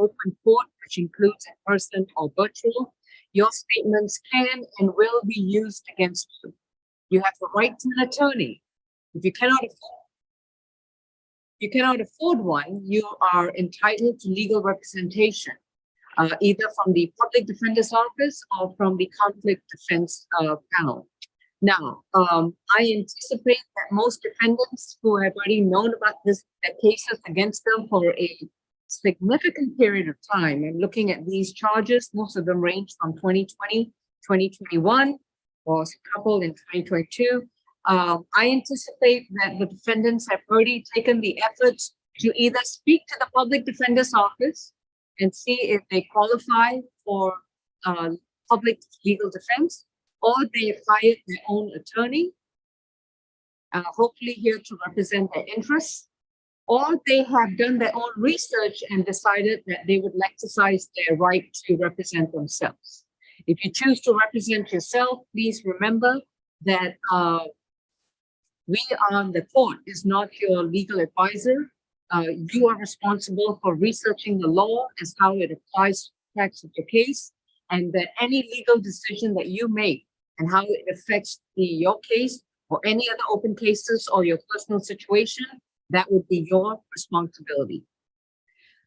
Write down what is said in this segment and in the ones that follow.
open court, which includes in person or virtual, your statements can and will be used against you. You have the right to an attorney. If you cannot afford one, you are entitled to legal representation, either from the Public Defender's Office or from the Conflict Defense panel. Now, I anticipate that most defendants who have already known about their cases against them for a significant period of time, and looking at these charges, most of them range from 2020, 2021, or a couple in 2022. I anticipate that the defendants have already taken the efforts to either speak to the Public Defender's Office and see if they qualify for public legal defense, or they have hired their own attorney, hopefully here to represent their interests, or they have done their own research and decided that they would exercise their right to represent themselves. If you choose to represent yourself, please remember that the court is not your legal advisor. You are responsible for researching the law as how it applies to the facts of your case, and that any legal decision that you make and how it affects your case or any other open cases or your personal situation, that would be your responsibility.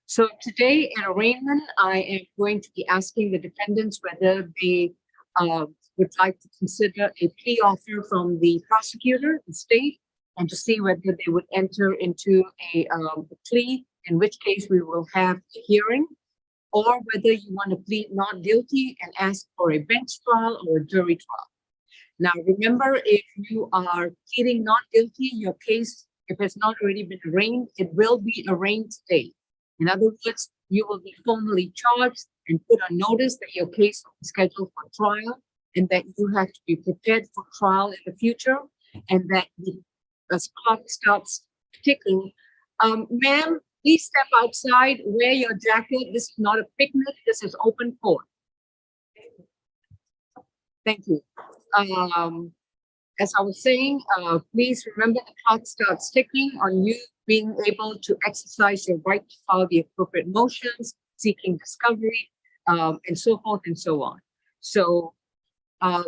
So today in arraignment, I am going to be asking the defendants whether they would like to consider a plea offer from the prosecutor, the state, and to see whether they would enter into a plea, in which case we will have a hearing, or whether you want to plead not guilty and ask for a bench trial or a jury trial. Now, remember, if you are pleading not guilty, your case, if it's not already been arraigned, it will be arraigned today. In other words, you will be formally charged and put on notice that your case will be scheduled for trial, and that you have to be prepared for trial in the future, and that the clock starts ticking. Ma'am, please step outside, wear your jacket. This is not a picnic, this is open court. Thank you. As I was saying, please remember the clock starts ticking on you being able to exercise your right to file the appropriate motions, seeking discovery, and so forth and so on. So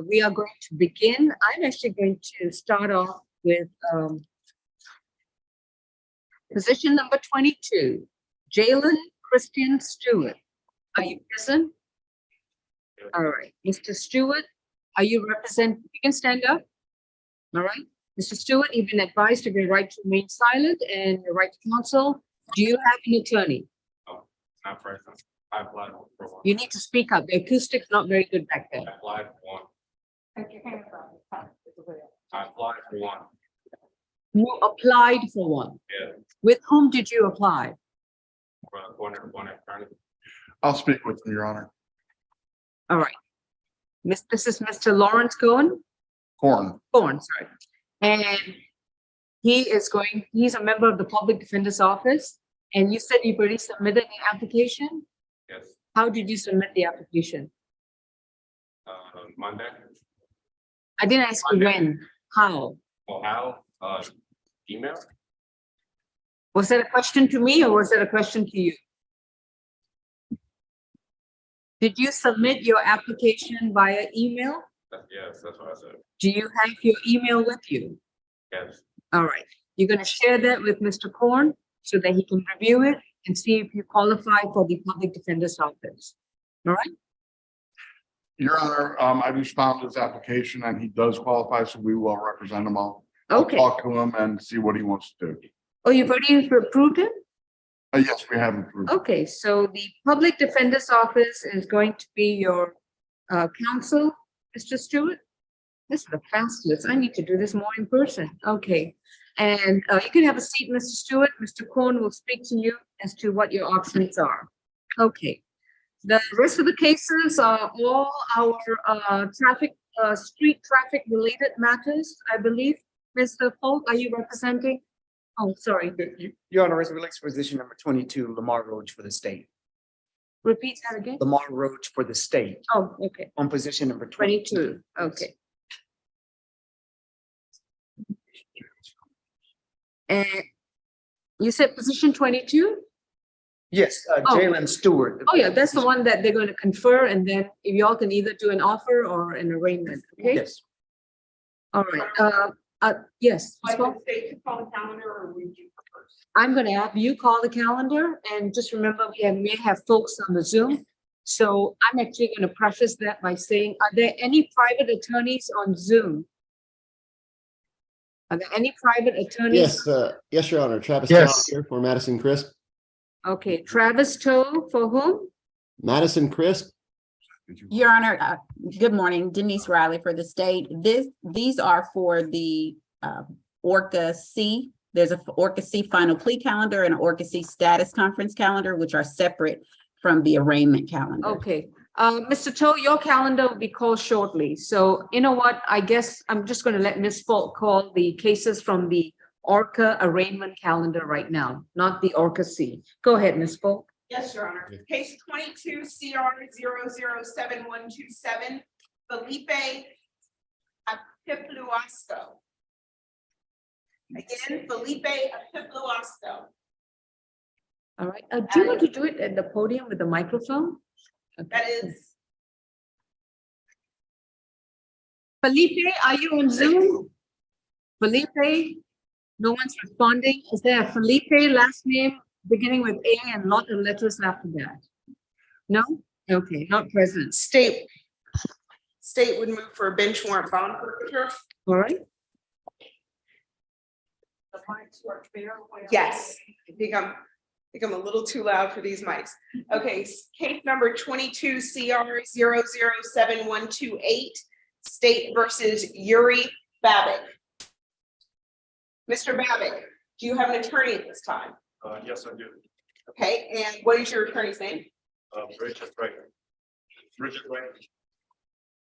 we are going to begin. I'm actually going to start off with position number 22, Jalen Christian Stewart. Are you present? All right, Mr. Stewart, are you represent? You can stand up. All right, Mr. Stewart, you've been advised of your right to remain silent and your right to counsel. Do you have an attorney? Oh, not present. I applied for one. You need to speak up. The acoustic's not very good back there. I applied for one. I applied for one. You applied for one. Yeah. With whom did you apply? For one attorney. I'll speak with you, Your Honor. All right. This is Mr. Lawrence Cohen? Corn. Cohen, sorry. And he's a member of the Public Defender's Office. And you said you've already submitted the application? Yes. How did you submit the application? Monday. I didn't ask you when. How? Well, how? Email? Was that a question to me or was that a question to you? Did you submit your application via email? Yes, that's what I said. Do you have your email with you? Yes. All right. You're going to share that with Mr. Korn so that he can review it and see if you qualify for the Public Defender's Office. All right. Your Honor, I just found his application and he does qualify, so we will represent him all. Okay. I'll talk to him and see what he wants to do. Oh, you've already approved him? Yes, we have approved. Okay, so the Public Defender's Office is going to be your counsel, Mr. Stewart. This is the fastest. I need to do this more in person. Okay, and you can have a seat, Mr. Stewart. Mr. Korn will speak to you as to what your options are. Okay, the rest of the cases are all our street traffic related matters, I believe. Mr. Polk, are you representing? Oh, sorry. Your Honor, as it relates to position number 22, Lamar Roach for the state. Repeat that again. Lamar Roach for the state Oh, okay. on position number 22. 22. Okay. And you said position 22? Yes, Oh. Jalen Stewart. Oh, yeah, that's the one that they're going to confer, and then if y'all can either do an offer or an arraignment, okay? Yes. All right, yes. Ms. Paul? State to call the calendar or would you prefer? I'm gonna have you call the calendar, and just remember, may have folks on the Zoom. So I'm actually gonna preface that by saying, are there any private attorneys on Zoom? Are there any private attorneys? Yes, yes, Your Honor. Travis Yes. Todd here for Madison Crisp. Okay, Travis Toe, for whom? Madison Crisp. Your Honor, good morning, Denise Riley for the state. These are for the Orca C. There's a Orca C final plea calendar and an Orca C status conference calendar, which are separate from the arraignment calendar. Okay, Mr. Toe, your calendar will be called shortly. So you know what? I guess I'm just gonna let Ms. Falk call the cases from the Orca arraignment calendar right now, not the Orca C. Go ahead, Ms. Falk. Yes, Your Honor. Case 22 CR 007127, Felipe Apipluasco. Again, Felipe Apipluasco. All right, do you want to do it at the podium with the microphone? That is, Felipe, are you on Zoom? Felipe? No one's responding. Is there a Felipe last name beginning with A and lot of letters after that? No? Okay, not present. state would move for a bench warrant bond forfeiture. All right. Yes, I think I'm a little too loud for these mics. Okay, case number 22 CR 007128, State versus Yuri Babic. Mr. Babic, do you have an attorney at this time? Yes, I do. Okay, and what is your attorney's name? Richard Wright. Richard Wright.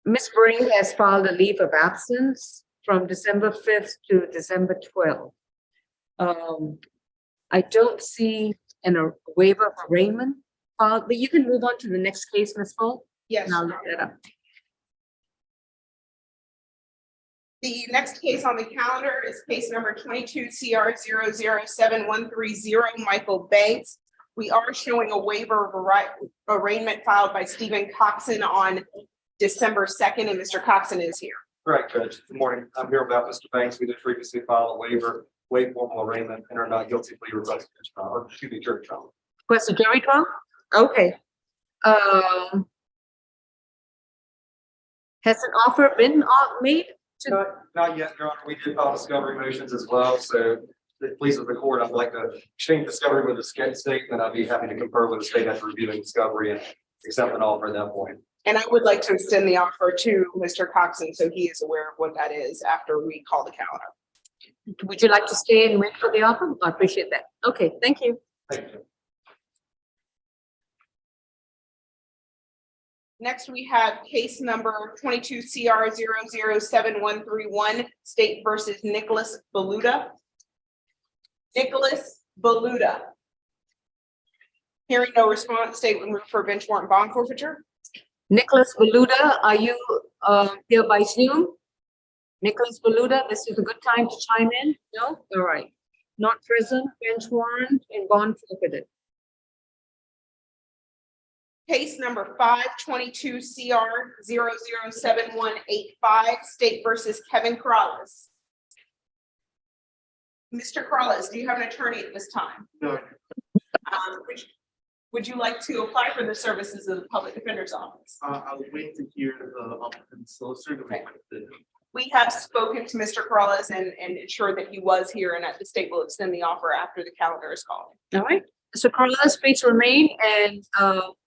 Ms. Bring has filed a leave of absence from December 5th to December 12th. I don't see a waiver of arraignment filed, but you can move on to the next case, Ms. Falk, Yes. and I'll look that up. The next case on the calendar is case number 22 CR 007130, Michael Banks. We are showing a waiver of arraignment filed by Stephen Coxon on December 2nd, and Mr. Coxon is here. Correct, Judge. Good morning. I'm here about Mr. Banks. We did previously file a waiver, waive formal arraignment, and are not guilty plea request, or to the jury trial. Request a jury trial? Okay. Has an offer been made? Not yet, Your Honor. We did file discovery motions as well, so if it pleases the court, I'd like to exchange discovery with the state, and I'd be happy to confer with the state after reviewing discovery and accept an offer at that point. And I would like to extend the offer to Mr. Coxon so he is aware of what that is after we call the calendar. Would you like to stay and wait for the offer? I appreciate that. Okay, thank you. Thank you. Next, we have case number 22 CR 007131, State versus Nicholas Baluta. Nicholas Baluta. Hearing no response, state would move for a bench warrant bond forfeiture. Nicholas Baluta, are you here by Zoom? Nicholas Baluta, this is a good time to chime in? No? All right. Not present, bench warrant and bond forfeited. Case number 522 CR 007185, State versus Kevin Corrales. Mr. Corrales, do you have an attorney at this time? No. Would you like to apply for the services of the public defender's office? I'll wait to hear the applicant solicitor. We have spoken to Mr. Corrales and ensured that he was here, and that the state will extend the offer after the calendar is called. All right. Mr. Corrales, please remain, and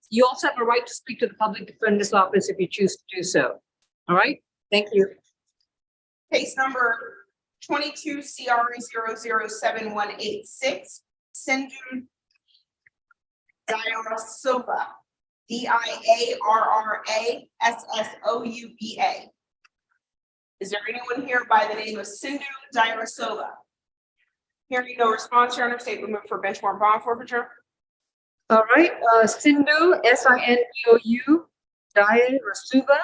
you also have a right to speak to the public defender's office if you choose to do so. All right, thank you. Case number 22 CR 007186, Sindhu Diarasova, DIARRASSOUBA. Is there anyone here by the name of Sindhu Diarasova? Hearing no response, Your Honor, state will move for bench warrant bond forfeiture. All right, Sindhu, SINDOU, Diarasova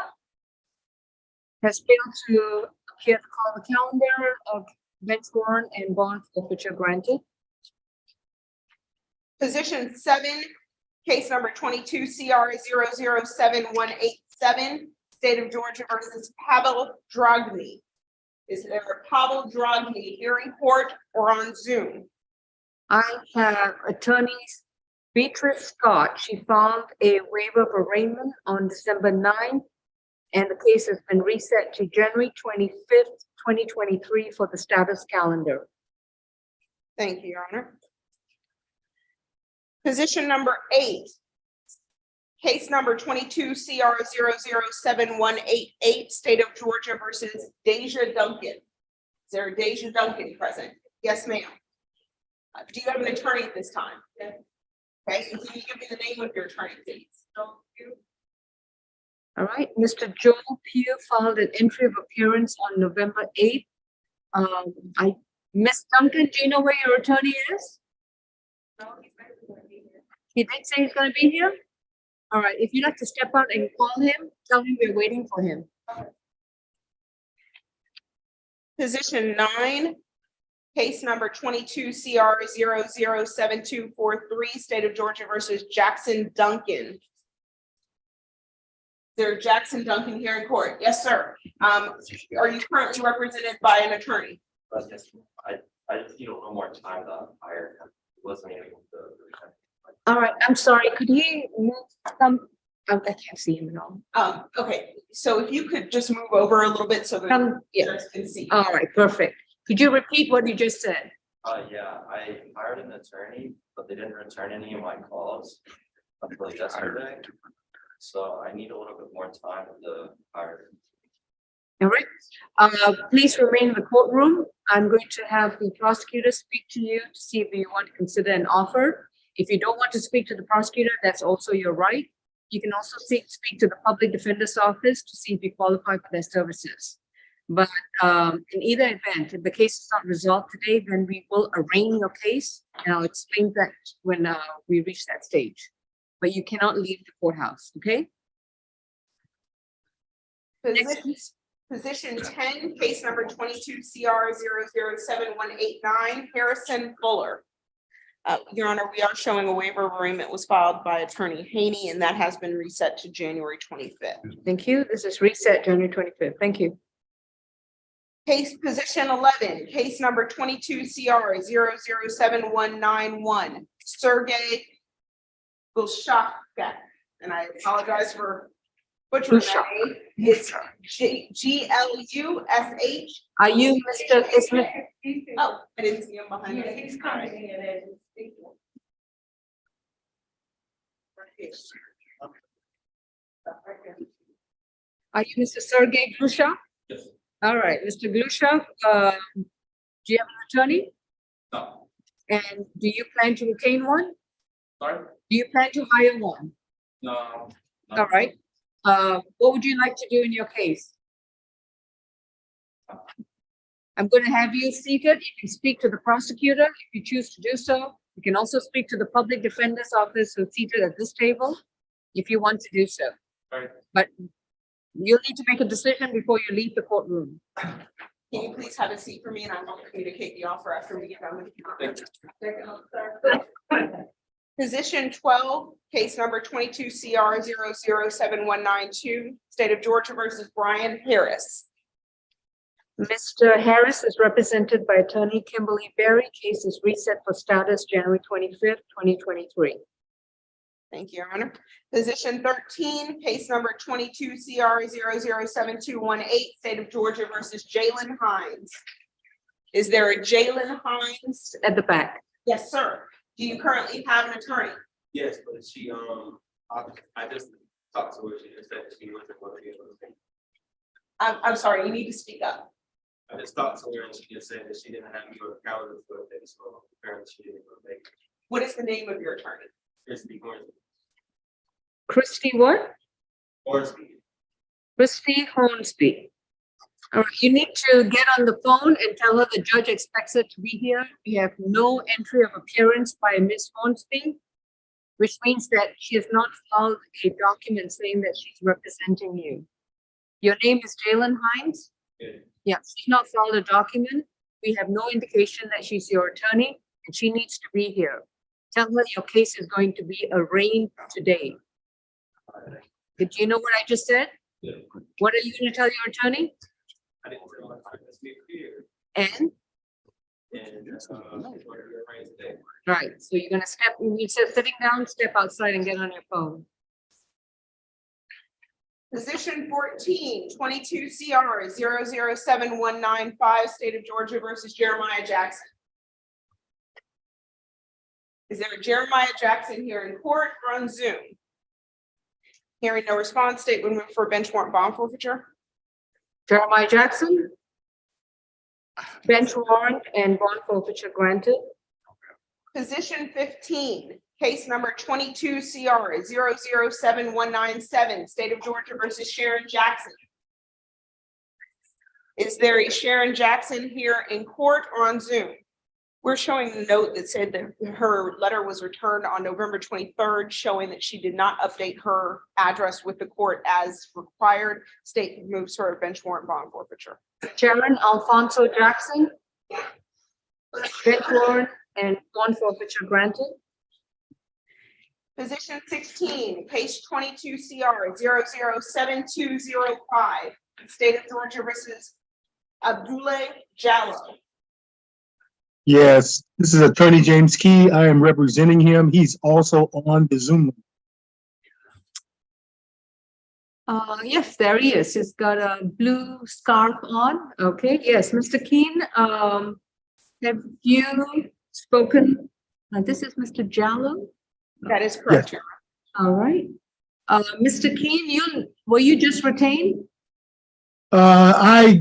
has failed to appear to call the calendar of bench warrant and bond forfeiture granted. Position 7, case number 22 CR 007-187, State of Georgia versus Pavel Dragni. Is there a Pavel Dragni hearing court or on Zoom? I have attorneys Beatrice Scott. She filed a waiver of arraignment on December 9th, and the case has been reset to January 25th, 2023 for the status calendar. Thank you, Your Honor. Position number 8, case number 22 CR 007-188, State of Georgia versus Deja Duncan. Is there a Deja Duncan present? Yes, ma'am. Do you have an attorney at this time? Yes. Okay, and can you give me the name of your attorney, please? All right, Mr. Joel Pugh filed an entry of appearance on November 8th. Miss Duncan, do you know where your attorney is? He did say he's gonna be here? All right, if you'd like to step out and call him, tell him we're waiting for him. Position 9, case number 22 CR 007-243, State of Georgia versus Jackson Duncan. There, Jackson Duncan here in court. Yes, sir. Are you currently represented by an attorney? But yes, I just need a little more time to hire him. Wasn't able to. All right, I'm sorry, could he move some, I can't see him at all. Okay, so if you could just move over a little bit so that Yeah, others can see. all right, perfect. Could you repeat what you just said? Yeah, I hired an attorney, but they didn't return any of my calls until yesterday. So I need a little bit more time to hire. All right, please remain in the courtroom. I'm going to have the prosecutor speak to you to see if you want to consider an offer. If you don't want to speak to the prosecutor, that's also your right. You can also speak to the public defender's office to see if you qualify for their services. But in either event, if the case is not resolved today, then we will arraign your case, and I'll explain that when we reach that stage. But you cannot leave the courthouse, okay? Position 10, case number 22 CR 007-189, Harrison Fuller. Your Honor, we are showing a waiver of arraignment was filed by Attorney Haney, and that has been reset to January 25th. Thank you. This is reset January 25th. Thank you. Case position 11, case number 22 CR 007-191, Sergey Glushak. And I apologize for butchering that name. It's Glush. Are you Mr. Ismail? Oh, I didn't see him behind me. He's coming. Are you Mr. Sergey Glusha? Yes. All right, Mr. Glusha, do you have an attorney? No, And do you plan to retain one? sorry, Do you plan to hire one? no. All right. What would you like to do in your case? I'm going to have you seated. You can speak to the prosecutor if you choose to do so. You can also speak to the public defender's office who's seated at this table if you want to do so. Right. But you'll need to make a decision before you leave the courtroom. Can you please have a seat for me, and I will communicate the offer after we get done with you. Position 12, case number 22 CR 007-192, State of Georgia versus Brian Harris. Mr. Harris is represented by attorney Kimberly Berry. Case is reset for status January 25th, 2023. Thank you, Your Honor. Position 13, case number 22 CR 007-218, State of Georgia versus Jalen Hines. Is there a Jalen Hines? At the back. Yes, sir. Do you currently have an attorney? Yes, but she, I just talked to her, she just said she wasn't going to be able to. I'm sorry, you need to speak up. I just talked to her and she just said that she didn't have me on the calendar for a day, so apparently she didn't make it. What is the name of your attorney? Christy Hornsby. Christy what? Hornsby. Christy Hornsby. All right, you need to get on the phone and tell her the judge expects her to be here. We have no entry of appearance by Ms. Hornsby, which means that she has not filed a document saying that she's representing you. Your name is Jalen Hines? Yeah. Yeah, she's not filed a document. We have no indication that she's your attorney, and she needs to be here. Tell her your case is going to be arraigned today. Did you know what I just said? Yeah. What are you going to tell your attorney? I didn't realize this be here. And, right, so you're gonna step, instead of sitting down, step outside and get on your phone. Position 14, 22 CR 007195, State of Georgia versus Jeremiah Jackson. Is there a Jeremiah Jackson here in court or on Zoom? Hearing no response, state would move for bench warrant bond forfeiture. Jeremiah Jackson? Bench warrant and bond forfeiture granted. Position 15, case number 22 CR 007197, State of Georgia versus Sharon Jackson. Is there a Sharon Jackson here in court or on Zoom? We're showing a note that said that her letter was returned on November 23rd, showing that she did not update her address with the court as required. State moves for a bench warrant bond forfeiture. Sharon Alfonso Jackson? Bench warrant and bond forfeiture granted. Position 16, case 22 CR 007205, State of Georgia versus Abdullah Jallo. Yes, this is Attorney James Key. I am representing him. He's also on the Zoom. Yes, there he is. He's got a blue scarf on. Okay, yes, Mr. Keen, have you spoken? This is Mr. Jallo. That is correct, Your All right. Mr. Keen, were you just retained? I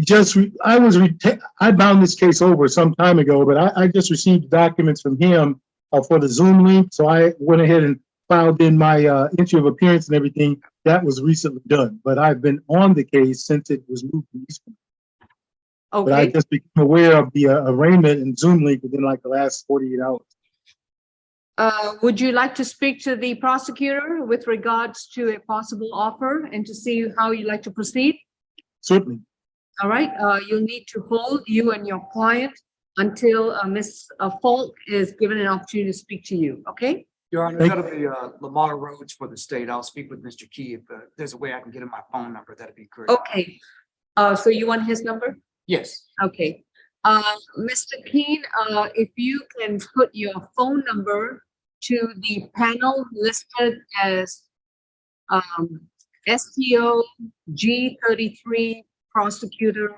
bound this case over some time ago, but I just received documents from him for the Zoom link. So I went ahead and filed in my entry of appearance and everything. That was recently done, but I've been on the case since it was moved to Eastern. But I Okay, just became aware of the arraignment and Zoom link within like the last 48 hours. would you like to speak to the prosecutor with regards to a possible offer and to see how you'd like to proceed? Certainly. All right, you'll need to hold you and your client until Ms. Falk is given an opportunity to speak to you, okay? Your Honor, Thank- that'll be Lamar Rhodes for the state. I'll speak with Mr. Key. If there's a way I can get him my phone number, that'd be great. Okay, so you want his number? Yes. Okay, Mr. Keen, if you can put your phone number to the panel listed as STO G33 prosecutor.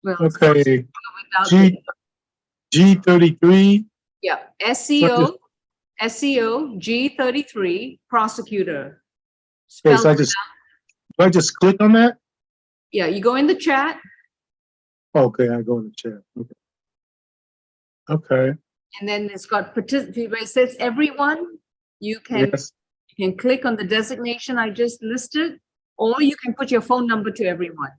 Well, it's not Okay. without G the- G33. Yeah, SCO G33 prosecutor. Okay, so Spelled do I just click on that? Yeah, you go in the chat Okay, I go in the chat. Okay. Okay. and then it's got participate, where it says everyone. You can Yes. click on the designation I just listed, or you can put your phone number to everyone.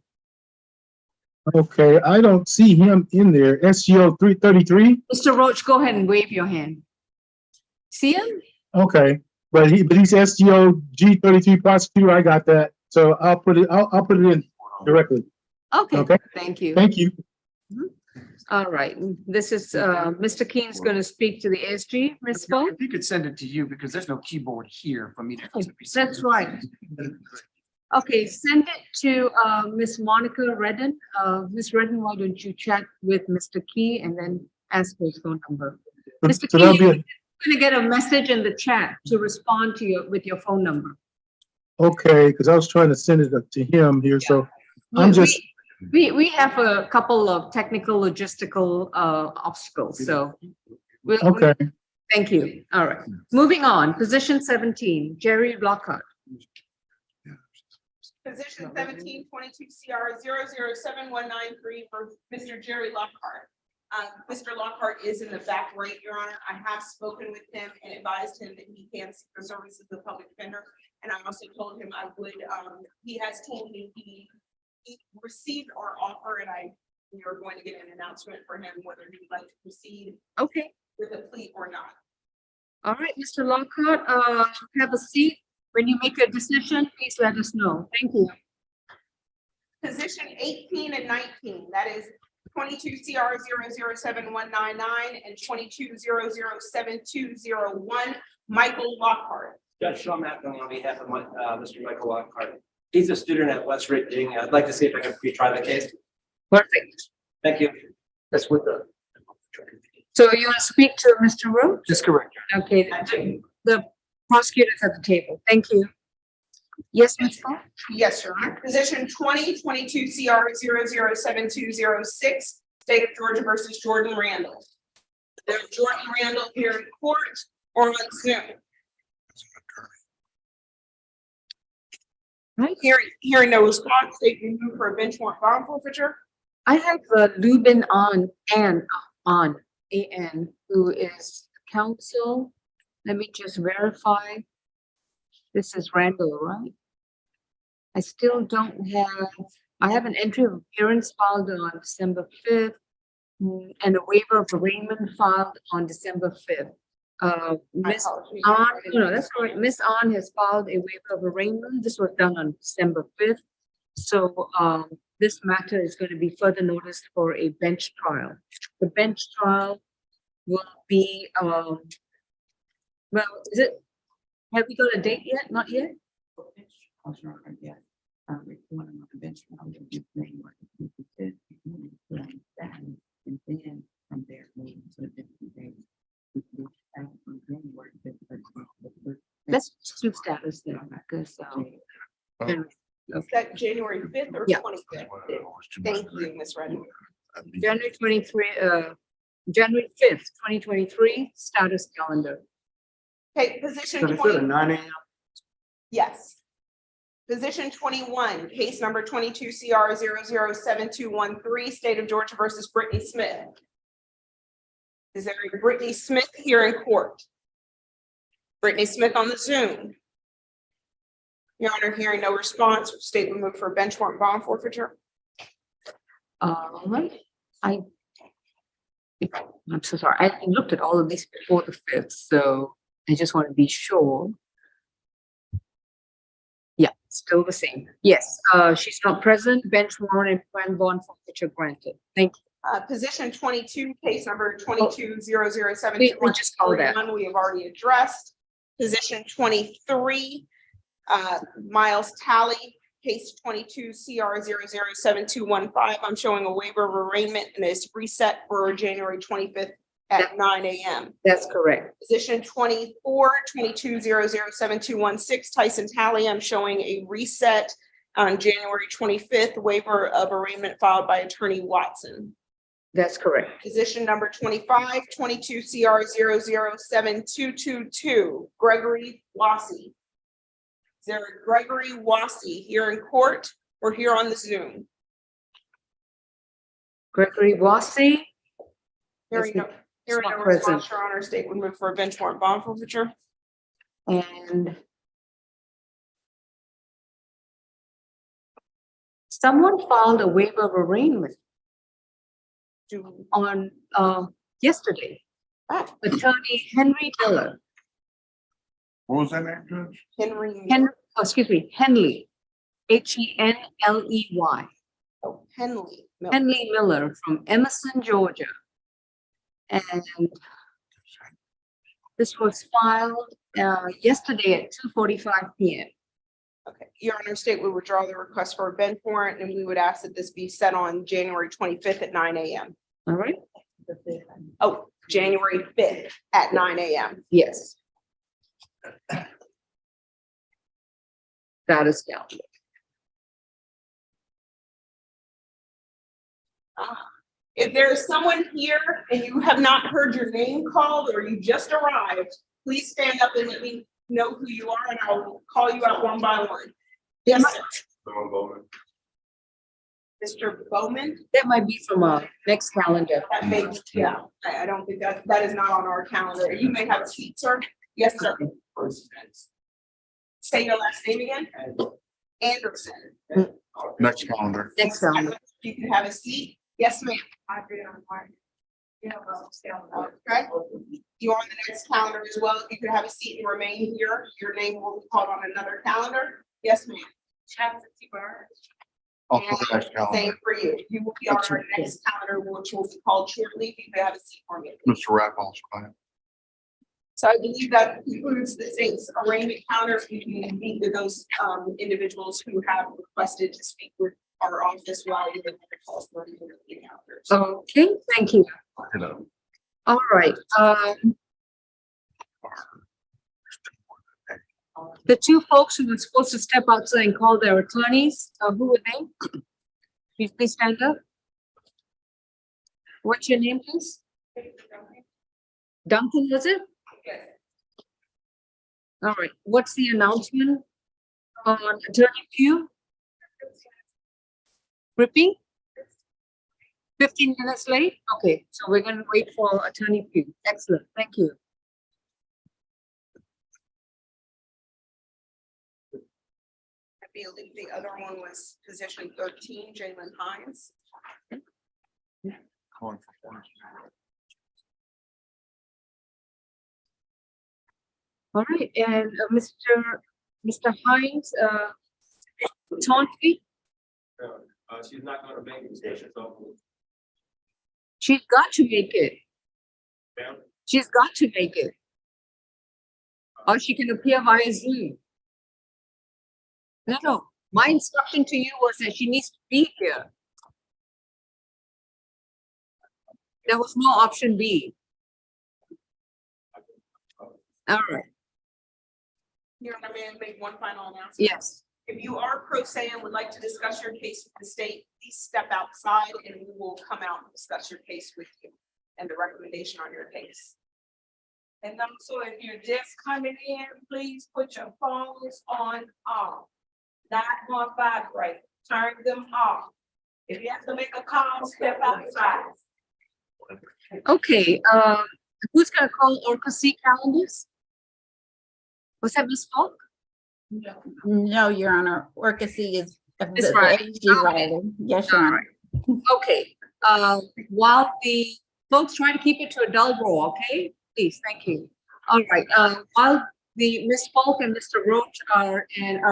Okay, I don't see him in there. SGO 333. Mr. Roach, go ahead and wave your hand. See him? Okay, but he's SGO G33 prosecutor. I got that. So I'll put it in directly. Okay, Okay. thank you. Thank you. All right, this is, Mr. Keen's going to speak to the ASG, Ms. Falk. If you could send it to you because there's no keyboard here for me to. That's right. Okay, send it to Miss Monica Redden. Miss Redden, why don't you chat with Mr. Key and then ask for his phone number? Mr. So Key, that'll be you're gonna get a message in the chat to respond to with your phone number. okay, because I was trying to send it up to him here. So I'm just We have a couple of technical logistical obstacles, so. okay. Thank you. All right, moving on, position 17, Jerry Lockhart. Position 17, 22 CR 007193 for Mr. Jerry Lockhart. Mr. Lockhart is in the back right, Your Honor. I have spoken with him and advised him that he can seek the services of the public defender. And I also told him I would, he has told me he received our offer and we are going to get an announcement for him whether he would like to proceed Okay, with a plea or not. all right, Mr. Lockhart, have a seat. When you make a decision, please let us know. Thank you. Position 18 and 19, that is 22 CR 007-199 and 22 007-201, Michael Lockhart. Judge Sean Mackman on behalf of Mr. Michael Lockhart. He's a student at West Virginia. I'd like to see if I can retry the case. Perfect. Thank you. That's with the. So you want to speak to Mr. Rowe? That's correct. Okay, the prosecutor's at the table. Thank you. Yes, Ms. Paul? Yes, Your Honor. Position 2022 CR 007-206, State of Georgia versus Jordan Randall. There's Jordan Randall here in court or on Zoom. Right. Hearing no response, they can move for a bench warrant bond forfeiture. I have Lubin on, AN, who is counsel. Let me just verify. This is Randall, right? I still don't have, I have an entry of appearance filed on December 5th and a waiver of arraignment filed on December 5th. Miss On, no, that's correct. Miss On has filed a waiver of arraignment. This was done on December 5th. So this matter is going to be further noticed for a bench trial. The bench trial will be, well, is it, have we got a date yet? Not yet? Let's just do status there, because, Is that January 5th or Yeah. 25th? Thank you, Ms. Reddy. January 5th, 2023, status calendar. Okay, position So they said 20, a 9 a.m. yes. Position 21, case number 22 CR 007-213, State of Georgia versus Brittany Smith. Is there a Brittany Smith here in court? Brittany Smith on the Zoom. Your Honor, hearing no response, state will move for a bench warrant bond forfeiture. Right, I'm so sorry. I looked at all of these before the 5th, so I just want to be sure. Yeah, still the same. Yes, she's not present. Bench warrant and bond forfeiture granted. Thank you. Position 22, case number 22 007 We just called that. we have already addressed. Position 23, Miles Talley, case 22 CR 007-215. I'm showing a waiver of arraignment and it's reset for January 25th at 9 a.m. That's correct. Position 24, 22 007-216, Tyson Talley. I'm showing a reset on January 25th, waiver of arraignment filed by Attorney Watson. That's correct. Position number 25, 22 CR 007-222, Gregory Wassey. Is there a Gregory Wassey here in court or here on the Zoom? Gregory Wassey. Hearing no not response, Your Honor, state would move for a bench warrant bond forfeiture. And someone filed a waiver of arraignment on yesterday. Attorney Henry Miller. What was that name, Judge? Henry. Henley, Henley. Oh, Henley. Miller. Henley Miller from Emerson, Georgia. And this was filed yesterday at 2:45 p.m. Okay, Your Honor, state we withdraw the request for a bench warrant and we would ask that this be set on January 25th at 9 a.m. All right? Oh, January 5th at 9 a.m. Yes. That is calendar. If there is someone here and you have not heard your name called or you just arrived, please stand up and let me know who you are and I'll call you out one by one. Yes, sir. Mr. Bowman? That might be from next calendar. That may, yeah, I don't think that is not on our calendar. You may have a seat, sir. Yes, sir. Say your last name again. Anderson. Next calendar. Next calendar. You can have a seat. Yes, ma'am. Okay. You are on the next calendar as well. If you could have a seat and remain here, your name will be called on another calendar. Yes, ma'am. Oh, for the next Same calendar. for you. You will be on our next calendar, which will be called shortly. If you have a seat for me. Mr. Raffles, go ahead. So I believe that concludes the state's arraignment counter. We can meet with those individuals who have requested to speak with our office while you're in the calls for the counters. Okay, thank you. Hello. All right, the two folks who were supposed to step outside and call their attorneys, who were they? Please stand up. What's your name, please? Duncan, was it? Yes. All right, what's the announcement on Attorney Pugh? Ripping? 15 minutes late? Okay, so we're gonna wait for Attorney Pugh. Excellent, thank you. I believe the other one was position 13, Jalen Hines. Calling for order. All right, and Mr. Hines, Chauncey, She's not going to make the station, so. she's got to make it. Ma'am? She's got to make it. Or she can appear via Zoom. No, my instruction to you was that she needs to be here. There was no option B. All right, Your Honor, may I make one final announcement? yes. If you are pro se and would like to discuss your case with the state, please step outside and we will come out and discuss your case with you and the recommendation on your case. And so if you're just coming in, please put your phones on off. Not on vibrate, turn them off. If you have to make a call, step outside. Okay, who's gonna call Orca C calendars? Was that Ms. Falk? No, Your Honor, Orca C is Ms. Riley. AG Riley. Yes, Your Honor. Okay, while the folks try to keep it to a dull roll, okay? Please, thank you. All right, while the Ms. Falk and Mr. Roach are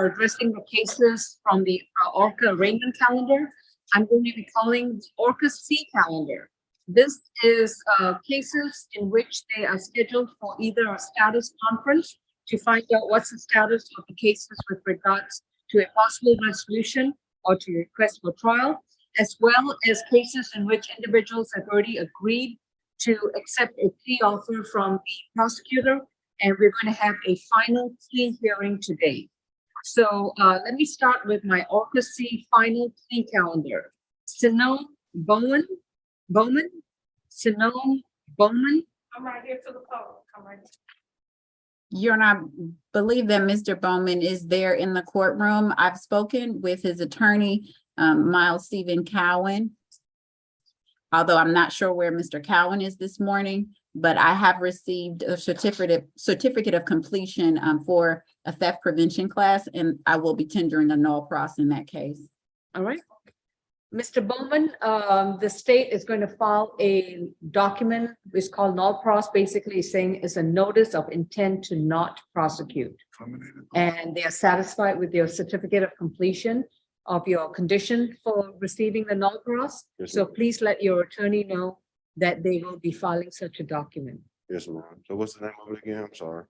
addressing the cases from the Orca arraignment calendar, I'm going to be calling the Orca C calendar. This is cases in which they are scheduled for either a status conference to find out what's the status of the cases with regards to a possible resolution or to request for trial, as well as cases in which individuals have already agreed to accept a plea offer from the prosecutor, and we're going to have a final plea hearing today. So let me start with my Orca C final plea calendar. Simone Bowman, Simone Bowman. I'm right here to the phone. Come right. Your Honor, I believe that Mr. Bowman is there in the courtroom. I've spoken with his attorney, Miles Stephen Cowan. Although I'm not sure where Mr. Cowan is this morning, but I have received a certificate of completion for a theft prevention class, and I will be tendering a null pros in that case. All right. Mr. Bowman, the state is going to file a document, it's called null pros, basically saying it's a notice of intent to not prosecute. And they are satisfied with your certificate of completion of your condition for receiving the null pros. Yes, So ma'am. please let your attorney know that they will be filing such a document. Yes, ma'am. So what's the name of it again? I'm sorry.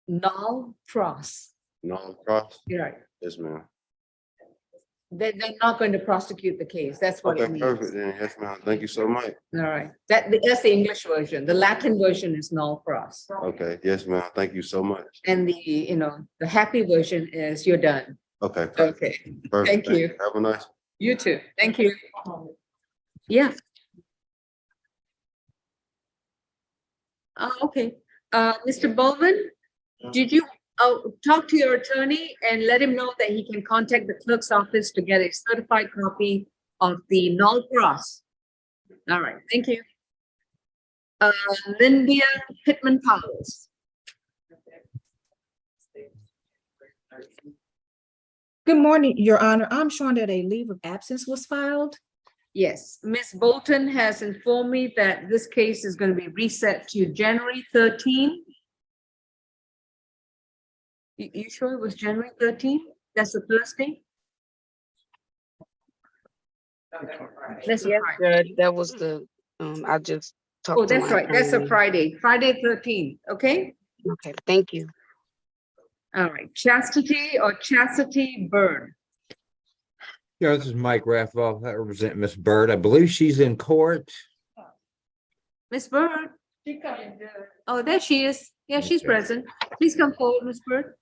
Null pros. No cross? You're right. Yes, ma'am. They're not going to prosecute the case. That's what it Okay, means. perfect then. Yes, ma'am. Thank you so much. All right. That's the English version. The Latin version is null pros. Okay, yes, ma'am. Thank you so much. And the happy version is you're done. Okay. Okay. Perfect. Thank you. Have a nice. You too. Thank you. Yeah. Okay. Mr. Bowman, did you talk to your attorney and let him know that he can contact the clerk's office to get a certified copy of the null pros? All right. Thank you. Lydia Pittman Powers. Good morning, Your Honor. I'm showing that a leave of absence was filed. Yes, Ms. Bolton has informed me that this case is going to be reset to January 13. You sure it was January 13? That's a Thursday? That's a Yes, Friday. Judge, that was the, I just talked Oh, to that's my right. That's a attorney. Friday 13th, okay? Okay, thank you. All right, Chastity or Chastity Bird? Yeah, this is Mike Raffoff. I represent Miss Bird. I believe she's in court. Miss Bird? Oh, there she is. Yeah, she's Okay. present. Please come forward, Miss Bird.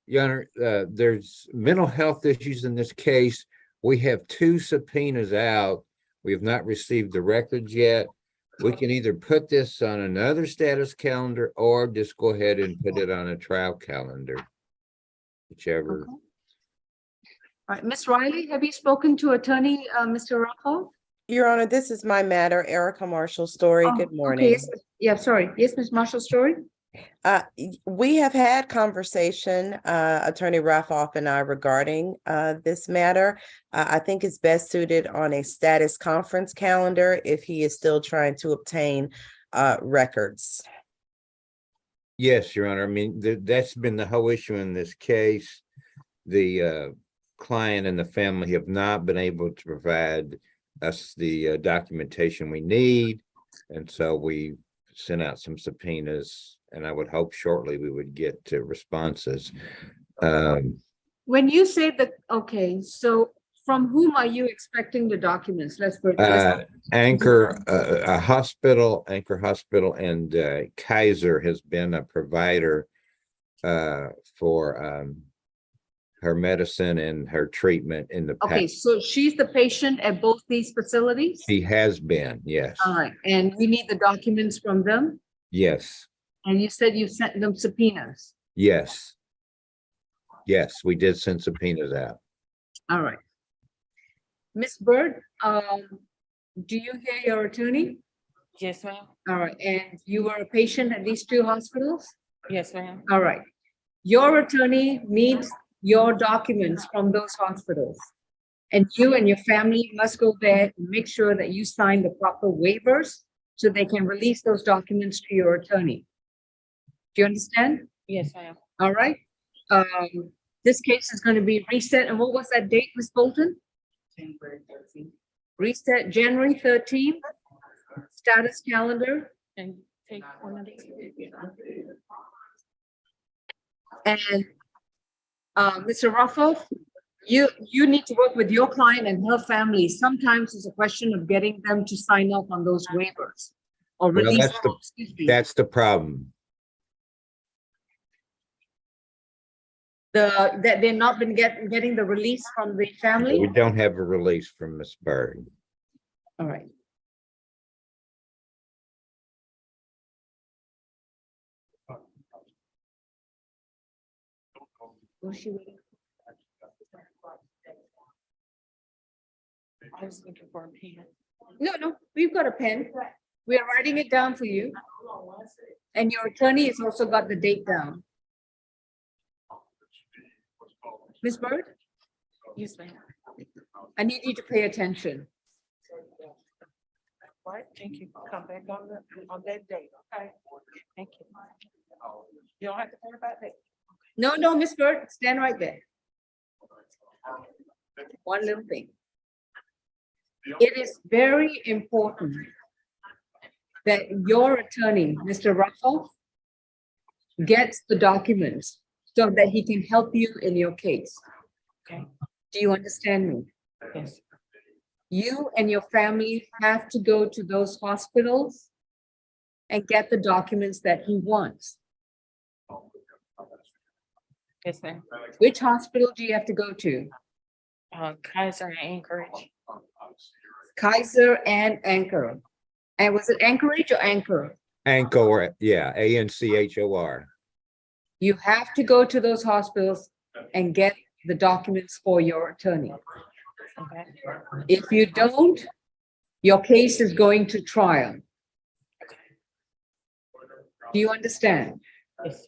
Your Honor, there's mental health issues in this case. We have 2 subpoenas out. We have not received the records yet. We can either put this on another status calendar or just go ahead and put it on a trial calendar. Whichever. Okay. All right, Miss Riley, have you spoken to attorney, Mr. Rocco? Your Honor, this is my matter, Erica Marshall Story. Oh, Good okay, morning. yes, yeah, sorry. Yes, Miss Marshall Story? We have had conversation, Attorney Raffoff and I, regarding this matter. I think it's best suited on a status conference calendar if he is still trying to obtain records. Yes, Your Honor. I mean, that's been the whole issue in this case. The client and the family have not been able to provide us the documentation we need. And so we sent out some subpoenas, and I would hope shortly we would get responses. When you say that, okay, so from whom are you expecting the documents? Let's put it. Anchor Hospital, and Kaiser has been a provider for her medicine and her treatment in the Okay, past. so she's the patient at both these facilities? She has been, yes. All right, and we need the documents from them? Yes, And you said you sent them subpoenas? yes. Yes, we did send subpoenas out. All right. Miss Bird, do you hear your attorney? Yes, ma'am. All right, and you were a patient at these 2 hospitals? Yes, ma'am. All right. Your attorney needs your documents from those hospitals. And you and your family must go there and make sure that you sign the proper waivers so they can release those documents to your attorney. Do you understand? Yes, ma'am. All right. This case is going to be reset. And what was that date, Ms. Bolton? January 13th. Reset January 13th. Status calendar. And take one of these. And Mr. Ruffle, you need to work with your client and her family. Sometimes it's a question of getting them to sign up on those waivers or Well, release. that's the problem. That they've not been getting the release from the family. We don't have a release from Miss Bird. All right. Was she waiting? I was looking for a pen. No, we've got a pen. We are writing it down for you. And your attorney has also got the date down. Ms. Bird, Yes, ma'am. I need you to pay attention. Right, thank you. Come back on that date, okay? Thank you. You don't have to worry about that. No, Ms. Bird, stand right there. One little thing. It is very important that your attorney, Mr. Ruffle, gets the documents so that he can help you in your case. Okay. Do you understand me? Yes. You and your family have to go to those hospitals and get the documents that he wants. Yes, ma'am. Which hospital do you have to go to? Kaiser and Anchorage. Kaiser and Anchor. And was it Anchorage or Anchor? Anchor, yeah, ANCHOR. You have to go to those hospitals and get the documents for your attorney. Okay. If you don't, your case is going to trial. Do you understand? Yes.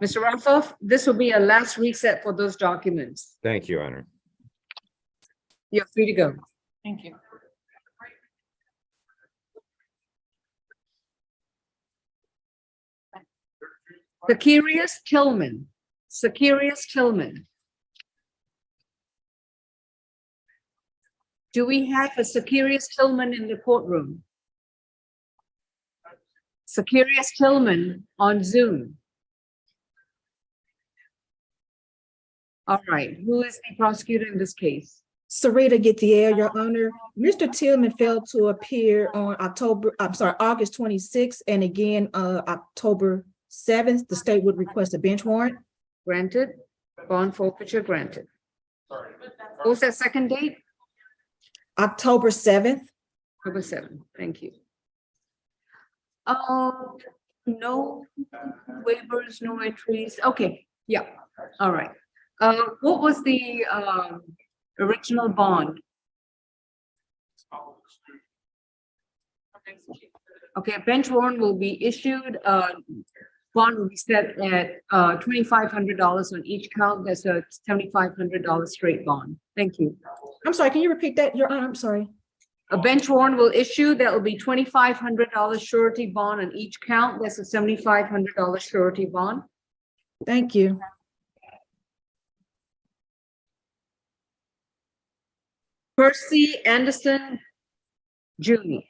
Mr. Ralph, this will be a last reset for those documents. Thank you, Your Honor. You're free to go. Thank you. Sakirius Tillman. Sakirius Tillman. Do we have a Securious Tillman in the courtroom? Securious Tillman on Zoom. All right, who is the prosecutor in this case? Sarita Gutierrez, Your Honor. Mr. Tillman failed to appear on August 26th, and again, October 7th. The state would request a bench warrant. Granted, bond forfeiture granted. What was that second date? October 7th. October 7th, thank you. No waivers, no entries. Okay, yeah, all right. What was the original bond? Okay, a bench warrant will be issued. Bond will be set at $2,500 on each count. That's a $7,500 straight bond. Thank you. I'm sorry, can you repeat that, Your Honor? I'm sorry. A bench warrant will issue. That will be $2,500 surety bond on each count. That's a $7,500 surety bond. Thank you. Percy Anderson Jr.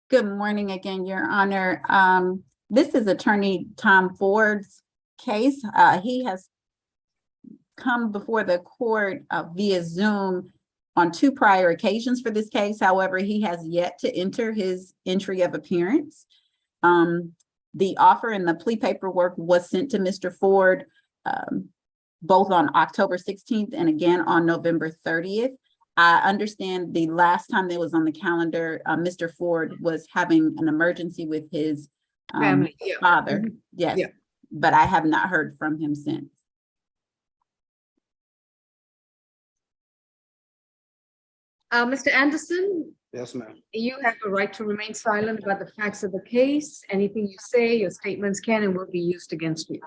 Good morning again, Your Honor. This is Attorney Tom Ford's case. He has come before the court via Zoom on 2 prior occasions for this case. However, he has yet to enter his entry of appearance. The offer and the plea paperwork was sent to Mr. Ford both on October 16th and again on November 30th. I understand the last time that was on the calendar, Mr. Ford was having an emergency with his Family, yeah. father. Mhm. Yes, Yeah. but I have not heard from him since. Mr. Anderson, Yes, ma'am. you have a right to remain silent about the facts of the case. Anything you say, your statements can and will be used against you.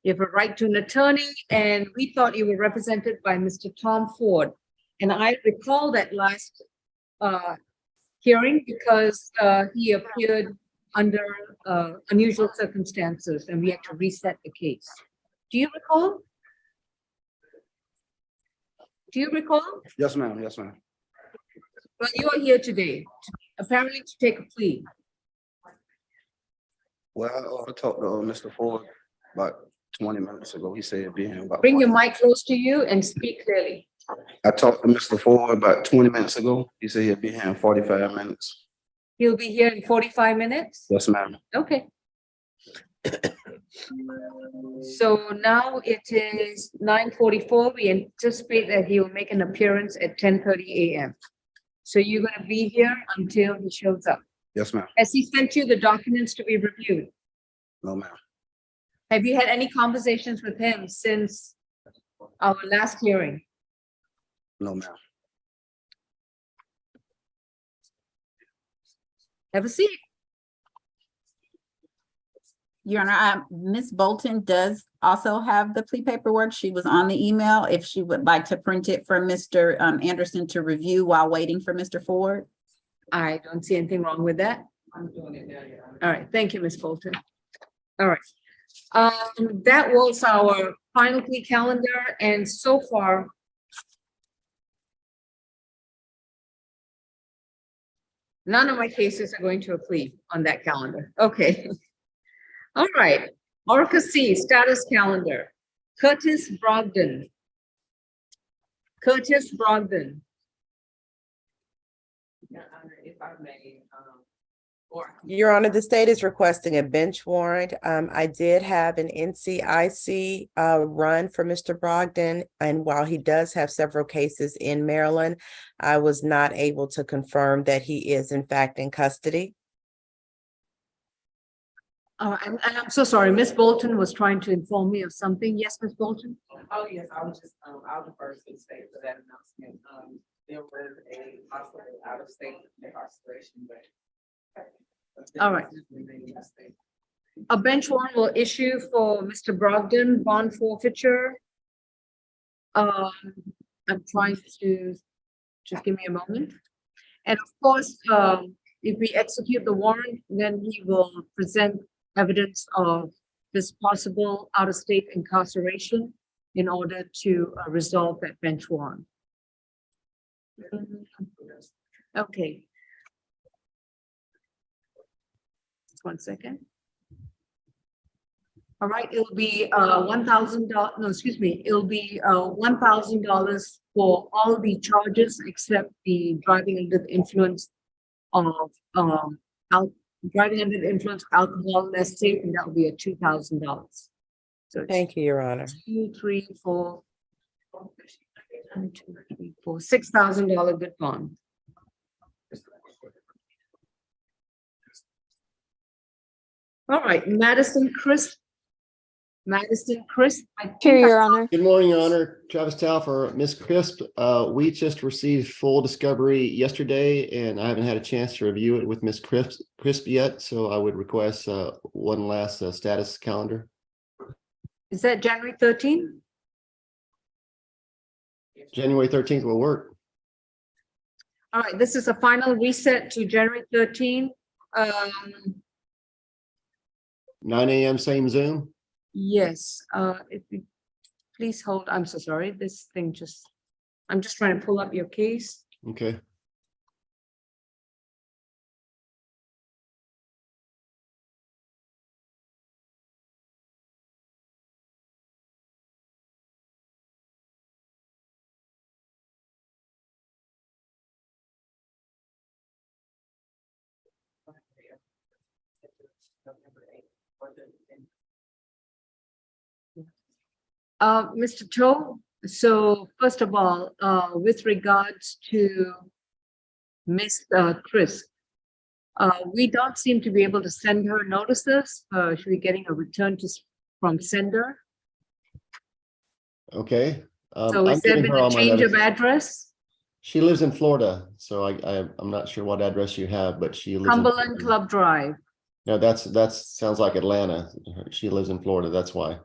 You have a right to an attorney, and we thought you were represented by Mr. Tom Ford. And I recall that last hearing because he appeared under unusual circumstances and we had to reset the case. Do you recall? Do you recall? Yes, ma'am. Yes, ma'am. Well, you are here today, apparently to take a plea. Well, I talked to Mr. Ford about 20 minutes ago. He said he'd be here in about. Bring your mic close to you and speak clearly. I talked to Mr. Ford about 20 minutes ago. He said he'd be here in 45 minutes. He'll be here in 45 minutes? Yes, ma'am. Okay. So now it is 9:44. We anticipate that he will make an appearance at 10:30 a.m. So you're going to be here until he shows up. Yes, ma'am. Has he sent you the documents to be reviewed? No, ma'am. Have you had any conversations with him since our last hearing? No, ma'am. Have a seat. Your Honor, Ms. Bolton does also have the plea paperwork. She was on the email if she would like to print it for Mr. Anderson to review while waiting for Mr. Ford. I don't see anything wrong with that. I'm doing it now. All right, thank you, Ms. Bolton. All right. That was our final plea calendar, and so far none of my cases are going to a plea on that calendar. Okay. All right. Orca C status calendar. Curtis Brogdon. Curtis Brogdon. If I may, Your Honor, the state is requesting a bench warrant. I did have an NCIC run for Mr. Brogdon, and while he does have several cases in Maryland, I was not able to confirm that he is in fact in custody. and I'm so sorry, Ms. Bolton was trying to inform me of something. Yes, Ms. Bolton? Oh, yes, I was just, I'll defer to the state for that announcement. There was a possible out-of-state incarceration, but. All right. A bench warrant will issue for Mr. Brogdon, bond forfeiture. I'm trying to, just give me a moment. And of course, if we execute the warrant, then he will present evidence of this possible out-of-state incarceration in order to resolve that bench warrant. Okay. Just 1 second. All right, it'll be $1,000, no, excuse me, it'll be $1,000 for all the charges except the driving under the influence of driving under the influence of alcohol, less safe, and that will be a $2,000. So it's Thank you, Your Honor. 2, 3, 4, 1, 2, 3, 4, $6,000 good bond. All right, Madison Chris. Here, Your Honor. Good morning, Your Honor. Travis Tao for Ms. Crisp. We just received full discovery yesterday, and I haven't had a chance to review it with Ms. Crisp yet, so I would request one last status calendar. Is that January 13th? January 13th will work. All right, this is a final reset to January 13th. 9 a.m. same Zoom. Yes, if you please hold, I'm so sorry, this thing just, I'm just trying to pull up your case. Okay. Mr. Toe, so first of all, with regards to Miss Chris, we don't seem to be able to send her notices. Should be getting a return from sender. Okay. So I'm is there giving been her a all my change of notices. address? She lives in Florida, so I'm not sure what address you have, but she lives in Cumberland Club Drive. No, that sounds like Atlanta. She lives in Florida, that's why.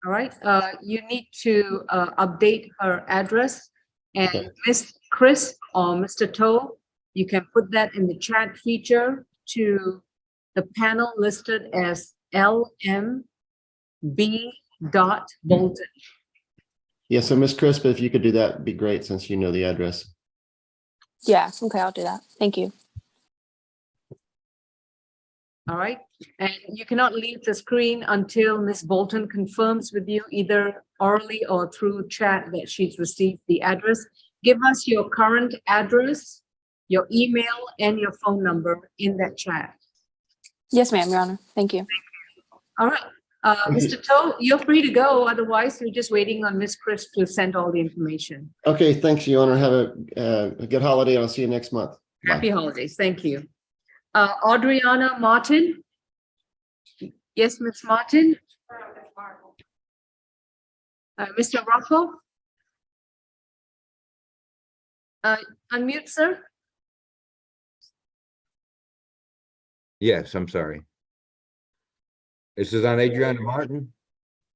All right, you need to update her address, and Okay. Miss Chris or Mr. Toe, you can put that in the chat feature to the panel listed as LMB Bolton. Yeah, so Miss Crisp, if you could do that, would be great since you know the address. Yeah, okay, I'll do that. Thank you. All right, and you cannot leave the screen until Miss Bolton confirms with you either orally or through chat that she's received the address. Give us your current address, your email, and your phone number in that chat. Yes, ma'am, Your Honor. Thank you. All right, Mr. Toe, you're free to go. Otherwise, we're just waiting on Miss Chris to send all the information. Okay, thanks, Your Honor. Have a good holiday. I'll see you next month. Bye. Happy holidays. Thank you. Adriana Martin. Yes, Ms. Martin. Mr. Rocco. Unmute, sir. Yes, I'm sorry. This is on Adriana Martin?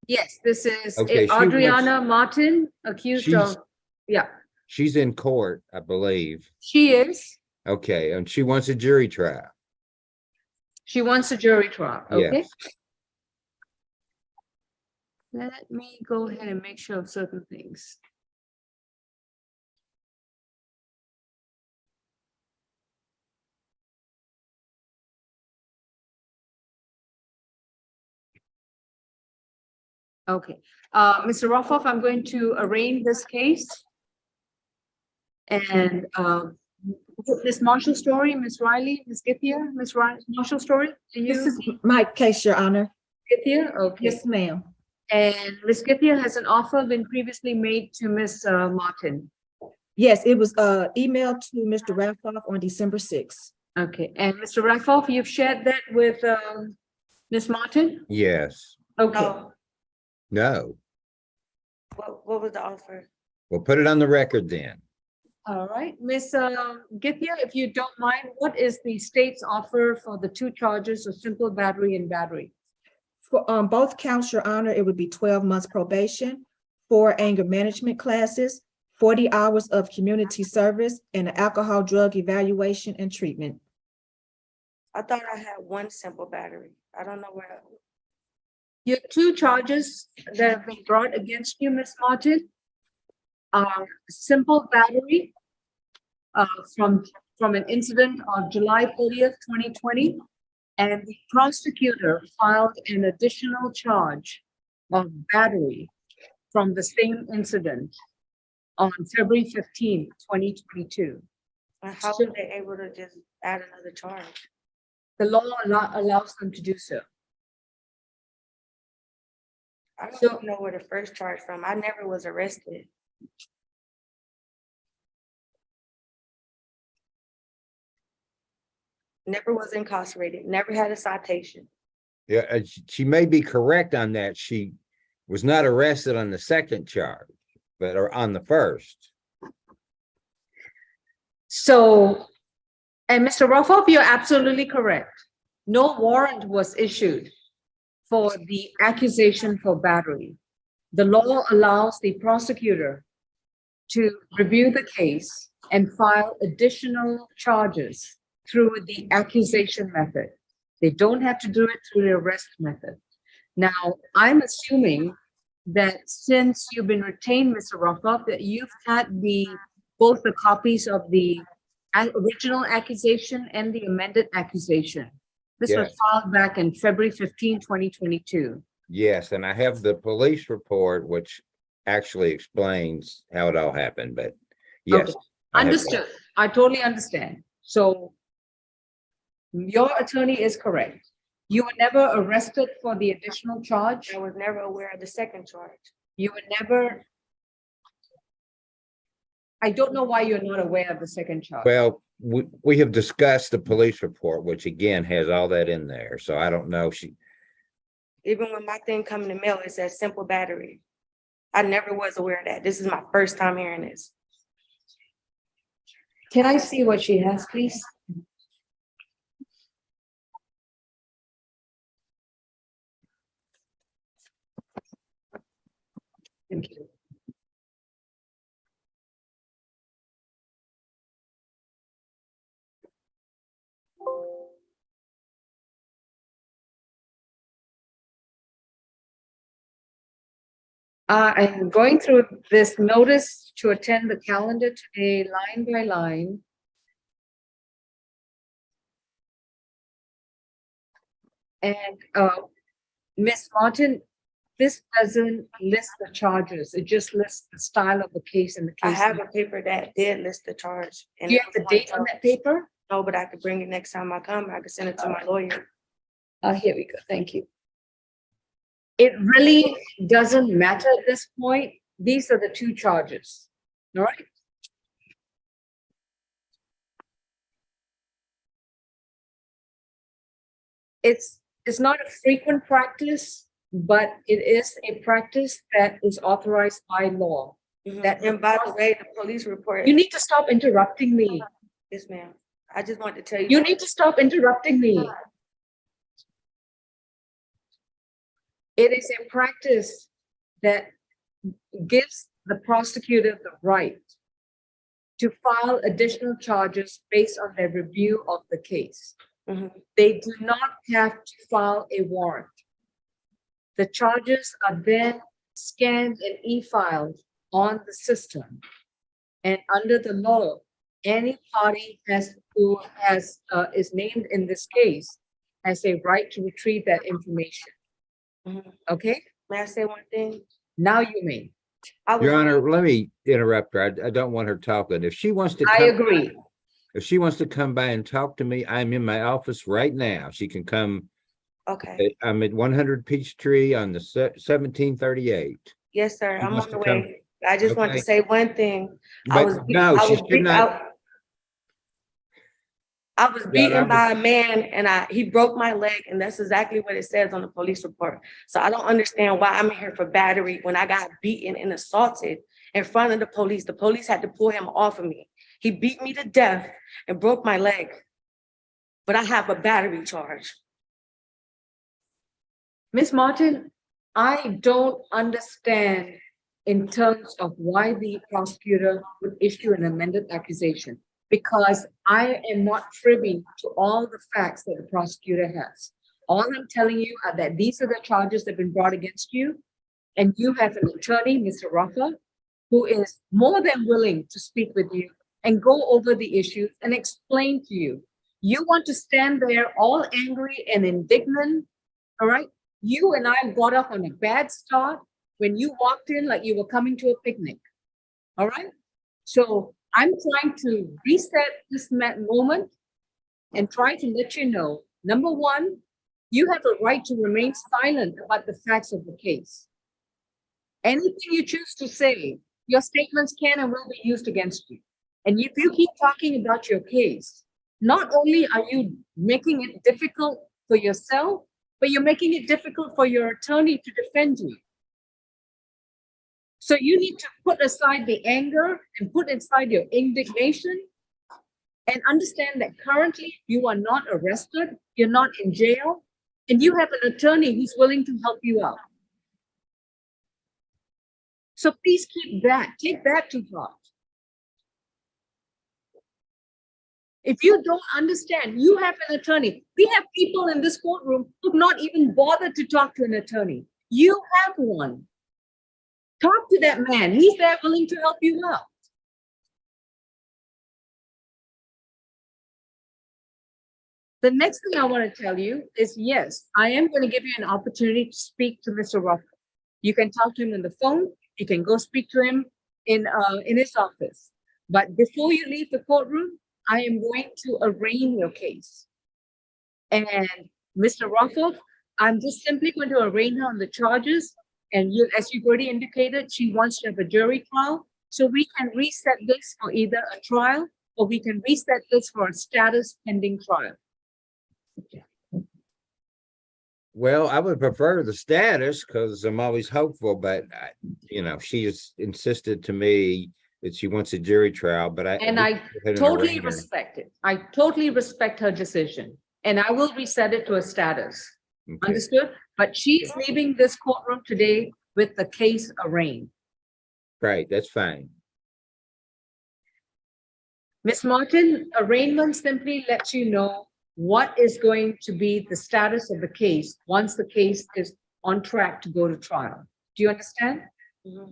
Yes, this is Okay, she Adriana Martin, accused She's- of, yeah, She's in court, I believe. she is. Okay, and she wants a jury trial. She wants a jury trial, okay? Yes. Let me go ahead and make sure of certain things. Okay, Mr. Roffoff, I'm going to arraign this case. And Ms. Marshall Story, Ms. Riley, Ms. Githia, Ms. Marshall Story, do This you? is my case, Your Honor. Githia, okay. Yes, ma'am. And Ms. Githia, has an offer been previously made to Ms. Martin? Yes, it was emailed to Mr. Raffoff on December 6th. Okay, and Mr. Raffoff, you've shared that with Ms. Martin? Yes. Okay, No. What was the offer? Well, put it on the record then. all right. Ms. Githia, if you don't mind, what is the state's offer for the two charges of simple battery and battery? For both counts, Your Honor, it would be 12 months probation, 4 anger management classes, 40 hours of community service, and an alcohol drug evaluation and treatment. I thought I had one simple battery. I don't know where. Your two charges that have been brought against you, Ms. Martin, are simple battery from an incident on July 30th, 2020. And the prosecutor filed an additional charge of battery from the same incident on February 15th, 2022. How were they able to just add another charge? The law allows them to do so. I don't know where the first charge from. I never was arrested. Never was incarcerated, never had a citation. Yeah, she may be correct on that. She was not arrested on the second charge, but or on the first. So, and Mr. Ruffoff, you're absolutely correct. No warrant was issued for the accusation for battery. The law allows the prosecutor to review the case and file additional charges through the accusation method. They don't have to do it through the arrest method. Now, I'm assuming that since you've been retained, Mr. Ruffoff, that you've had both the copies of the original accusation and the amended accusation. This was Yes. filed back in February 15, 2022. Yes, and I have the police report, which actually explains how it all happened, but yes. Okay. I have that. Understood. I totally understand. So your attorney is correct. You were never arrested for the additional charge. I was never aware of the second charge. You were never. I don't know why you're not aware of the second charge. Well, we have discussed the police report, which again has all that in there. So I don't know. Even when my thing come in the mail, it says simple battery. I never was aware of that. This is my first time hearing this. Can I see what she has, please? Thank you. I'm going through this notice to attend the calendar today, line by line. And Ms. Martin, this doesn't list the charges. It just lists the style of the case and the case. I have a paper that did list the charge. And Do you it have the was one date on that charge. paper? No, but I could bring it next time I come. I could send it to my lawyer. Here we go. Thank you. It really doesn't matter at this point. These are the two charges. All right. It's not a frequent practice, but it is a practice that is authorized by law. That And by the way, the police report. you need to stop interrupting me. Yes, ma'am. I just want to tell you. You need to stop interrupting me. It is a practice that gives the prosecutor the right to file additional charges based on their review of the case. They do not have to file a warrant. The charges are then scanned and e-filed on the system. And under the law, any party who is named in this case has a right to retrieve that information. Okay? May I say one thing? Now you may. Your Honor, let me interrupt her. I don't want her talking. If she wants to. I agree. If she wants to come by and talk to me, I'm in my office right now. She can come. Okay. I'm at 100 Peachtree on the 1738. Yes, sir. She I'm wants on the to come. way. I just want to Okay. say one thing. But no, she should not. I was beaten by a man and he broke my leg, and that's exactly what it says on the police report. So I don't understand why I'm here for battery when I got beaten and assaulted in front of the police. The police had to pull him off of me. He beat me to death and broke my leg, but I have a battery charge. Ms. Martin, I don't understand in terms of why the prosecutor would issue an amended accusation, because I am not privy to all the facts that the prosecutor has. All I'm telling you are that these are the charges that have been brought against you, and you have an attorney, Mr. Rafa, who is more than willing to speak with you and go over the issues and explain to you. You want to stand there all angry and indignant, all right? You and I got off on a bad start when you walked in like you were coming to a picnic, all right? So I'm trying to reset this moment and try to let you know, number one, you have a right to remain silent about the facts of the case. Anything you choose to say, your statements can and will be used against you. And if you keep talking about your case, not only are you making it difficult for yourself, but you're making it difficult for your attorney to defend you. So you need to put aside the anger and put aside your indignation and understand that currently you are not arrested, you're not in jail, and you have an attorney who's willing to help you out. So please take that to heart. If you don't understand, you have an attorney. We have people in this courtroom who've not even bothered to talk to an attorney. You have one. Talk to that man. He's there willing to help you out. The next thing I want to tell you is, yes, I am going to give you an opportunity to speak to Mr. Ruffin. You can talk to him on the phone. You can go speak to him in his office. But before you leave the courtroom, I am going to arraign your case. And Mr. Ruffin, I'm just simply going to arraign her on the charges. And you, as you've already indicated, she wants to have a jury trial. So we can reset this for either a trial or we can reset this for a status pending trial. Well, I would prefer the status because I'm always hopeful, but she has insisted to me that she wants a jury trial, but I totally respect it. I totally respect her decision and I will reset it to a status. Okay. Understood? But she's leaving this courtroom today with the case arraigned. Right, that's fine. Ms. Martin, arraignment simply lets you know what is going to be the status of the case once the case is on track to go to trial. Do you understand? Mm-hmm.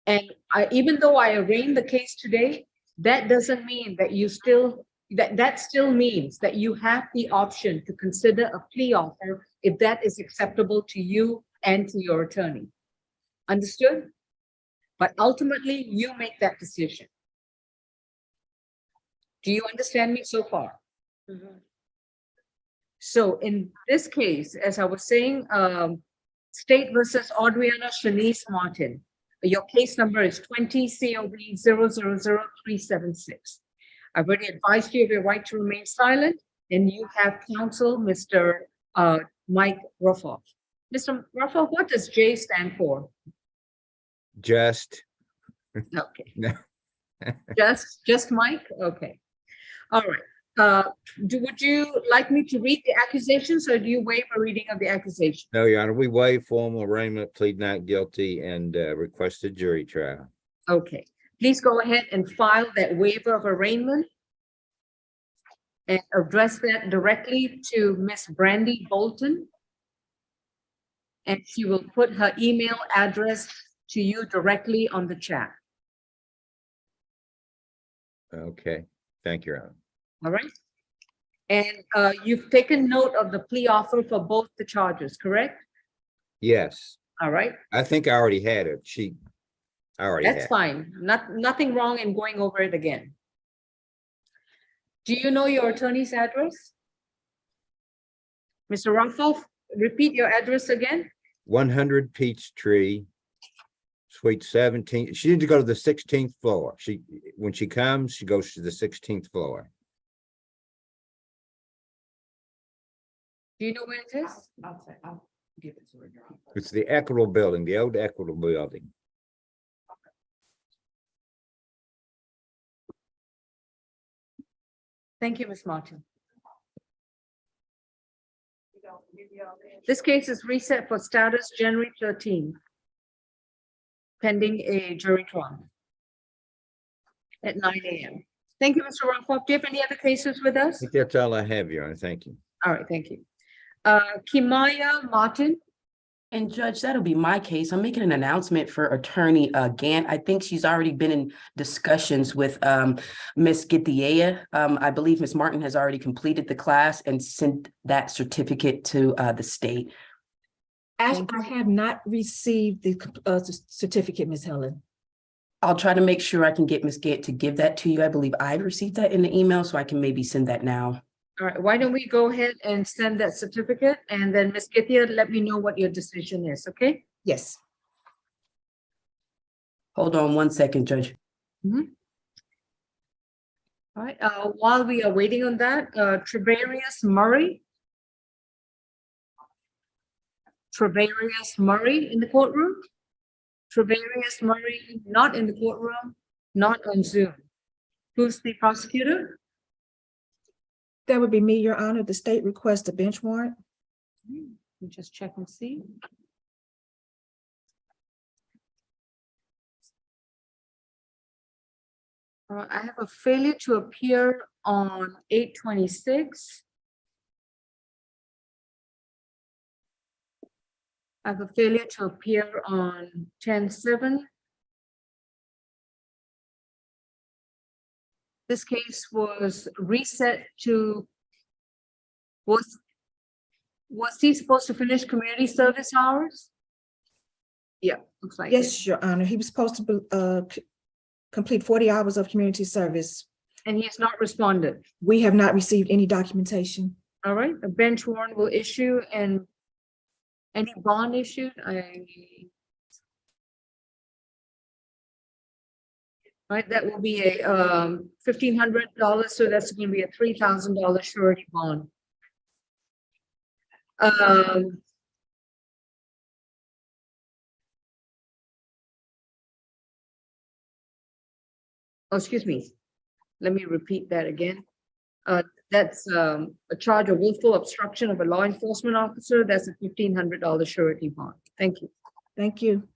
And even though I arraigned the case today, that doesn't mean that you still, that still means that you have the option to consider a plea offer if that is acceptable to you and to your attorney. Understood? But ultimately, you make that decision. Do you understand me so far? Mm-hmm. So in this case, as I was saying, State versus Adriana Shanice Martin, your case number is 20 COB 000376. I've already advised you of your right to remain silent, and you have counsel, Mr. Mike Ruffoff. Mr. Ruffoff, what does J stand for? Just. Okay. just Mike? Okay. All right. Would you like me to read the accusations or do you waive a reading of the accusation? No, Your Honor, we waive formal arraignment, plead not guilty, and request a jury trial. Okay. Please go ahead and file that waiver of arraignment and address that directly to Miss Brandy Bolton. And she will put her email address to you directly on the chat. Okay. Thank you, Your Honor. All right. And you've taken note of the plea offer for both the charges, correct? Yes. All right. I think I already had it. That's fine. Nothing wrong in going over it again. Do you know your attorney's address? Mr. Ruffles, repeat your address again. 100 Peachtree, Suite 17. She needs to go to the 16th floor. When she comes, she goes to the 16th floor. Do you know where it is? I'll give it to her. It's the Equitable Building, the old Equitable Building. Thank you, Ms. Martin. This case is reset for status January 13th, pending a jury trial at 9 a.m. Thank you, Mr. Ruffles. Do you have any other cases with us? I think that's all I have, Your Honor. Thank you. All right, thank you. Kimaya Martin, And Judge, that'll be my case. I'm making an announcement for Attorney Gant. I think she's already been in discussions with Ms. Githea. I believe Ms. Martin has already completed the class and sent that certificate to the state. I have not received the certificate, Ms. Helen. I'll try to make sure I can get Ms. Gant to give that to you. I believe I received that in the email, so I can maybe send that now. All right, why don't we go ahead and send that certificate, and then Ms. Githia, let me know what your decision is, okay? Yes. Hold on one second, Judge. All right, while we are waiting on that, Travarius Murray. Travarius Murray in the courtroom? Travarius Murray not in the courtroom, not on Zoom. Who's the prosecutor? That would be me, Your Honor. The state requests a bench warrant. We just check and see. I have a failure to appear on 8/26. I have a failure to appear on 10/7. This case was reset to, was he supposed to finish community service hours? Yeah, looks like it. Yes, Your Honor. He was supposed to complete 40 hours of community service. And he has not responded. We have not received any documentation. All right, a bench warrant will issue, and any bond issued, right, that will be a $1,500, so that's going to be a $3,000 surety bond. Oh, excuse me. Let me repeat that again. That's a charge of willful obstruction of a law enforcement officer. That's a $1,500 surety bond. Thank you. Thank you.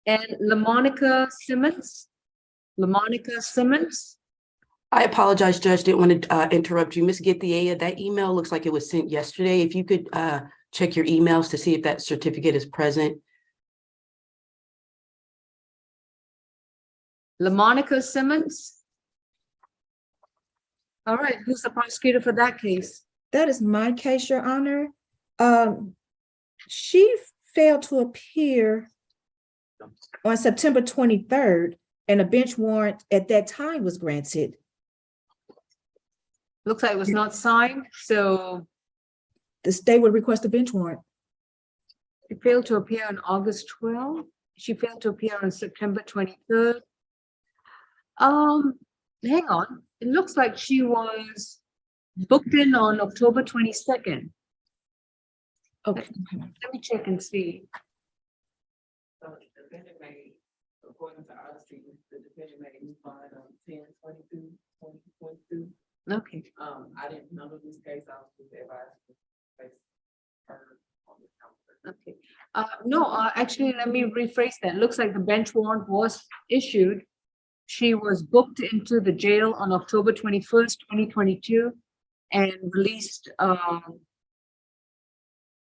And LaMonica Simmons. LaMonica Simmons. I apologize, Judge. Didn't want to interrupt you. Ms. Githea, that email looks like it was sent yesterday. If you could check your emails to see if that certificate is present. LaMonica Simmons. All right, who's the prosecutor for that case? That is my case, Your Honor. She failed to appear on September 23rd, and a bench warrant at that time was granted. Looks like it was not signed, so the state would request a bench warrant. She failed to appear on August 12th. She failed to appear on September 23rd. Hang on. It looks like she was booked in on October 22nd. Okay. Let me check and see. So the defendant may, according to our statement, the defendant may move on 10/22/2022. Okay. I didn't handle this case. I was just advised to place her on the calendar. Okay. No, actually, let me rephrase that. Looks like the bench warrant was issued. She was booked into the jail on October 21st, 2022, and released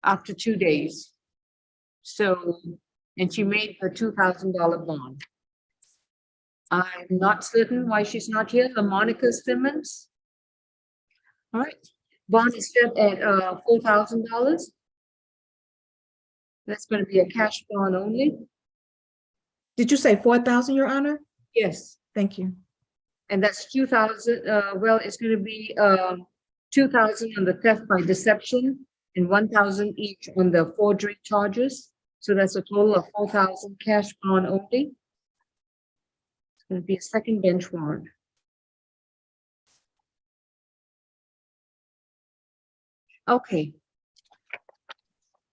after 2 days. So, and she made the $2,000 bond. I'm not certain why she's not here. LaMonica Simmons. All right, bond is set at $4,000. That's going to be a cash bond only. Did you say 4,000, Your Honor? Yes. Thank you. And that's 2,000. Well, it's going to be 2,000 on the theft by deception and 1,000 each on the forgery charges. So that's a total of 4,000 cash bond only. It's going to be a second bench warrant. Okay.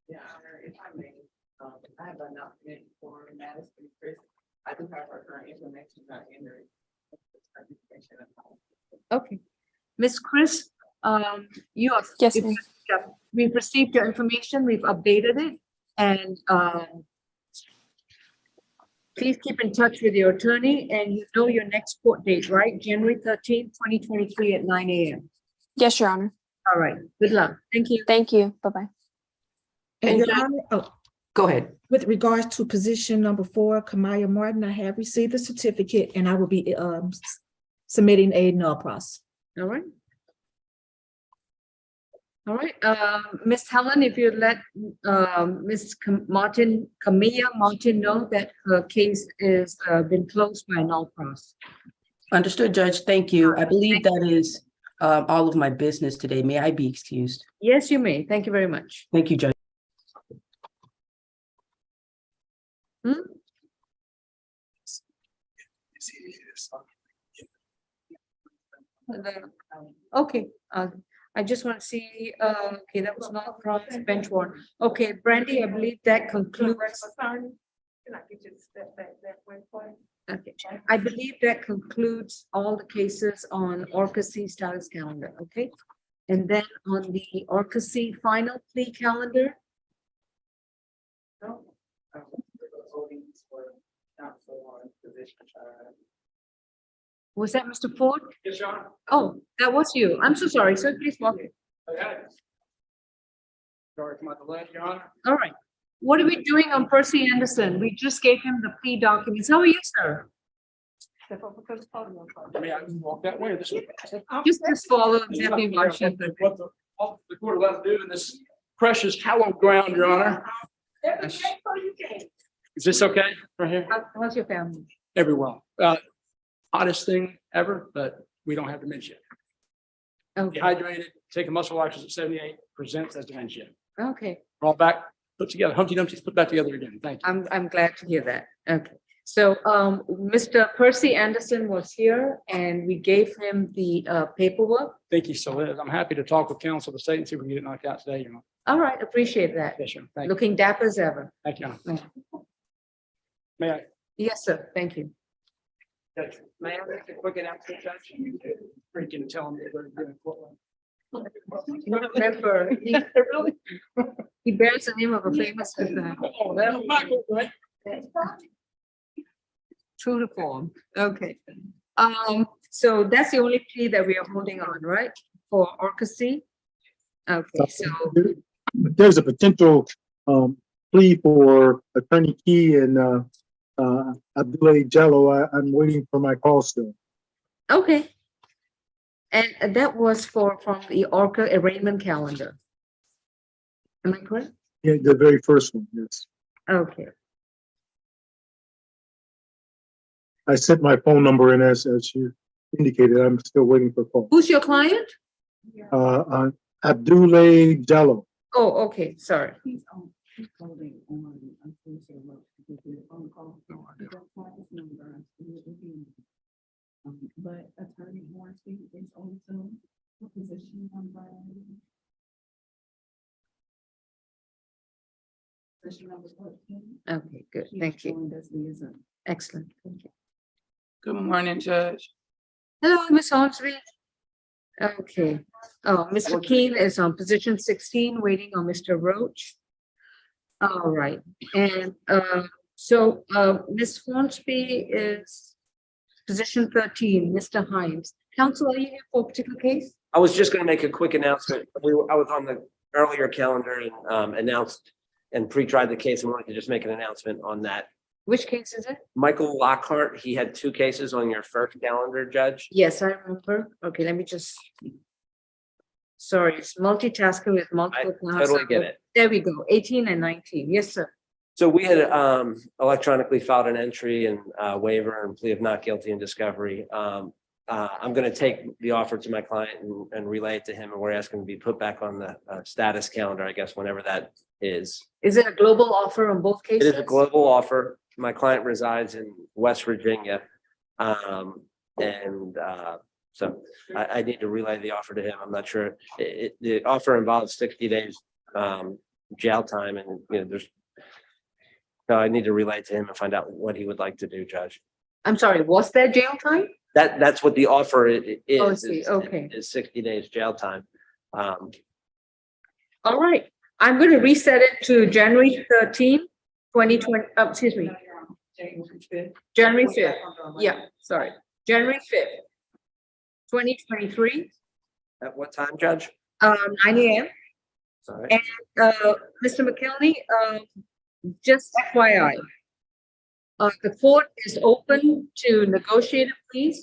Yeah, Honor, if I may, I have an announcement for Madison Chris. I do have her current information not entered. Okay. Ms. Chris, you are. Yes, if- ma'am. yeah, we've received your information, we've updated it, and Please keep in touch with your attorney and you know your next court date, right? January 13th, 2023 at 9 a.m. Yes, Your Honor. All right, good luck. Thank you. Thank you. Bye-bye. And And Your Honor, Go ahead. with regards to position number 4, Kamaya Martin, I have received the certificate and I will be submitting a null process. All right. All right, Miss Helen, if you let Miss Camilla Martin know that her case is been closed by null pros. Understood, Judge. Thank you. I believe that is all of my business today. May I be excused? Yes, you may. Thank you very much. Thank you, Judge. Okay, I just want to see, okay, that was not cross bench warrant. Okay, Brandy, I believe that concludes. Okay, I believe that concludes all the cases on Orca C status calendar, okay? And then on the Orca C final plea calendar. Was that Mr. Ford? Yes, Your Honor. Oh, that was you. I'm so sorry. So please walk it. Sorry, come out the left, Your Honor. All right. What are we doing on Percy Anderson? We just gave him the plea documents. How are you, sir? May I walk that way or this way? Just follow Deputy Marshal. What the court allowed to do in this precious hallowed ground, Your Honor. Is this okay right here? How's your family? Everyone. Hottest thing ever, but we don't have dementia. Okay. Dehydrated, taking muscle relaxers at 78, presents as dementia. Okay. We're all back, put together, Humpty Dumpty's put back together again. Thank you. I'm glad to hear that. Okay. So Mr. Percy Anderson was here and we gave him the paperwork. Thank you so much. I'm happy to talk with counsel of the state and see if we can get it knocked out today, Your Honor. All right, appreciate that. Yes, sir. Thank you. Looking dapper as ever. Thank you, Your Honor. May I? Yes, sir. Thank you. Judge, may I make a quick announcement, Judge? Freaking tell them they're doing courtroom. Remember, he bears the name of a famous person. Oh, that's Michael, right? True to form. Okay. So that's the only plea that we are holding on, right? For Orca C? Okay, so. There's a potential plea for Attorney Key and Abdullah Jallo. I'm waiting for my call still. Okay. And that was from the Orca arraignment calendar. Am I correct? Yeah, the very first one, yes. Okay. I sent my phone number in as you indicated. I'm still waiting for a call. Who's your client? Abdullah Jallo. Oh, okay, sorry. But Attorney Hornsby is also a position number. Position number 14. Okay, good. Thank you. Excellent. Thank you. Good morning, Judge. Hello, Ms. Hornsby. Okay. Oh, Mr. Keene is on position 16, waiting on Mr. Roach. All right. And so Ms. Hornsby is position 13, Mr. Hines. Counsel, are you here for a particular case? I was just going to make a quick announcement. I was on the earlier calendar and announced and pre-tried the case. I wanted to just make an announcement on that. Which case is it? Michael Lockhart, he had 2 cases on your first calendar, Judge. Yes, I remember. Okay, let me just. Sorry, it's multitasking with multiple. Totally get it. There we go, 18 and 19. Yes, sir. So we had electronically filed an entry and waiver and plea of not guilty in discovery. I'm going to take the offer to my client and relay it to him, and we're asking to be put back on the status calendar, I guess, whenever that is. Is it a global offer on both cases? It is a global offer. My client resides in West Virginia. So I need to relay the offer to him. I'm not sure. The offer involves 60 days jail time, and so I need to relay to him and find out what he would like to do, Judge. I'm sorry, what's that jail time? That's what the offer is. Oh, I see. Okay. Is 60 days jail time. All right, I'm going to reset it to January 13, 2020, excuse me, January fifth, yeah, sorry, January fifth, 2023, At what time, Judge? 9 AM. Sorry. And, Mr. McKelney, just FYI, the court is open to negotiate a plea.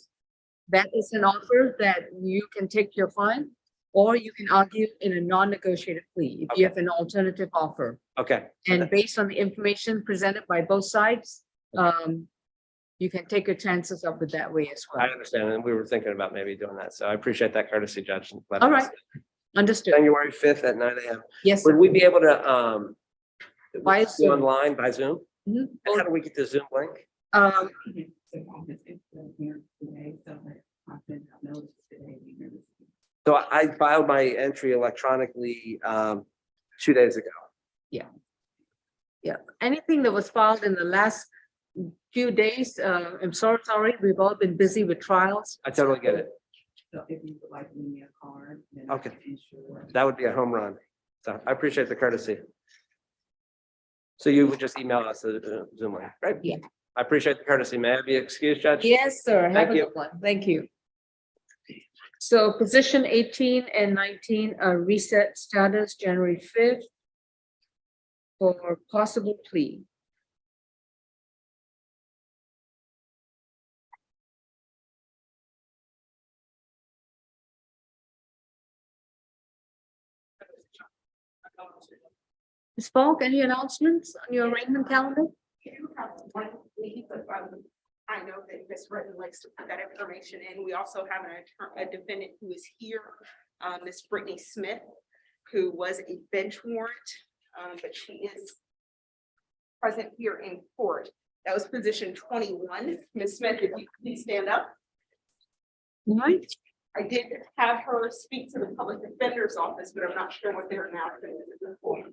That is an offer that you can take your client, or you can argue in a non-negotiated plea if you have an alternative offer. Okay. And based on the information presented by both sides, you can take your chances up with that way as I well. understand, and we were thinking about maybe doing that, so I appreciate that courtesy, Judge. All right, understood. January fifth at 9 AM. Yes. Would sir. we be able to, By do Zoom. online by Zoom? Mhm. And how do we get the Zoom link? So I filed my entry electronically, 2 days ago. Yeah. Yeah, anything that was filed in the last few days, I'm sorry, we've all been busy with trials. I totally get it. So if you would like me a card. then Okay. I can ensure- That would be a home run. So I appreciate the courtesy. So you would just email us a Zoom link, right? Yeah. I appreciate the courtesy. May I be excused, Judge? Yes, sir. Have Thank a you. good one. Thank you. So position 18 and 19 are reset status January 5th for possible plea. Ms. Falk, any announcements on your arraignment calendar? You have one plea, but I know that Ms. Britton likes to put that information in. We also have a defendant who is here, Ms. Brittany Smith, who was a bench warrant, but she is present here in court. That was position 21. Ms. Smith, if you could please stand up. Right. I did have her speak to the public defender's office, but I'm not sure what their announcement is for.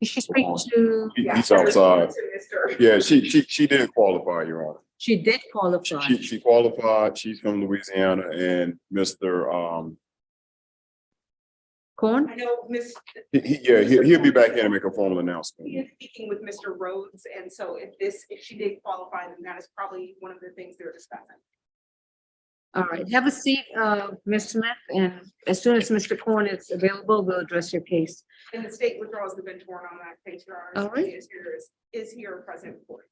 Did she speak to? He's outside. To Mr. Yeah, she did qualify, Your Honor. She did qualify. She qualified. She's from Louisiana, and Mr. Corn? I know Ms. He'll be back in and make a formal announcement. He is speaking with Mr. Rhodes, and so if she did qualify, then that is probably one of the things they're discussing. All right, have a seat, Ms. Smith, and as soon as Mr. Corn is available, we'll address your case. And the state withdraws the bench warrant on that case, Your Honor. All right. He is here present for it.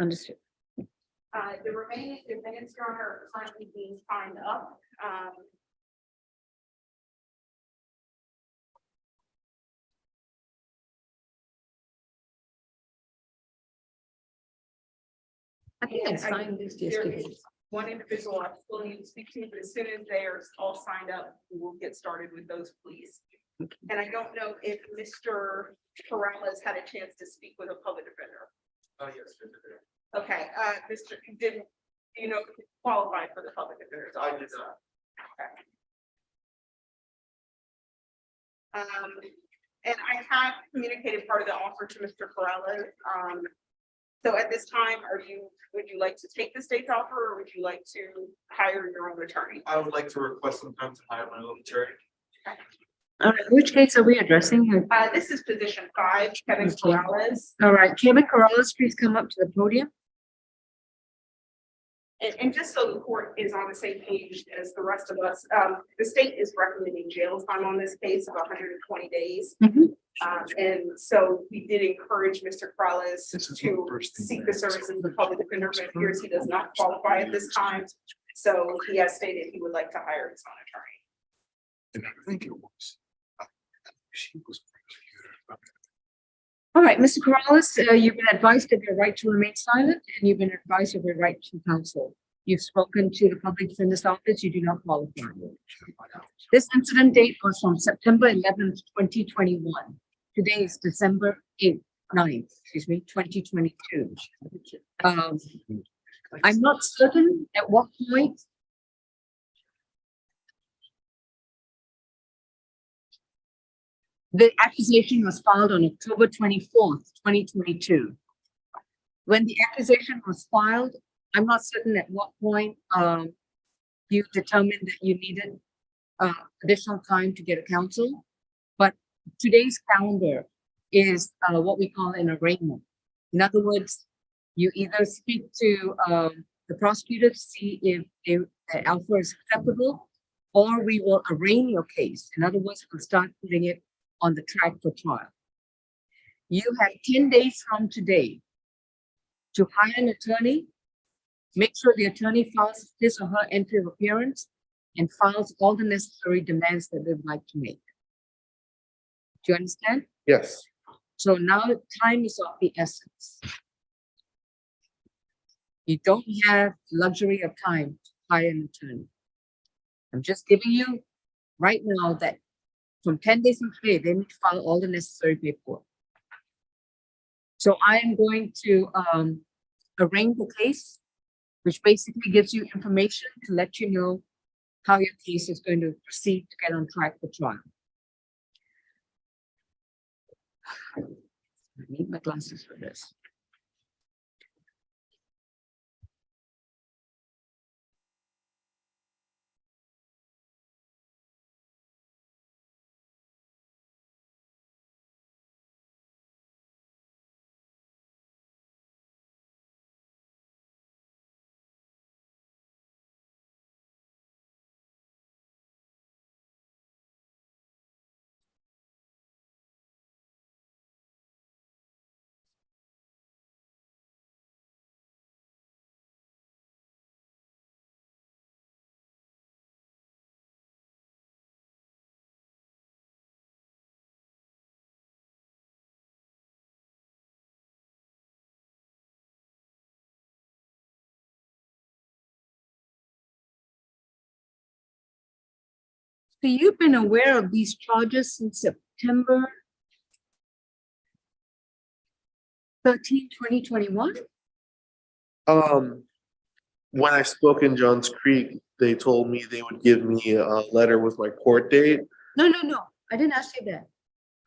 Understood. The remaining defendants, Your Honor, are currently being signed up. I think I signed this There yesterday. is one individual I still need to speak to, but as soon as they are all signed up, we will get started with those, please. And I don't know if Mr. Corrales had a chance to speak with a public defender. Oh, yes. Okay, Mr. Do you know, qualified for the public defender's I office? did not. And I have communicated part of the offer to Mr. Corrales. So at this time, would you like to take the state's offer, or would you like to hire your own attorney? I would like to request some time to hire my own attorney. All right, which case are we addressing here? This is position 5, Kevin Okay. Corrales. All right, Kevin Corrales, please come up to the podium. And just so the court is on the same page as the rest of us, the state is recommending jail time on this case of 120 days. Mhm. And so we did encourage Mr. Corrales to seek the services of the public defender, but it appears he does not qualify at this time. So he has stated he would like to hire his own attorney. And I think it was. She was. All right, Mr. Corrales, you've been advised of your right to remain silent, and you've been advised of your right to counsel. You've spoken to the public defender's office, you do not qualify. This incident date was from September 11th, 2021. Today is December 9th, 2022. I'm not certain at what point the accusation was filed on October 24th, 2022. When the accusation was filed, I'm not certain at what point you determined that you needed additional time to get a counsel. But today's calendar is what we call an arraignment. In other words, you either speak to the prosecutor to see if the alpha is acceptable, or we will arraign your case. In other words, we'll start putting it on the track for trial. You have 10 days from today to hire an attorney, make sure the attorney files his or her entry of appearance, and files all the necessary demands that they would like to make. Do you understand? Yes. So now time is of the essence. You don't have luxury of time to hire an attorney. I'm just giving you right now that from 10 days from today, they need to file all the necessary paperwork. So I am going to arraign the case, which basically gives you information to let you know how your case is going to proceed to get on track for trial. I need my glasses for this. So you've been aware of these charges since September 13, 2021? When I spoke in Johns Creek, they told me they would give me a letter with my court date. No. I didn't ask you that.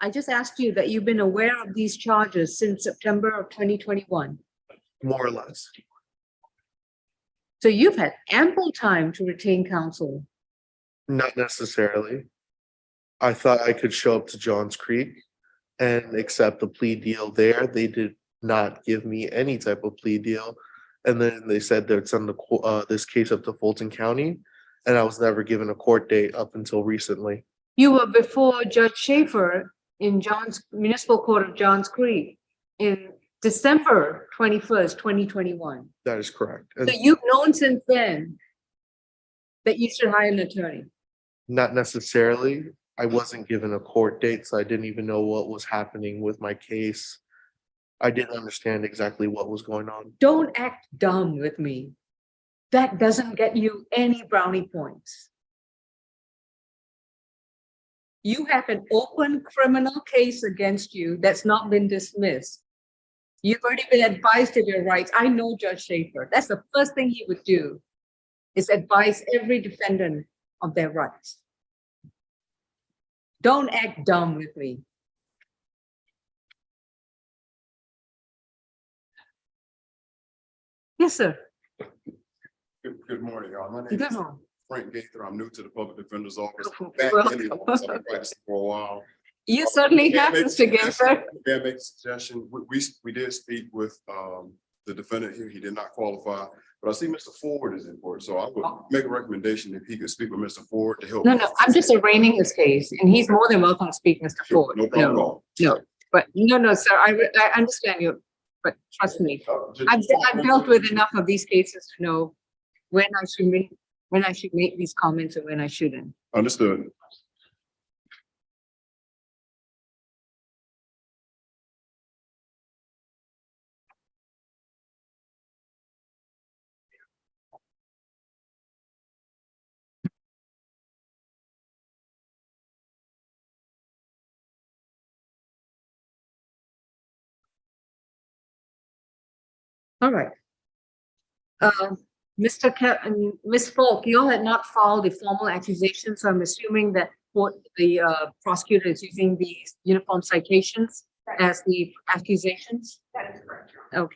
I just asked you that you've been aware of these charges since September of 2021. More or less. So you've had ample time to retain counsel. Not necessarily. I thought I could show up to Johns Creek and accept the plea deal there. They did not give me any type of plea deal. And then they said they'd send this case up to Fulton County, and I was never given a court date up until recently. You were before Judge Schaefer in Municipal Court of Johns Creek in December 21st, 2021. That is correct. So And you've known since then that you should hire an attorney. not necessarily. I wasn't given a court date, so I didn't even know what was happening with my case. I didn't understand exactly what was going on. Don't act dumb with me. That doesn't get you any brownie points. You have an open criminal case against you that's not been dismissed. You've already been advised of your rights. I know Judge Schaefer. That's the first thing he would do, is advise every defendant of their rights. Don't act dumb with me. Yes, sir. Good morning, y'all. My name Good is morning. Frank Gaither. I'm new to the Public Defender's Office. Welcome. Back in the office, I've been practicing for a while. You certainly have, Mr. Gaither. May I make a suggestion? We did speak with the defendant here. He did not qualify, but I see Mr. Ford is in court, so I would make a recommendation if he could speak with Mr. Ford to help. No, I'm just arraigning his case, and he's more than welcome to speak, Mr. Ford. No problem at all. No, but no, sir, I understand you, but trust me, I've dealt with enough of these cases to know when I should make these comments and when I shouldn't. Understood. All right. Ms. Falk, you all had not filed a formal accusation, so I'm assuming that what the prosecutor is using these uniform citations as the accusations? That is correct, Your Honor.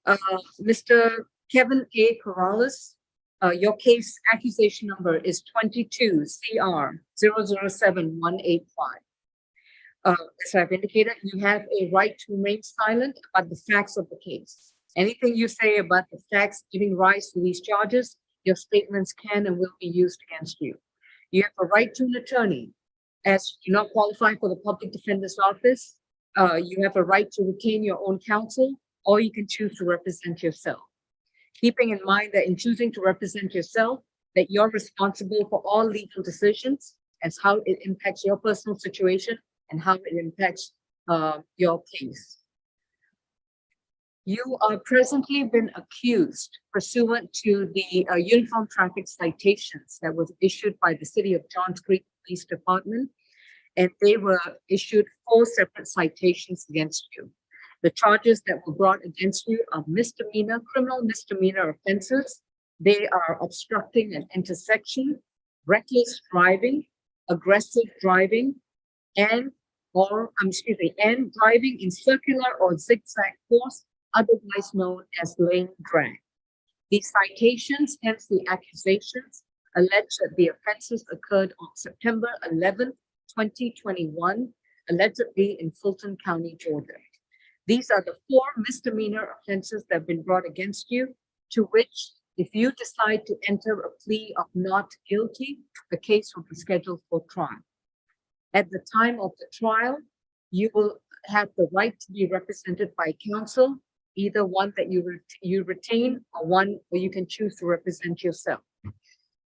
Okay. Mr. Kevin A. Corrales, your case accusation number is 22 CR 007185. As I've indicated, you have a right to remain silent about the facts of the case. Anything you say about the facts giving rise to these charges, your statements can and will be used against you. You have a right to an attorney. As you do not qualify for the public defender's office, you have a right to retain your own counsel, or you can choose to represent yourself. Keeping in mind that in choosing to represent yourself, that you're responsible for all legal decisions as how it impacts your personal situation and how it impacts your case. You are presently been accused pursuant to the uniform traffic citations that was issued by the City of Johns Creek Police Department, and they were issued 4 separate citations against you. The charges that were brought against you are misdemeanor, criminal misdemeanor offenses. They are obstructing an intersection, reckless driving, aggressive driving, and driving in circular or zigzag course, otherwise known as lane drag. These citations, hence the accusations, allege that the offenses occurred on September 11, 2021, allegedly in Fulton County, Georgia. These are the 4 misdemeanor offenses that have been brought against you, to which, if you decide to enter a plea of not guilty, the case will be scheduled for trial. At the time of the trial, you will have the right to be represented by counsel, either one that you retain or one where you can choose to represent yourself.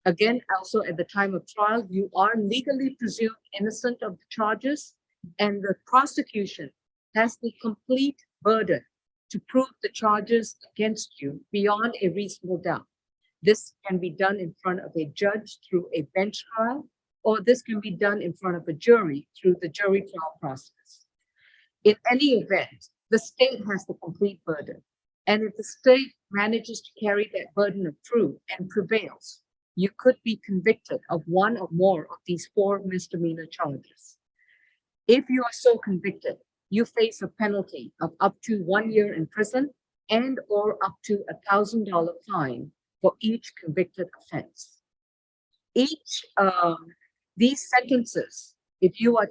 Again, also at the time of trial, you are legally presumed innocent of the charges, and the prosecution has the complete burden to prove the charges against you beyond a reasonable doubt. This can be done in front of a judge through a bench trial, or this can be done in front of a jury through the jury trial process. In any event, the state has the complete burden. And if the state manages to carry that burden of proof and prevails, you could be convicted of one or more of these 4 misdemeanor charges. If you are so convicted, you face a penalty of up to 1 year in prison and or up to $1,000 fine for each convicted offense. These sentences, if you are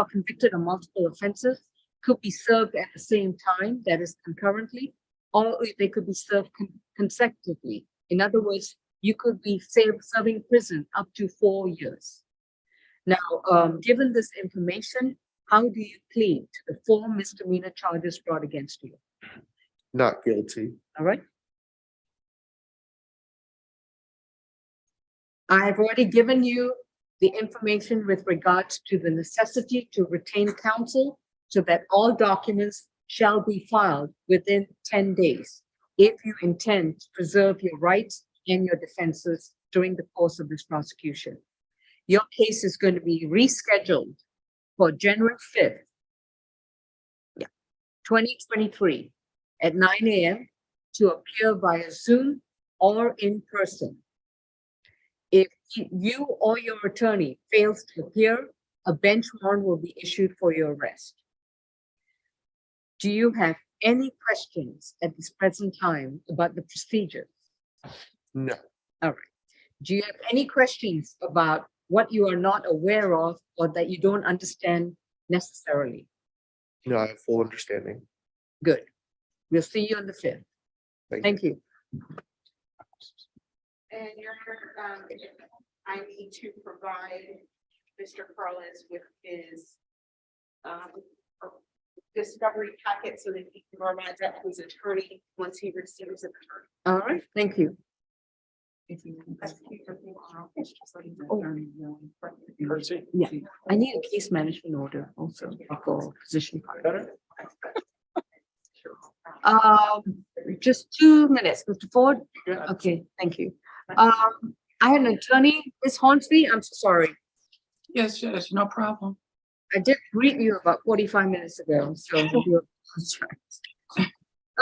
convicted of multiple offenses, could be served at the same time, that is concurrently, or they could be served consecutively. In other words, you could be serving prison up to 4 years. Now, given this information, how do you plead to the 4 misdemeanor charges brought against you? Not guilty. All right. I have already given you the information with regards to the necessity to retain counsel so that all documents shall be filed within 10 days if you intend to preserve your rights and your defenses during the course of this prosecution. Your case is going to be rescheduled for January 5th, 2023 at 9 a.m. to appear via Zoom or in person. If you or your attorney fails to appear, a bench warrant will be issued for your arrest. Do you have any questions at this present time about the procedure? No. All right. Do you have any questions about what you are not aware of or that you don't understand necessarily? No, I have full understanding. Good. We'll see you on the 5th. Thank you. And Your Honor, I need to provide Mr. Carlos with his discovery packet so that he can provide that to his attorney once he receives it. All right, thank you. Yeah, I need a case management order also for position part. Just 2 minutes, Mr. Ford. Okay, thank you. I had an attorney, Ms. Hornsby. I'm so sorry. Yes, Judge, no problem. I did greet you about 45 minutes ago, so I do apologize.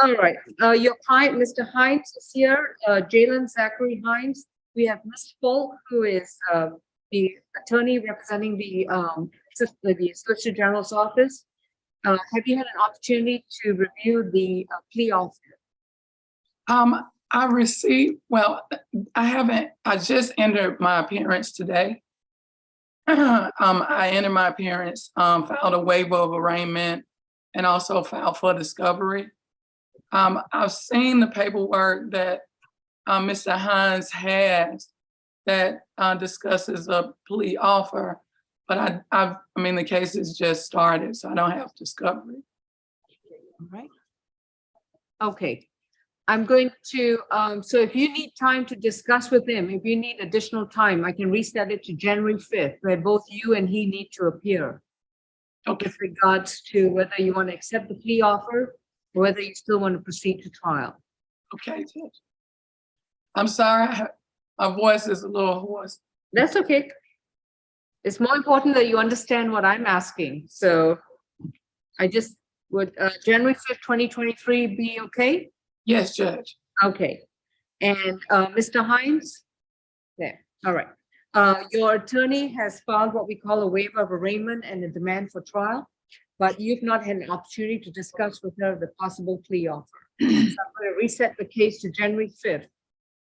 All right, your client, Mr. Hines, is here. Jalen Zachary Hines. We have Ms. Folk, who is the attorney representing the Solicitor General's office. Have you had an opportunity to review the plea offer? I received, well, I just entered my appearance today. I entered my appearance, filed a waiver of arraignment and also filed for discovery. I've seen the paperwork that Mr. Hines has that discusses a plea offer, but I mean, the case has just started, so I don't have discovery. All right. Okay. I'm going to, so if you need time to discuss with him, if you need additional time, I can reset it to January 5th, where both you and he need to appear. Okay. With regards to whether you want to accept the plea offer or whether you still want to proceed to trial. Okay, Judge. I'm sorry, my voice is a little hoarse. That's okay. It's more important that you understand what I'm asking. So I just would, January 5th, 2023 be okay? Yes, Judge. Okay. And Mr. Hines? There, all right. Your attorney has filed what we call a waiver of arraignment and a demand for trial, but you've not had an opportunity to discuss with her the possible plea offer. So I'm going to reset the case to January 5th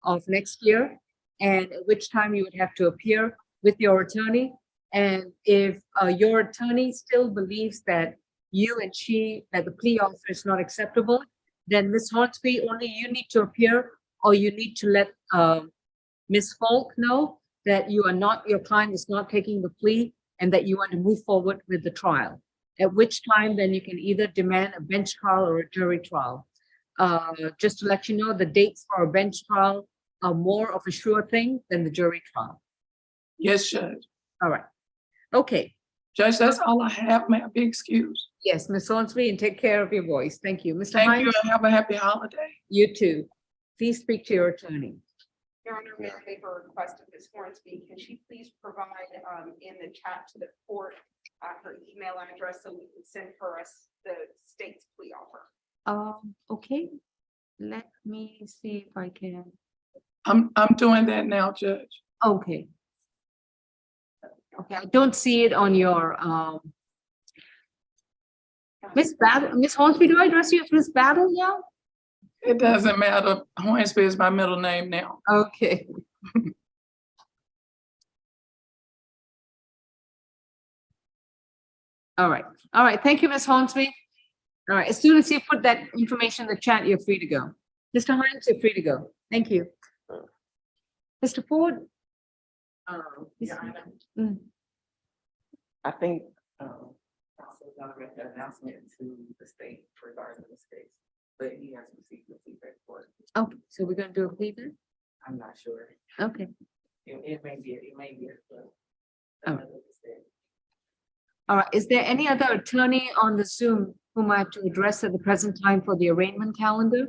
of next year, and at which time you would have to appear with your attorney. And if your attorney still believes that you and she, that the plea offer is not acceptable, then Ms. Hornsby, only you need to appear, or you need to let Ms. Falk know that you are not, your client is not taking the plea and that you want to move forward with the trial. At which time then you can either demand a bench trial or a jury trial. Just to let you know, the dates for a bench trial are more of a sure thing than the jury trial. Yes, Judge. All right. Okay. Judge, that's all I have. May I be excused? Yes, Ms. Hornsby, and take care of your voice. Thank you. Mr. Thank Hines? you and have a happy holiday. You too. Please speak to your attorney. Your Honor, may I make a request of Ms. Hornsby? Can she please provide in the chat to the court her email address so we can send her the state's plea offer? Okay. Let me see if I can. I'm doing that now, Judge. Okay. Okay, I don't see it on your Miss Battle. Miss Hornsby, do I address you as Miss Battle now? It doesn't matter. Hornsby is my middle name now. Okay. All right. All right. Thank you, Ms. Hornsby. All right. As soon as you put that information in the chat, you're free to go. Mr. Hines, you're free to go. Thank you. Mr. Ford? I think, council gonna make an announcement to the state regarding this case, but he has received the feedback for it. Okay, so we're gonna do a plea then? I'm not sure. Okay. It may be, but. All right. All right. Is there any other attorney on the Zoom whom I have to address at the present time for the arraignment calendar?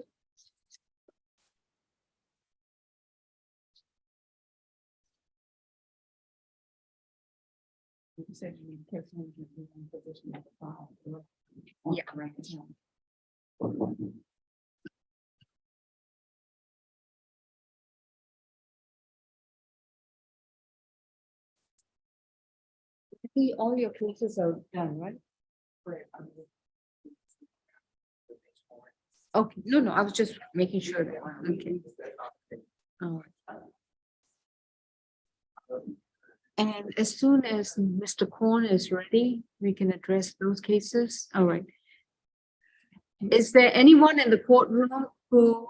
You said you need carefully in position at the file. Yeah. See, all your cases are done, right? Okay, no, I was just making sure that, okay. All right. And as soon as Mr. Korn is ready, we can address those cases. All right. Is there anyone in the courtroom who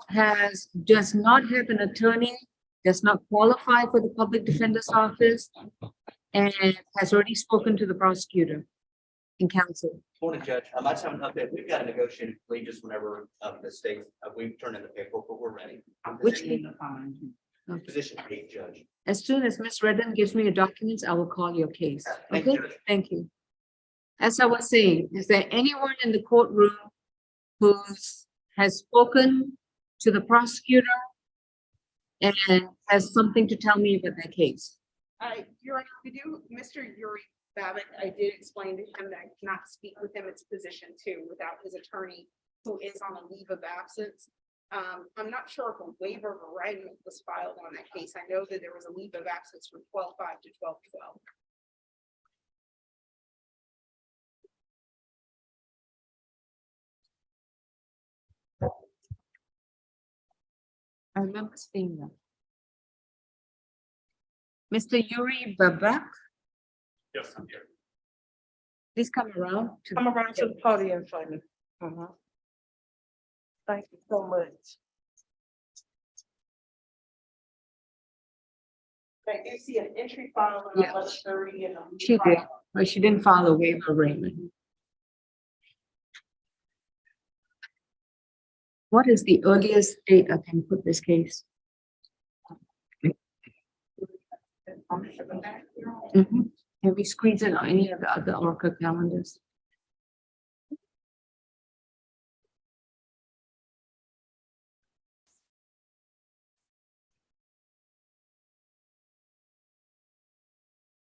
does not have an attorney, does not qualify for the public defender's office, and has already spoken to the prosecutor and counsel? Morning, Judge. I just have an update. We've got a negotiated plea just whenever the state, we've turned in the paperwork, but we're ready. Which case? Position 8, Judge. As soon as Ms. Redden gives me the documents, I will call your case. Thank you, Okay, Judge. thank you. As I was saying, is there anyone in the courtroom who has spoken to the prosecutor and has something to tell me about that case? Your Honor, we do, Mr. Yuri Babbitt, I did explain to him that I cannot speak with him. It's position 2 without his attorney, who is on a leave of absence. I'm not sure if a waiver of arraignment was filed on that case. I know that there was a leave of absence from 12/5 to 12/12. I remember seeing that. Mr. Yuri Babak? Yes, I'm here. Please come around. Come around to the podium for me. Thank you so much. I do see an entry file on Yeah. 11:30 and She did, but she didn't file a waiver arraignment. What is the earliest date I can put this case? Mhm. Can we squeeze in on any of the other Orca calendars?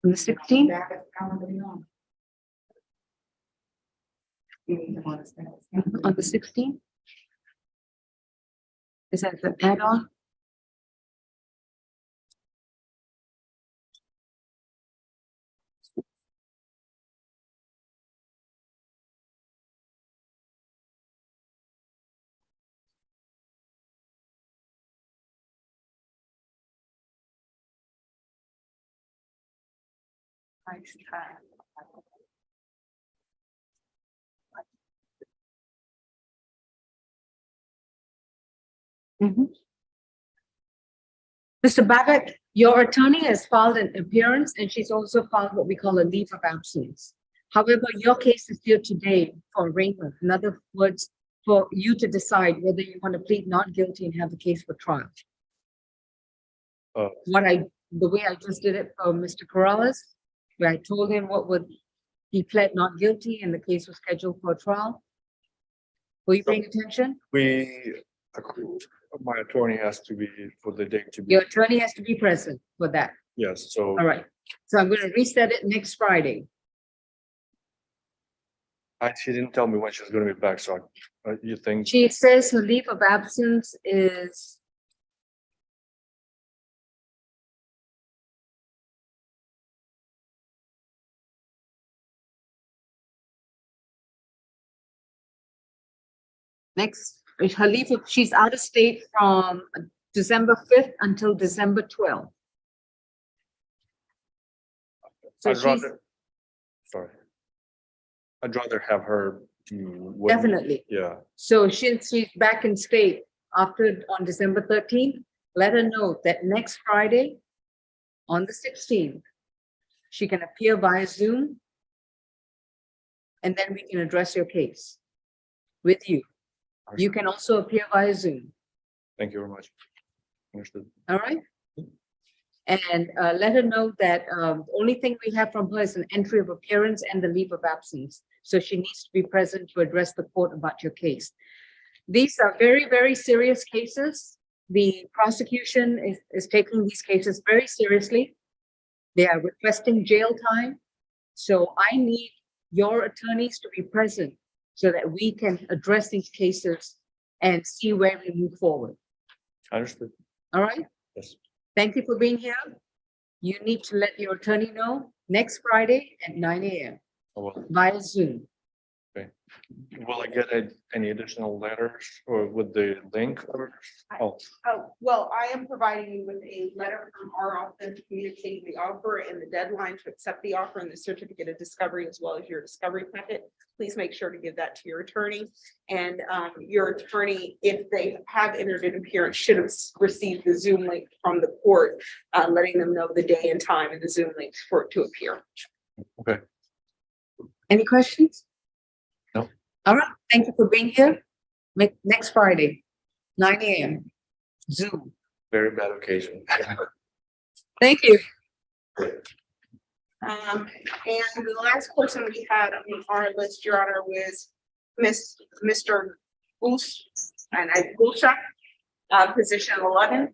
On the 16th? On the 16th? Is that the add-on? Mr. Babbitt, your attorney has filed an appearance and she's also filed what we call a leave of absence. However, your case is due today for arraignment. In other words, for you to decide whether you want to plead not guilty and have the case for trial. The way I just did it for Mr. Corrales, where I told him he pled not guilty and the case was scheduled for a trial. Were you paying attention? My attorney has to be for the date to be. Your attorney has to be present for that. Yes, so. All right. So I'm going to reset it next Friday. She didn't tell me when she's gonna be back, so you think, She says her leave of absence is her leave of, she's out of state from December 5th until December 12th. So I'd rather, sorry. I'd rather have her. Definitely. Yeah, So she's back in state on December 13th. Let her know that next Friday, on the 16th, she can appear via Zoom. And then we can address your case with you. You can also appear via Zoom. thank you very much. Understood. All right. And let her know that the only thing we have from her is an entry of appearance and the leave of absence. So she needs to be present to address the court about your case. These are very, very serious cases. The prosecution is taking these cases very seriously. They are requesting jail time. So I need your attorneys to be present so that we can address these cases and see where we move forward. Understood. All right? Yes. Thank you for being here. You need to let your attorney know next Friday at 9 a.m. via Zoom. Okay. Will I get any additional letters or with the link? Oh, Well, I am providing you with a letter from our office communicating the offer and the deadline to accept the offer and the certificate of discovery as well as your discovery packet. Please make sure to give that to your attorney. And your attorney, if they have entered an appearance, should have received the Zoom link from the court, letting them know the day and time and the Zoom link for it to appear. okay. Any questions? No. All right. Thank you for being here. Next Friday, 9 a.m. Zoom. Very bad occasion. Thank you. And the last person we had on our list, Your Honor, was Mr. Gulsha, position 11.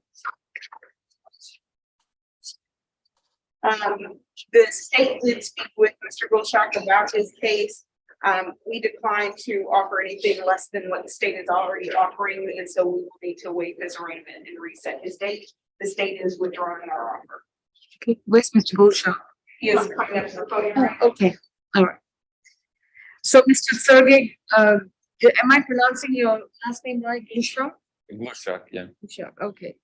The state did speak with Mr. Gulsha about his case. We declined to offer anything less than what the state is already offering, and so we will need to waive his arraignment and reset his date. The state is withdrawing our offer. Okay, where's Mr. Gulsha? He is coming up to the podium. right Oh, okay, all right. So, Mr. Sergey, am I pronouncing your last name right, Gulsha? Glushak, yeah. Gulsha, okay.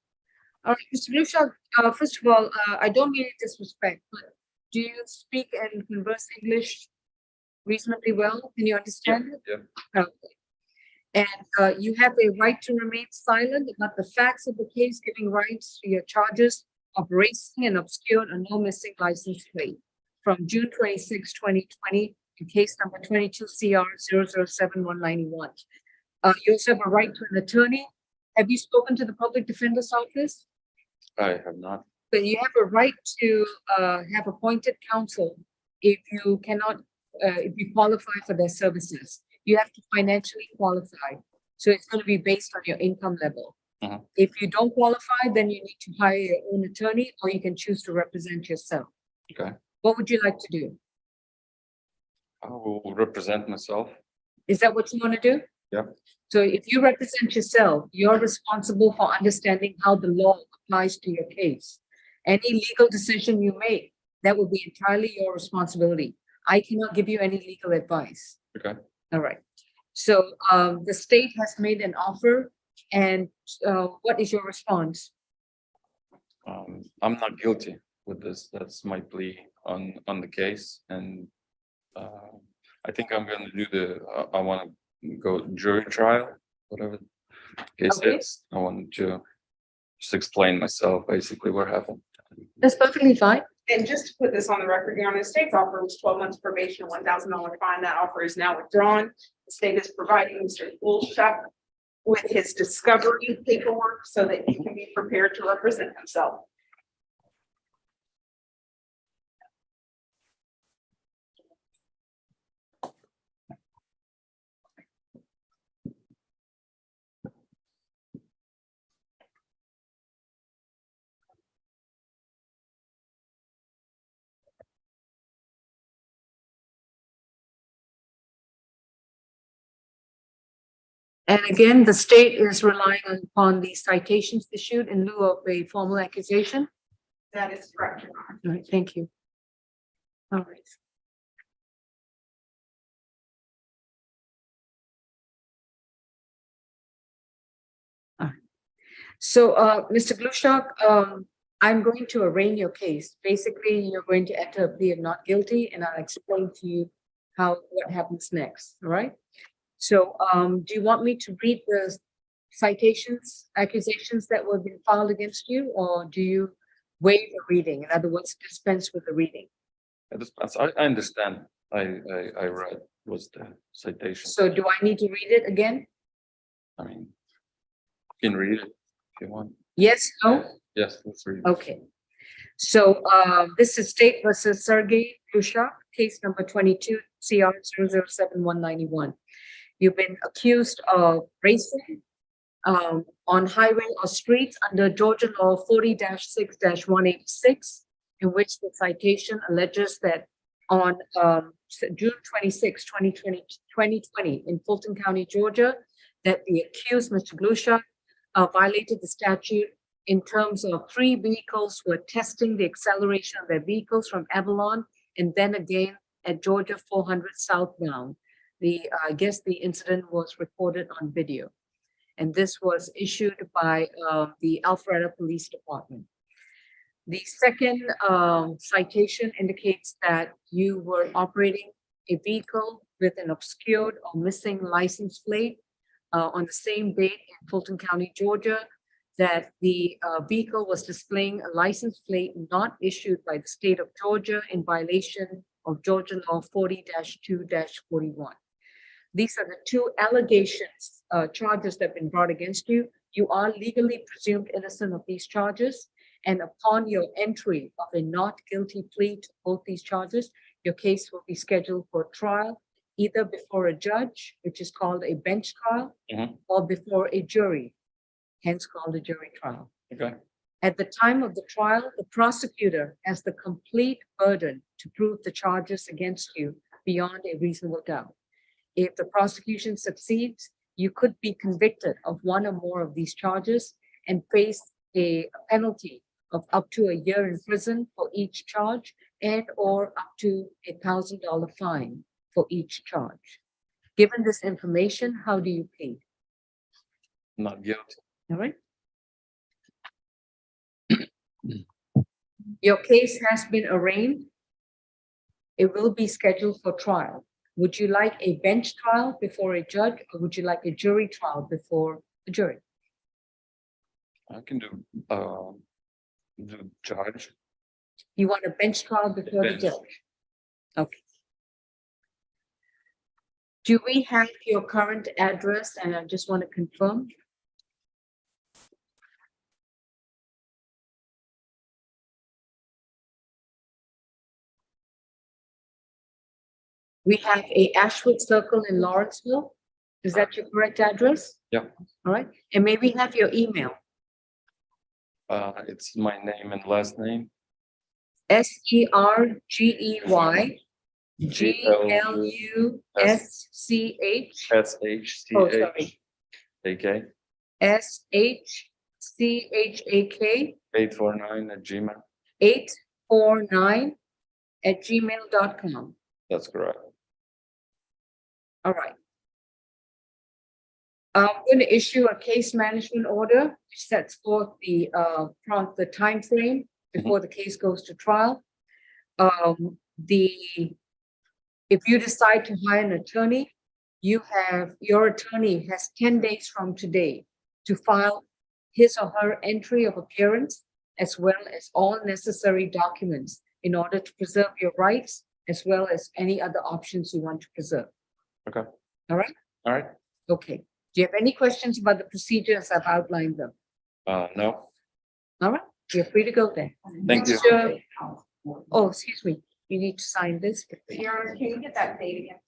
All right, Mr. Gulsha, first of all, I don't mean any disrespect, but Do you speak and converse English reasonably well? Can you understand it? Yeah. Okay. And you have a right to remain silent about the facts of the case, giving rights to your charges of racing and obscured or no missing license plate from June 26, 2020, in case number 22 CR 007191. You also have a right to an attorney. Have you spoken to the public defender's office? I have not. But you have a right to have appointed counsel if you cannot, if you qualify for their services. You have to financially qualify. So it's going to be based on your income level. Mhm. If you don't qualify, then you need to hire your own attorney, or you can choose to represent yourself. Okay. What would you like to do? I will represent myself. Is that what you want to do? Yeah. So if you represent yourself, you're responsible for understanding how the law applies to your case. Any legal decision you make, that will be entirely your responsibility. I cannot give you any legal advice. Okay. All right. So the state has made an offer, and what is your response? I'm not guilty with this. That's my plea on the case, and I think I'm going to do I want to go jury trial, whatever the case is. I want to just explain myself, basically what happened. That's perfectly fine. And just to put this on the record, Your Honor, the state's offer was 12 months probation, $1,000 fine. That offer is now withdrawn. The state is providing Mr. Woolshock with his discovery paperwork so that he can be prepared to represent himself. And again, the state is relying upon the citations issued in lieu of a formal accusation. That is correct, Your Honor. All right, thank you. All right. So, Mr. Glushok, I'm going to arraign your case. Basically, you're going to enter a plea of not guilty, and I'll explain to you what happens next, all right? So, do you want me to read the citations, accusations that were being filed against you, or do you waive the reading? In other words, dispense with the reading? I understand. I read was the citation. So do I need to read it again? I mean, you can read it if you want. Yes, no? Yes, let's read. Okay. So this is State versus Sergey Glushok, case number 22 CR 007191. You've been accused of racing on highway or streets under Georgia law 40-6-186, in which the citation alleges that on June 26, 2020 in Fulton County, Georgia, that the accused, Mr. Glushok, violated the statute in terms of 3 vehicles were testing the acceleration of their vehicles from Avalon and then again at Georgia 400 southbound. I guess the incident was recorded on video. And this was issued by the Alpharetta Police Department. The second citation indicates that you were operating a vehicle with an obscured or missing license plate on the same date in Fulton County, Georgia, that the vehicle was displaying a license plate not issued by the state of Georgia in violation of Georgia law 40-2-41. These are the 2 allegations, charges that have been brought against you. You are legally presumed innocent of these charges. And upon your entry of a not guilty plea to both these charges, your case will be scheduled for trial, either before a judge, which is called a bench trial, or before a jury, hence called a jury trial. Okay. At the time of the trial, the prosecutor has the complete burden to prove the charges against you beyond a reasonable doubt. If the prosecution succeeds, you could be convicted of 1 or more of these charges and face a penalty of up to a year in prison for each charge and or up to $1,000 fine for each charge. Given this information, how do you plead? Not guilty. All right. Your case has been arraigned it will be scheduled for trial. Would you like a bench trial before a judge, or would you like a jury trial before a jury? I can do, the judge. You want a bench trial before the Bench. judge? Okay. Do we have your current address? And I just want to confirm. We have a Ashwood Circle in Lawrenceville. Is that your correct address? Yeah. All right. And may we have your email? It's my name and last name. SERGEY GLUSCH. Oh, sorry. AK SHCHAK 849 849@gmail.com. That's correct. All right. I'm going to issue a case management order which sets forth the time frame before the case goes to trial. If you decide to hire an attorney, your attorney has 10 days from today to file his or her entry of appearance, as well as all necessary documents in order to preserve your rights, as well as any other options you want to preserve. Okay. All right? All right. Okay. Do you have any questions about the procedures? I've outlined them. No. All right, you're free to go then. Thank you. Oh, excuse me, you need to sign this. Can you get that date again?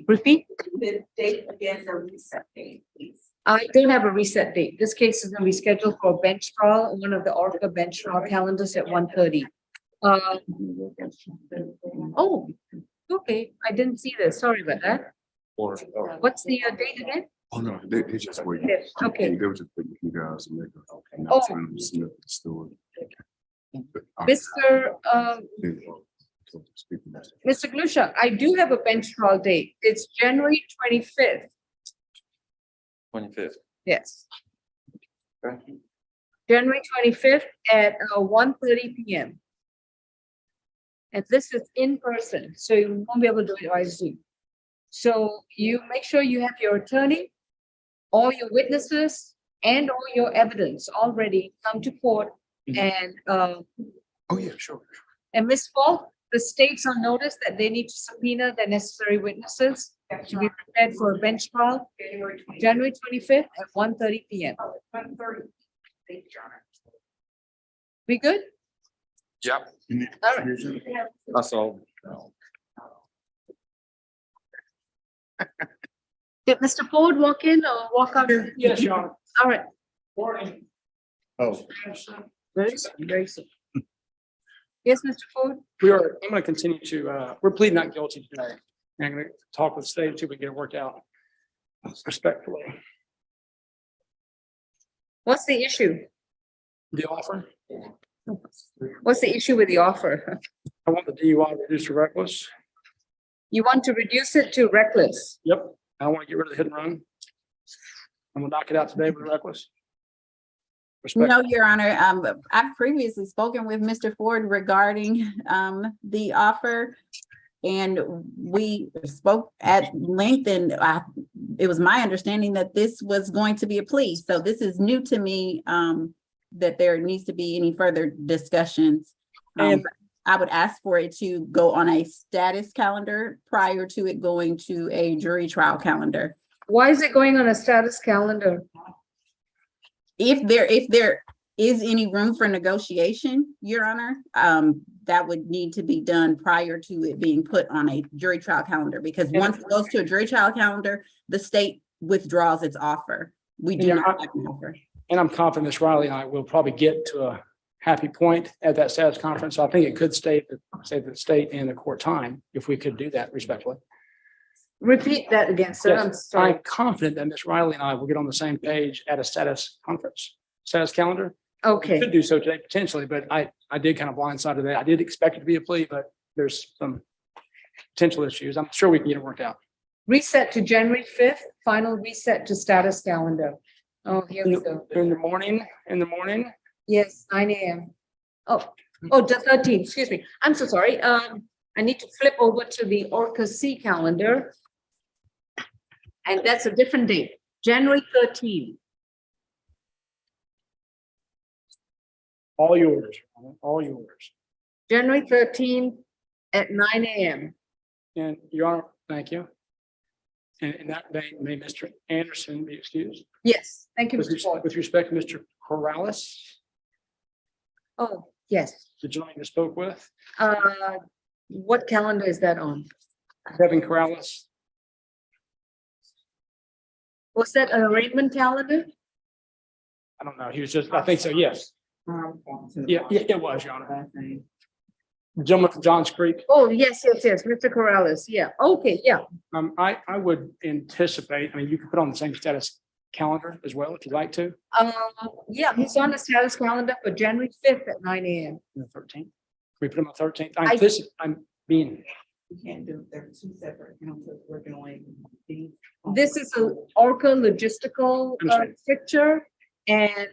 Repeat? The date again, the reset date, please. I don't have a reset date. This case is going to be scheduled for a bench trial, on one of the Orca bench trial calendars at 1:30. Oh, okay, I didn't see this. Sorry about that. What's the date again? Oh, no, they just waiting. Yes, okay. They were just waiting for you guys to make a. Oh. Time to submit the story. Mr. Glusha, I do have a bench trial date. It's January 25th. 25th. Yes. January 25th at 1:30 PM. And this is in person, so you won't be able to do it by Zoom. So you make sure you have your attorney, all your witnesses, and all your evidence already come to court. And Oh, yeah, sure. and Ms. Falk, the state's on notice that they need to subpoena the necessary witnesses to be prepared for a bench trial, January 25th at 1:30 PM. 1:30. Thank you, Your Honor. We good? Yep. All right. That's all. Did Mr. Ford walk in or walk out? Yes, Your Honor. All right. Morning. Oh. Very soon, very soon. Yes, Mr. Ford? I'm gonna continue to, we're pleading not guilty today. I'm gonna talk with the state until we get it worked out respectfully. What's the issue? The offer, What's the issue with the offer? I want the DUI reduced to reckless. You want to reduce it to reckless? Yep, I want to get rid of the hit and run. I'm gonna knock it out today with reckless. No, Your Honor, I've previously spoken with Mr. Ford regarding the offer. And we spoke at length, and it was my understanding that this was going to be a plea. So this is new to me, that there needs to be any further discussions. And I would ask for it to go on a status calendar prior to it going to a jury trial calendar. Why is it going on a status calendar? If there is any room for negotiation, Your Honor, that would need to be done prior to it being put on a jury trial calendar, because once it goes to a jury trial calendar, the state withdraws its offer. We do not have an offer. And I'm confident Ms. Riley and I will probably get to a happy point at that status conference. So I think it could save the state and the court time if we could do that respectfully. Repeat that again, sir. I'm Yes, sorry. I'm confident that Ms. Riley and I will get on the same page at a status conference, status calendar. Okay. We could do so today potentially, but I did kind of blindside of that. I did expect it to be a plea, but there's some potential issues. I'm sure we can get it worked out. Reset to January 5th, final reset to status calendar. Oh, here we go. In the morning, Yes, 9 AM. Oh, Oh, the 13th, excuse me. I'm so sorry. I need to flip over to the Orca C calendar. And that's a different date, January 13th. All yours, all yours. January 13th at 9 a.m. And Your Honor, thank you. And in that vein, may Mr. Anderson be excused? Yes, thank you, With Mr. Ford. with respect to Mr. Corrales, Oh, yes. the gentleman you spoke with, What calendar is that on? Kevin Corrales. Was that an arraignment calendar? I don't know, he was just, I think so, yes. Yeah, it was, Your Honor. Gentleman from Johns Creek. Oh, yes, Mr. Corrales, yeah, okay, yeah. I would anticipate, I mean, you could put on the same status calendar as well, if you'd like to. Yeah, he's on the status calendar for January 5th at 9 a.m. The 13th. We put him on 13th. I'm being, We can't do, they're two separate councils working away. This is a Orca logistical picture, and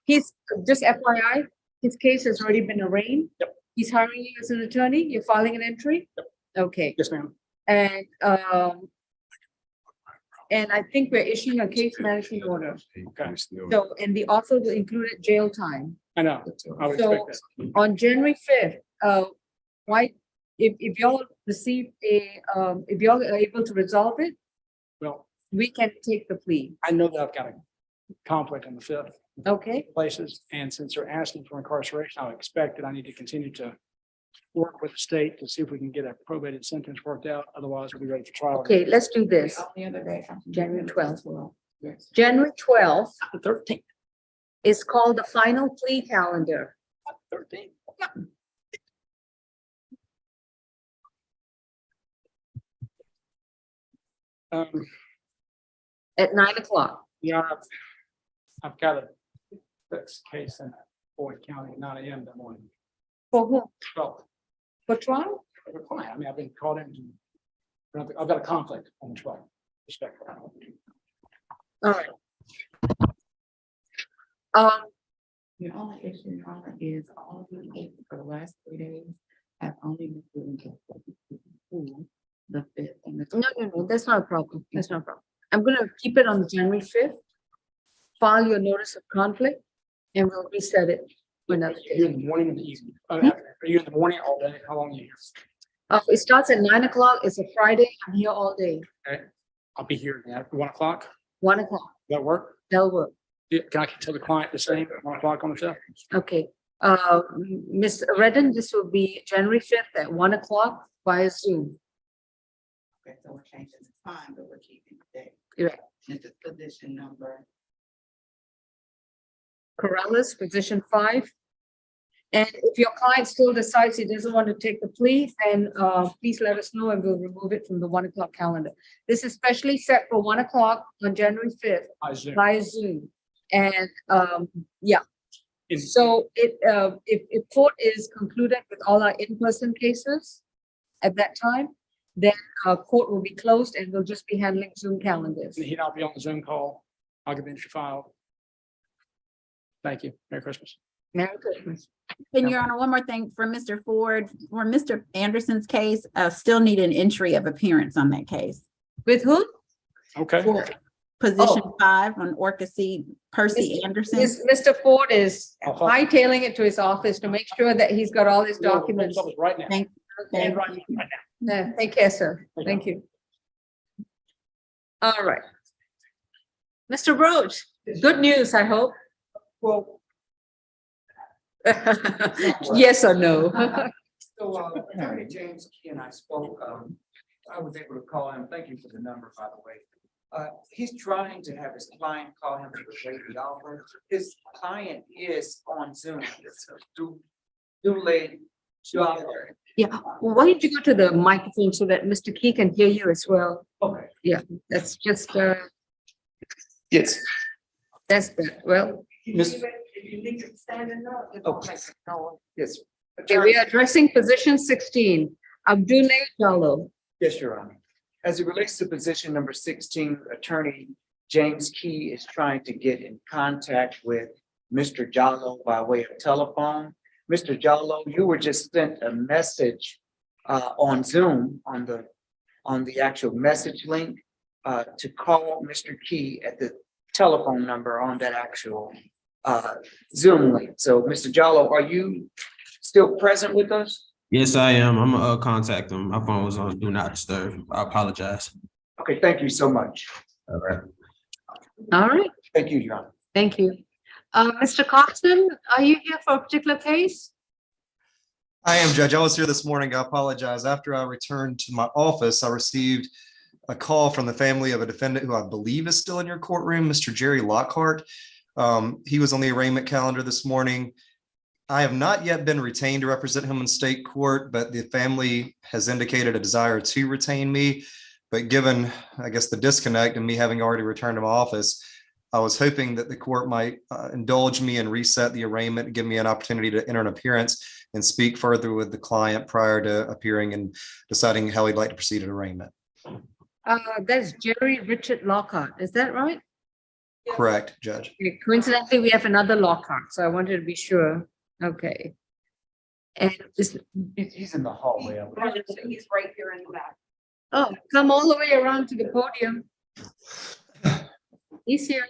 he's, just FYI, his case has already been arraigned. Yep. He's hiring you as an attorney. You're filing an entry. Yep. Okay. Yes, ma'am. And I think we're issuing a case management order. Okay. So, and the offer will include jail time. I know. I would So expect that. on January 5th, why, if y'all receive a, if y'all are able to resolve it, Well, we can take the plea. I know that I've got a conflict on the 5th. Okay. Places, and since they're asking for incarceration, I expect that I need to continue to work with the state to see if we can get a probated sentence worked out. Otherwise, we'll be ready for trial. Okay, let's do this. The other day. January 12th. January 12th The 13th. is called the final plea calendar. 13th. At 9 o'clock. Yeah, I've got a fixed case in Boyd County, 9 a.m. that morning. For whom? Well, For trial? for the client, I mean, I've been called in. I've got a conflict on 12. Respectfully. All right. The only issue, Your Honor, is all the cases for the last 3 days have only been proven to the 5th and the. No, that's not a problem. That's not a problem. I'm gonna keep it on January 5th. File your notice of conflict and we'll reset it for another Are you day. in the morning or the evening? Are you in the morning all day? How long are you here? It starts at 9 o'clock. It's a Friday. I'm here all day. Okay. I'll be here at 1 o'clock. 1 o'clock. That work? That'll work. Yeah, can I tell the client the same at 1 o'clock on the 5th? Okay. Ms. Redden, this will be January 5th at 1 o'clock via Zoom. Okay, so we're changing the time, but we're keeping the date. Correct. This is position number. Corrales, position 5. And if your client still decides he doesn't want to take the plea, then please let us know and we'll remove it from the 1 o'clock calendar. This is specially set for 1 o'clock on January 5th via Zoom. And yeah. So if court is concluded with all our in-person cases at that time, then court will be closed and we'll just be handling Zoom calendars. And he'll be on the Zoom call. I'll get the entry filed. Thank you. Merry Christmas. Merry Christmas. And Your Honor, one more thing for Mr. Ford, for Mr. Anderson's case, still need an entry of appearance on that case. With who? Okay. For position 5 on Orca C, Percy Anderson. Mr. Ford is hightailing it to his office to make sure that he's got all his documents. Right now. Thank Okay. Right now. Yeah, take care, sir. Thank you. All right. Mr. Roach, good news, I hope. Well. Yes or no? So, Attorney James Key and I spoke, I was able to call him, thank you for the number, by the way. He's trying to have his client call him to relate the offer. His client is on Zoom. Yeah, well, why don't you go to the microphone so that Mr. Key can hear you as well? Okay. Yeah, that's just, Yes. that's that. Well, Miss- okay. Yes. Okay, we are addressing position 16, Abdul Jallo. Yes, Your Honor. As it relates to position number 16, Attorney James Key is trying to get in contact with Mr. Jallo by way of telephone. Mr. Jallo, you were just sent a message on Zoom on the actual message link to call Mr. Key at the telephone number on that actual Zoom link. So, Mr. Jallo, are you still present with us? Yes, I am. I'm gonna contact him. My phone was on do not disturb. I apologize. Okay, thank you so much. All right. All right, Thank you, Your Honor. thank you. Mr. Coxon, are you here for a particular case? I am, Judge. I was here this morning. I apologize. After I returned to my office, I received a call from the family of a defendant who I believe is still in your courtroom, Mr. Jerry Lockhart. He was on the arraignment calendar this morning. I have not yet been retained to represent him in state court, but the family has indicated a desire to retain me. But given, I guess, the disconnect and me having already returned to my office, I was hoping that the court might indulge me and reset the arraignment and give me an opportunity to enter an appearance and speak further with the client prior to appearing and deciding how he'd like to proceed in arraignment. That's Jerry Richard Lockhart, is that right? Correct, Judge. Okay, coincidentally, we have another Lockhart, so I wanted to be sure. Okay. And this, He's in the hallway. He's right here in the back. oh, come all the way around to the podium. He's here.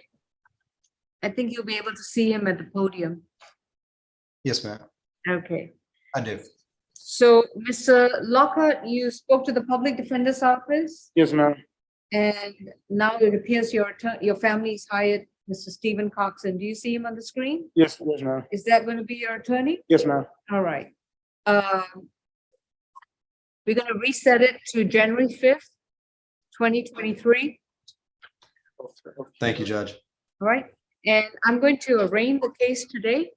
I think you'll be able to see him at the podium. Yes, ma'am. Okay. I do. So, Mr. Lockhart, you spoke to the public defender's office, Yes, ma'am. and now it appears your family's hired Mr. Stephen Coxon. Do you see him on the screen? Yes, yes, ma'am. Is that going to be your attorney? Yes, ma'am. All right. We're going to reset it to January 5th, 2023. Thank you, Judge. All right. And I'm going to arraign the case today.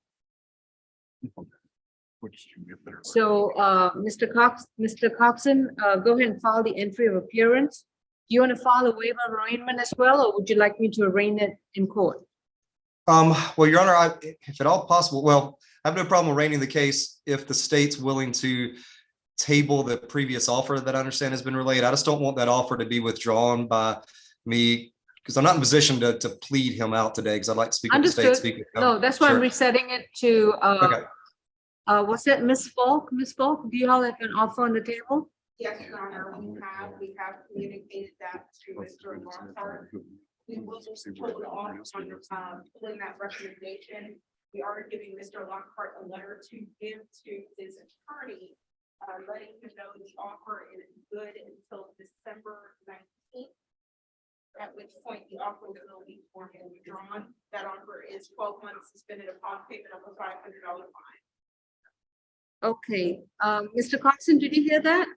So, Mr. Coxon, go ahead and file the entry of appearance. Do you want to file a waiver of arraignment as well, or would you like me to arraign it in court? Well, Your Honor, if at all possible, well, I have no problem arraigning the case if the state's willing to table the previous offer that I understand has been relayed. I just don't want that offer to be withdrawn by me, because I'm not in a position to plead him out today, because I'd like to speak with the state. Understood. Speak with him. No, that's why I'm Sure. resetting it to, Okay. what's that, Ms. Falk? Ms. Falk, do you have like an offer on the table? Yes, Your Honor, we have communicated that to Mr. Lockhart. We will just put it on, pulling that recommendation. We are giving Mr. Lockhart a letter to give to his attorney, letting him know the offer is good until December 19th. At which point the offer will be formally withdrawn. That offer is 12 months suspended upon payment of a $500 fine. Okay, Mr. Coxon, did you hear that?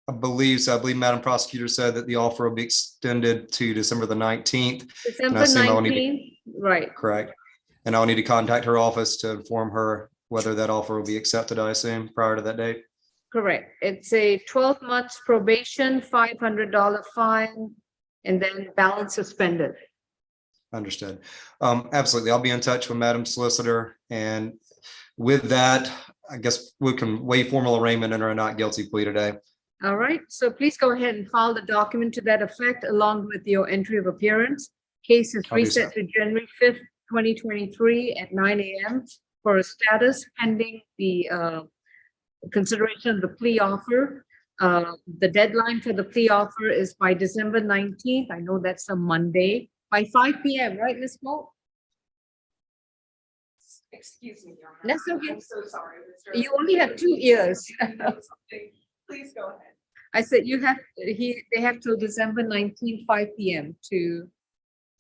I believe so. I believe Madam Prosecutor said that the offer will be extended to December the 19th. December assume I will need to- 19th, right? Correct. And I'll need to contact her office to inform her whether that offer will be accepted, I assume, prior to that date. Correct. It's a 12 months probation, $500 fine, and then balance suspended. Understood. Absolutely. I'll be in touch with Madam Solicitor. And with that, I guess we can waive formal arraignment and a not guilty plea today. All right, so please go ahead and file the document to that effect along with your entry of appearance. Case is I'll do reset to January 5th, 2023 at 9 a.m. for a status pending the consideration of the plea offer. The deadline for the plea offer is by December 19th. I know that's a Monday by 5 p.m., right, Ms. Mo? Excuse me, Your Honor. That's okay. I'm so sorry, Mr. You only have 2 years. Please go ahead. I said they have till December 19th, 5 p.m. to.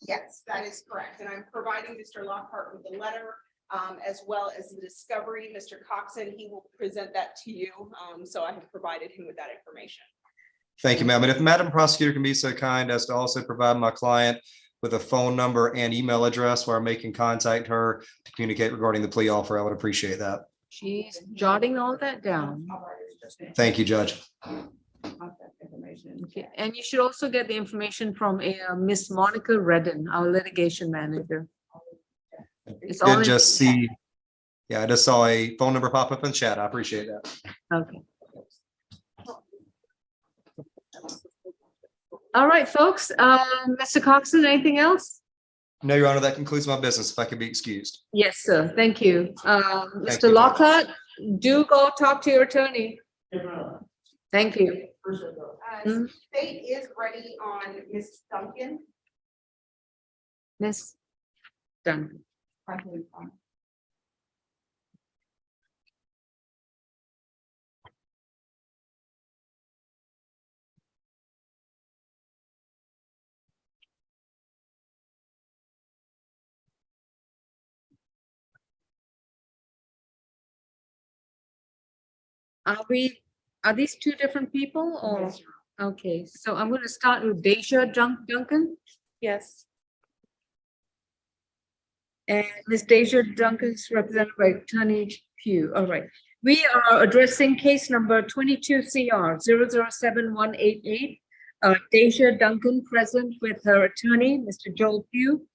Yes, that is correct. And I'm providing Mr. Lockhart with the letter, as well as the discovery. Mr. Coxon, he will present that to you. So I have provided him with that information. Thank you, ma'am. And if Madam Prosecutor can be so kind as to also provide my client with a phone number and email address where I may can contact her to communicate regarding the plea offer, I would appreciate that. She's jotting all that down. Thank you, Judge. Okay, and you should also get the information from Miss Monica Redden, our litigation manager. It's all Did in- just see, yeah, I just saw a phone number pop up in chat. I appreciate that. Okay. All right, folks, Mr. Coxon, anything else? No, Your Honor, that concludes my business. If I could be excused. Yes, sir. Thank you. Thank Mr. you, Judge. Lockhart, do go talk to your attorney. Thank you. State is ready on Ms. Duncan. Miss Duncan. Are these two different people or? Okay, so I'm going to start with Deja Duncan. Yes. And Ms. Deja Duncan is represented by Attorney Pugh. All right. We are addressing case number 22 CR 007188. Deja Duncan present with her attorney, Mr. Joel Pugh.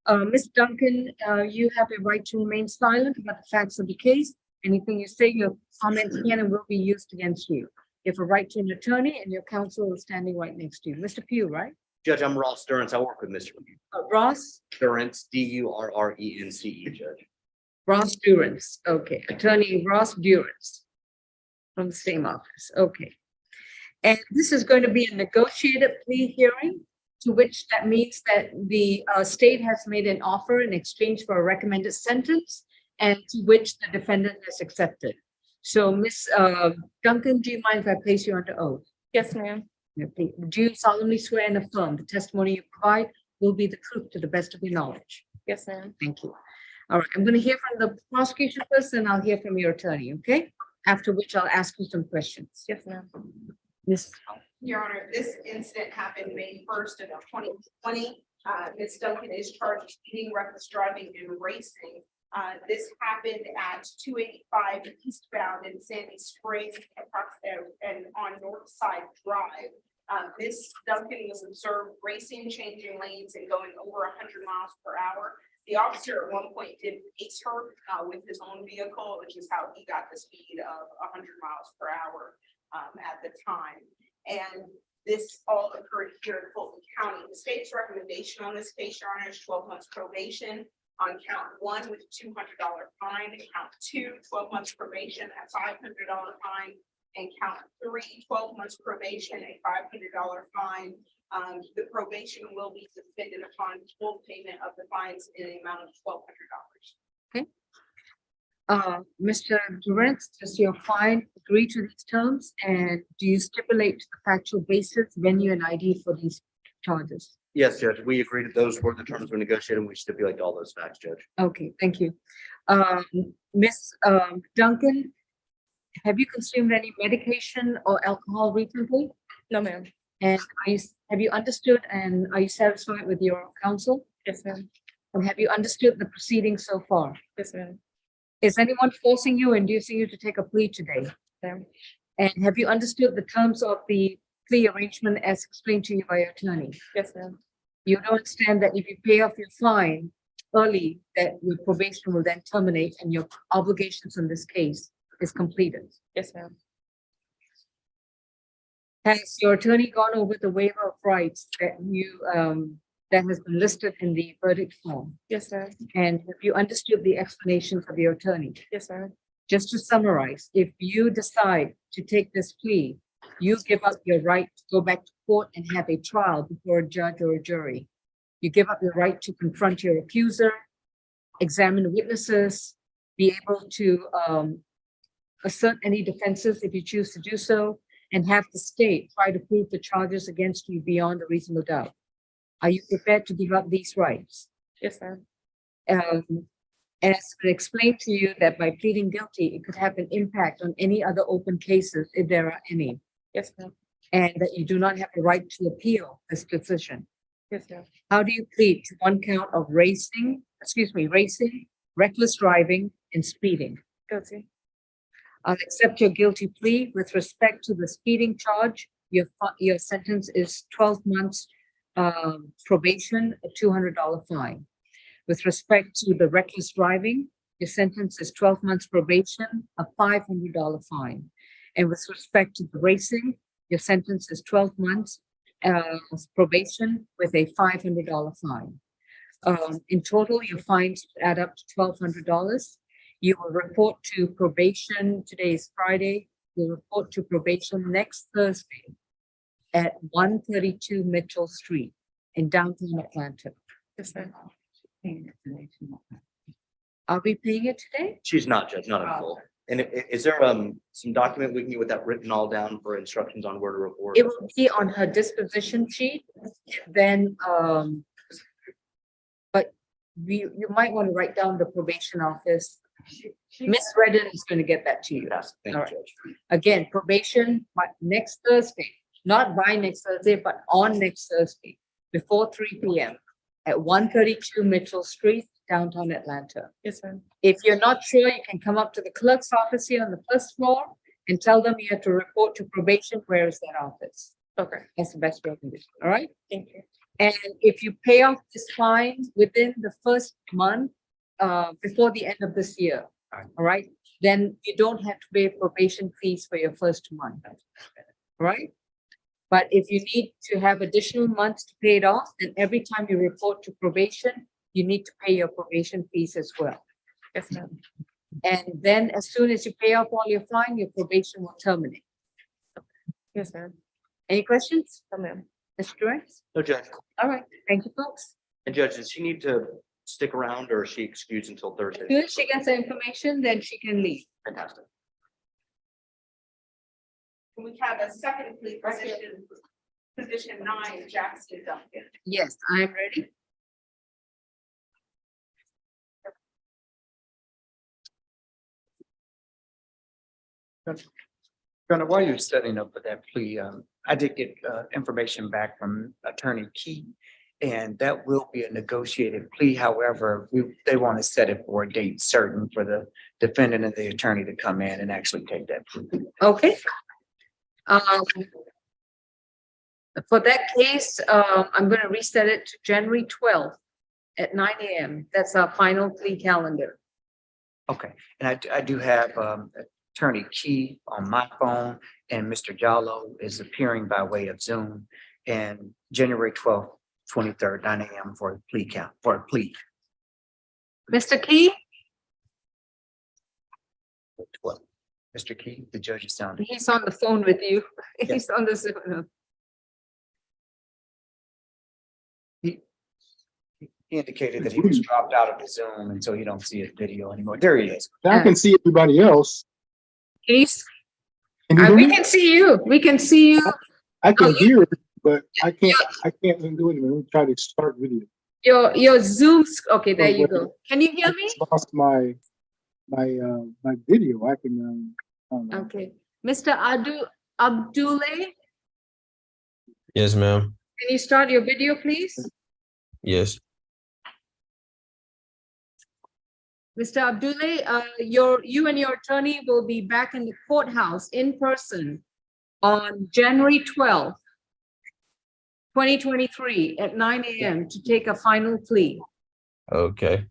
Ms. Duncan, you have a right to remain silent about the facts of the case. Anything you say, your comments can and will be used against you. You have a right to an attorney and your counsel is standing right next to you. Mr. Pugh, right? Judge, I'm Ross Durrance. I work with Mr. Ross? Durrance, Durrence, Judge. Ross Durrance, okay, attorney Ross Durrance from the same office, okay. And this is going to be a negotiated plea hearing, to which that means that the state has made an offer in exchange for a recommended sentence, and to which the defendant has accepted. So, Ms. Duncan, do you mind if I place you under oath? Yes, ma'am. Do you solemnly swear and affirm the testimony you provide will be the truth to the best of your knowledge? Yes, ma'am. Thank you. All right, I'm going to hear from the prosecution first, and I'll hear from your attorney, okay? After which I'll ask you some questions. Yes, ma'am. Miss, Your Honor, this incident happened May 1st of 2020. Ms. Duncan is charged with speeding, reckless driving, and racing. This happened at 285 eastbound in Sandy Springs, and on Northside Drive. Ms. Duncan was observed racing, changing lanes, and going over 100 miles per hour. The officer at one point did pace her with his own vehicle, which is how he got the speed of 100 miles per hour at the time. And this all occurred here in Fulton County. The state's recommendation on this case, Your Honor, is 12 months probation on count 1 with $200 fine, and count 2, 12 months probation at $500 fine, and count 3, 12 months probation, a $500 fine. The probation will be suspended upon full payment of the fines in the amount of $1,200. okay. Mr. Durrance, does your client agree to these terms? And do you stipulate the factual basis, venue, and ID for these charges? Yes, Judge, we agreed that those were the terms we negotiated, and we stipulate all those facts, Judge. Okay, thank you. Ms. Duncan, have you consumed any medication or alcohol recently? No, ma'am. And have you understood and are you satisfied with your counsel? Yes, ma'am. And have you understood the proceedings so far? Yes, ma'am. Is anyone forcing you, inducing you to take a plea today? Ma'am. And have you understood the terms of the plea arrangement as explained to you by your attorney? Yes, ma'am. You don't understand that if you pay off your fine early, that your probation will then terminate and your obligations in this case is completed. Yes, ma'am. Has your attorney gone over the waiver of rights that you that has been listed in the verdict form? Yes, ma'am. And have you understood the explanations of your attorney? Yes, ma'am. Just to summarize, if you decide to take this plea, you give up your right to go back to court and have a trial before a judge or a jury. You give up your right to confront your accuser, examine witnesses, be able to assert any defenses if you choose to do so, and have the state try to prove the charges against you beyond a reasonable doubt. Are you prepared to give up these rights? Yes, ma'am. As I explained to you that by pleading guilty, it could have an impact on any other open cases if there are any. Yes, ma'am. And that you do not have the right to appeal this decision. Yes, ma'am. How do you plead to one count of racing, reckless driving, and speeding? Guilty. I'll accept your guilty plea. With respect to the speeding charge, your sentence is 12 months probation, a $200 fine. With respect to the reckless driving, your sentence is 12 months probation, a $500 fine. And with respect to the racing, your sentence is 12 months probation with a $500 fine. In total, your fines add up to $1,200. You will report to probation. Today is Friday. You'll report to probation next Thursday at 132 Mitchell Street in downtown Atlanta. Are we paying it today? She's not, Judge, not in full. And is there some document we can get with that written all down for instructions on where to report? It will be on her disposition sheet. Then, but you might want to write down the probation office. Miss Redden is going to get that to you. Yes, thank All you, right. Judge. Again, probation next Thursday, not by next Thursday, but on next Thursday before 3 p.m. at 132 Mitchell Street, downtown Atlanta. Yes, sir. If you're not sure, you can come up to the clerk's office here on the first floor and tell them you have to report to probation. Where is that office? Okay. That's the best way to do it. All right. Thank you. And if you pay off this fine within the first month, before the end of this year, all right, then you don't have to pay probation fees for your first month. All right. But if you need to have additional months to pay it off, then every time you report to probation, you need to pay your probation fees as well. Yes, ma'am. And then as soon as you pay off all your fine, your probation will terminate. Yes, ma'am. Any questions? No, ma'am. Mr. Durant? No, Judge. All right. Thank you, folks. And Judge, does she need to stick around or is she excused until Thursday? As soon as she gets the information, then she can leave. Fantastic. We have a second plea position 9, Jackson Duncan. Yes, I am ready. Gunnar, while you're setting up for that plea, I did get information back from Attorney Key. And that will be a negotiated plea. However, they want to set it for a date certain for the defendant and the attorney to come in and actually take that plea. Okay. For that case, I'm going to reset it to January 12th at 9 a.m. That's our final plea calendar. Okay, and I do have Attorney Key on my phone and Mr. Jallo is appearing by way of Zoom. And January 12th, 23rd, 9 a.m. for a plea for a plea. Mr. Key? Well, Mr. Key, the judge is sounding. He's on the phone with you. He's on the Zoom. He indicated that he was dropped out of the Zoom and so you don't see his video anymore. There he is. I can see everybody else. Please. Can you hear We me? can see you. We can see you. I can hear it, but I can't do anything. Let me try to start video. Your Zoom's okay. There you go. Can you hear I me? just lost my video. I can Okay, Mr. Abdullah, Yes, ma'am. can you start your video, please? Yes. Mr. Abdullah, you and your attorney will be back in the courthouse in person on January 12th, 2023 at 9 a.m. to take a final plea. Okay.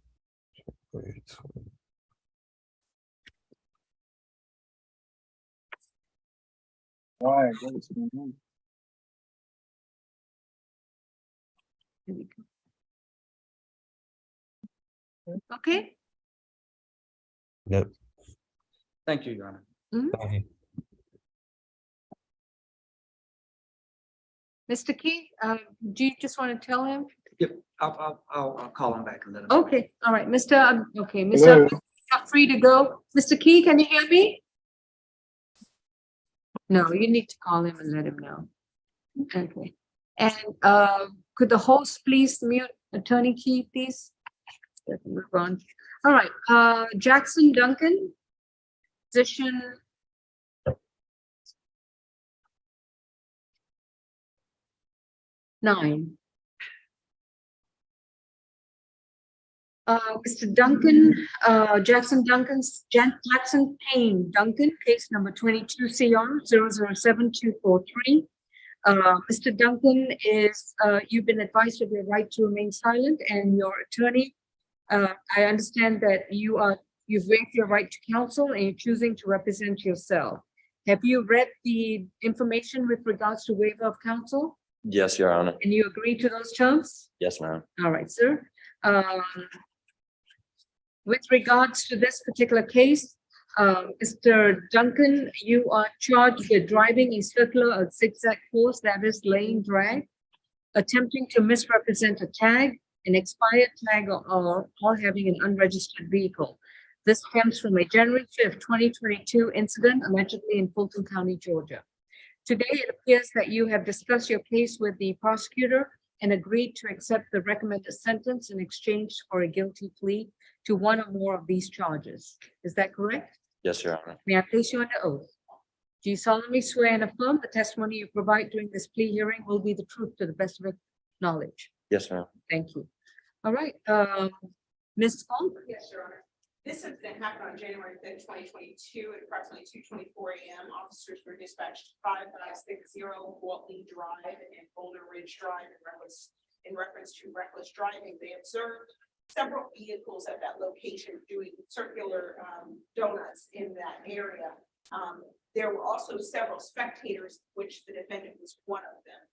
Why? Okay? Yep. Thank you, Your Honor. Thank you. Mr. Key, do you just want to tell him? Yep, I'll call him back and let him. know. Okay, all right, Mr. Abdullah, you're free to go. Mr. Key, can you hear me? No, you need to call him and let him know. Okay. And could the host please mute Attorney Key, please? Let me move on. All right, Jackson Duncan, position. Nine. Mr. Duncan, Jackson Payne Duncan, case number 22 CR 007243. Mr. Duncan is, you've been advised of your right to remain silent, and your attorney, I understand that you've waived your right to counsel and you're choosing to represent yourself. Have you read the information with regards to waiver of counsel? Yes, Your Honor. And you agree to those terms? Yes, ma'am. All right, sir. With regards to this particular case, Mr. Duncan, you are charged with driving a circular or zigzag course, that is lane drag, attempting to misrepresent a tag, an expired tag, or having an unregistered vehicle. This stems from a January 5th, 2022 incident allegedly in Fulton County, Georgia. Today, it appears that you have discussed your case with the prosecutor and agreed to accept the recommended sentence in exchange for a guilty plea to one or more of these charges. Is that correct? Yes, Your Honor. May I place you under oath? Do you solemnly swear and affirm the testimony you provide during this plea hearing will be the truth to the best of your knowledge? Yes, ma'am. Thank you. All right, Ms. Funk? Yes, Your Honor. This incident happened on January 5th, 2022 at approximately 2:24 a.m. Officers were dispatched to 5560 Waltley Drive and Boulder Ridge Drive in reference to reckless driving. They observed several vehicles at that location doing circular donuts in that area. There were also several spectators, which the defendant was one of them.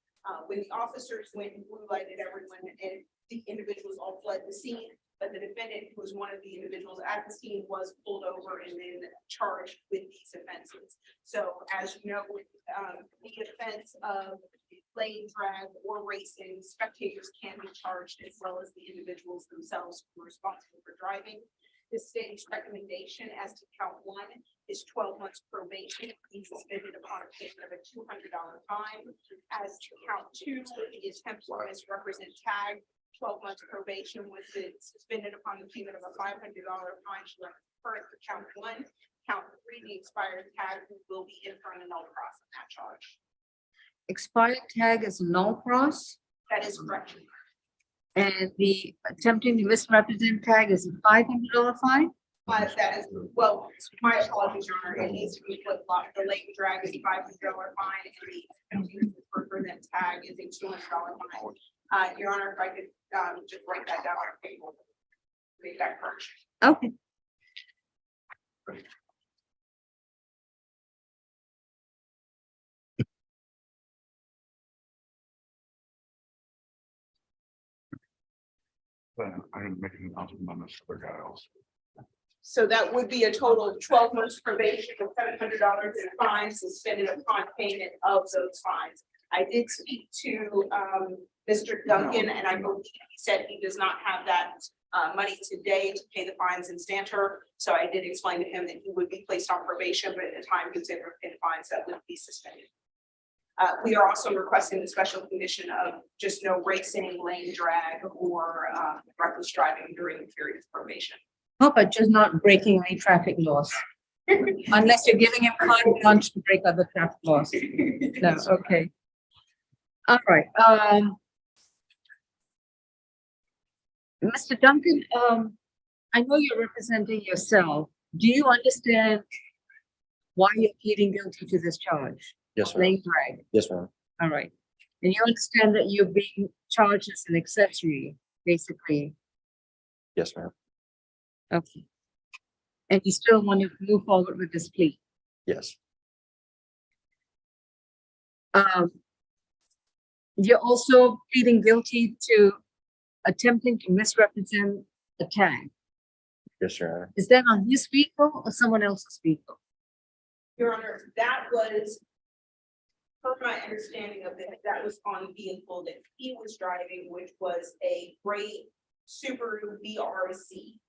When the officers went and blue lighted everyone and the individuals all fled the scene, but the defendant, who was one of the individuals at the scene, was pulled over and then charged with these offenses. So as you know, with the offense of lane drag or racing, spectators can be charged as well as the individuals themselves who are responsible for driving. The state's recommendation as to count one is 12 months probation, being suspended upon a payment of a $200 fine. As to count two, the attempt to misrepresent tag, 12 months probation with it suspended upon the payment of a $500 fine. For count one, count three, the expired tag will be in for a null cross on that charge. Expired tag is null cross, That is correct. and the attempting to misrepresent tag is a $500 fine? That is, well, my apologies, Your Honor, it needs to be flip-flopped. The late drag is a $500 fine and the for that tag is a $200 fine. Your Honor, if I could just write that down on the table. Make that correction. Okay. I didn't make an announcement on this other guy also. So that would be a total of 12 months probation with $700 in fines suspended upon payment of those fines. I did speak to Mr. Duncan, and I believe he said he does not have that money today to pay the fines in Stanter. So I did explain to him that he would be placed on probation, but at the time he was able to pay the fines that would be suspended. We are also requesting the special condition of just no racing, lane drag, or reckless driving during the period of probation. How about just not breaking any traffic laws? Unless you're giving him carte blanche to break other traffic laws. No, okay. All right, Mr. Duncan, I know you're representing yourself. Do you understand why you're pleading guilty to this charge? Yes, ma'am. Lane drag. Yes, ma'am. All right. And you understand that you're being charged as an accessory, basically. Yes, ma'am. Okay. And you still want to move forward with this plea? Yes. You're also pleading guilty to attempting to misrepresent the tag. Yes, Your Honor. Is that on his vehicle or someone else's vehicle? Your Honor, that was, per my understanding of it, that was on the vehicle that he was driving, which was a gray Subaru BRZ.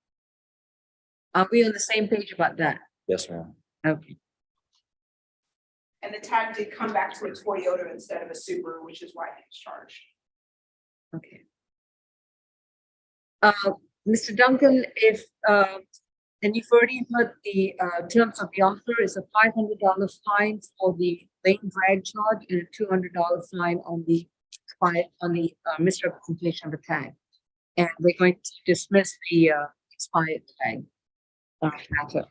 Are we on the same page about that? Yes, ma'am. Okay. And the tag did come back to a Toyota instead of a Subaru, which is why he was charged. Okay. Mr. Duncan, if, and you've already heard the terms of the offer is a $500 fine for the lane drag charge and a $200 fine on the misrepresentation of the tag. And we're going to dismiss the expired tag matter.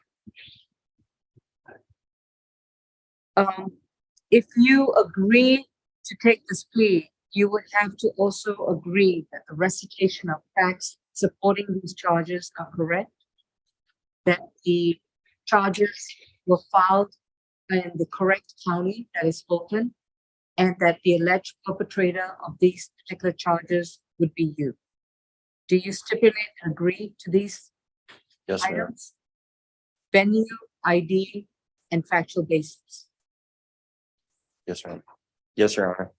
If you agree to take this plea, you would have to also agree that the recitation of facts supporting these charges are correct, that the charges were filed in the correct county, that is Fulton, and that the alleged perpetrator of these particular charges would be you. Do you stipulate and agree to these Yes, ma'am. items? Venue, ID, and factual basis. Yes, ma'am. Yes, Your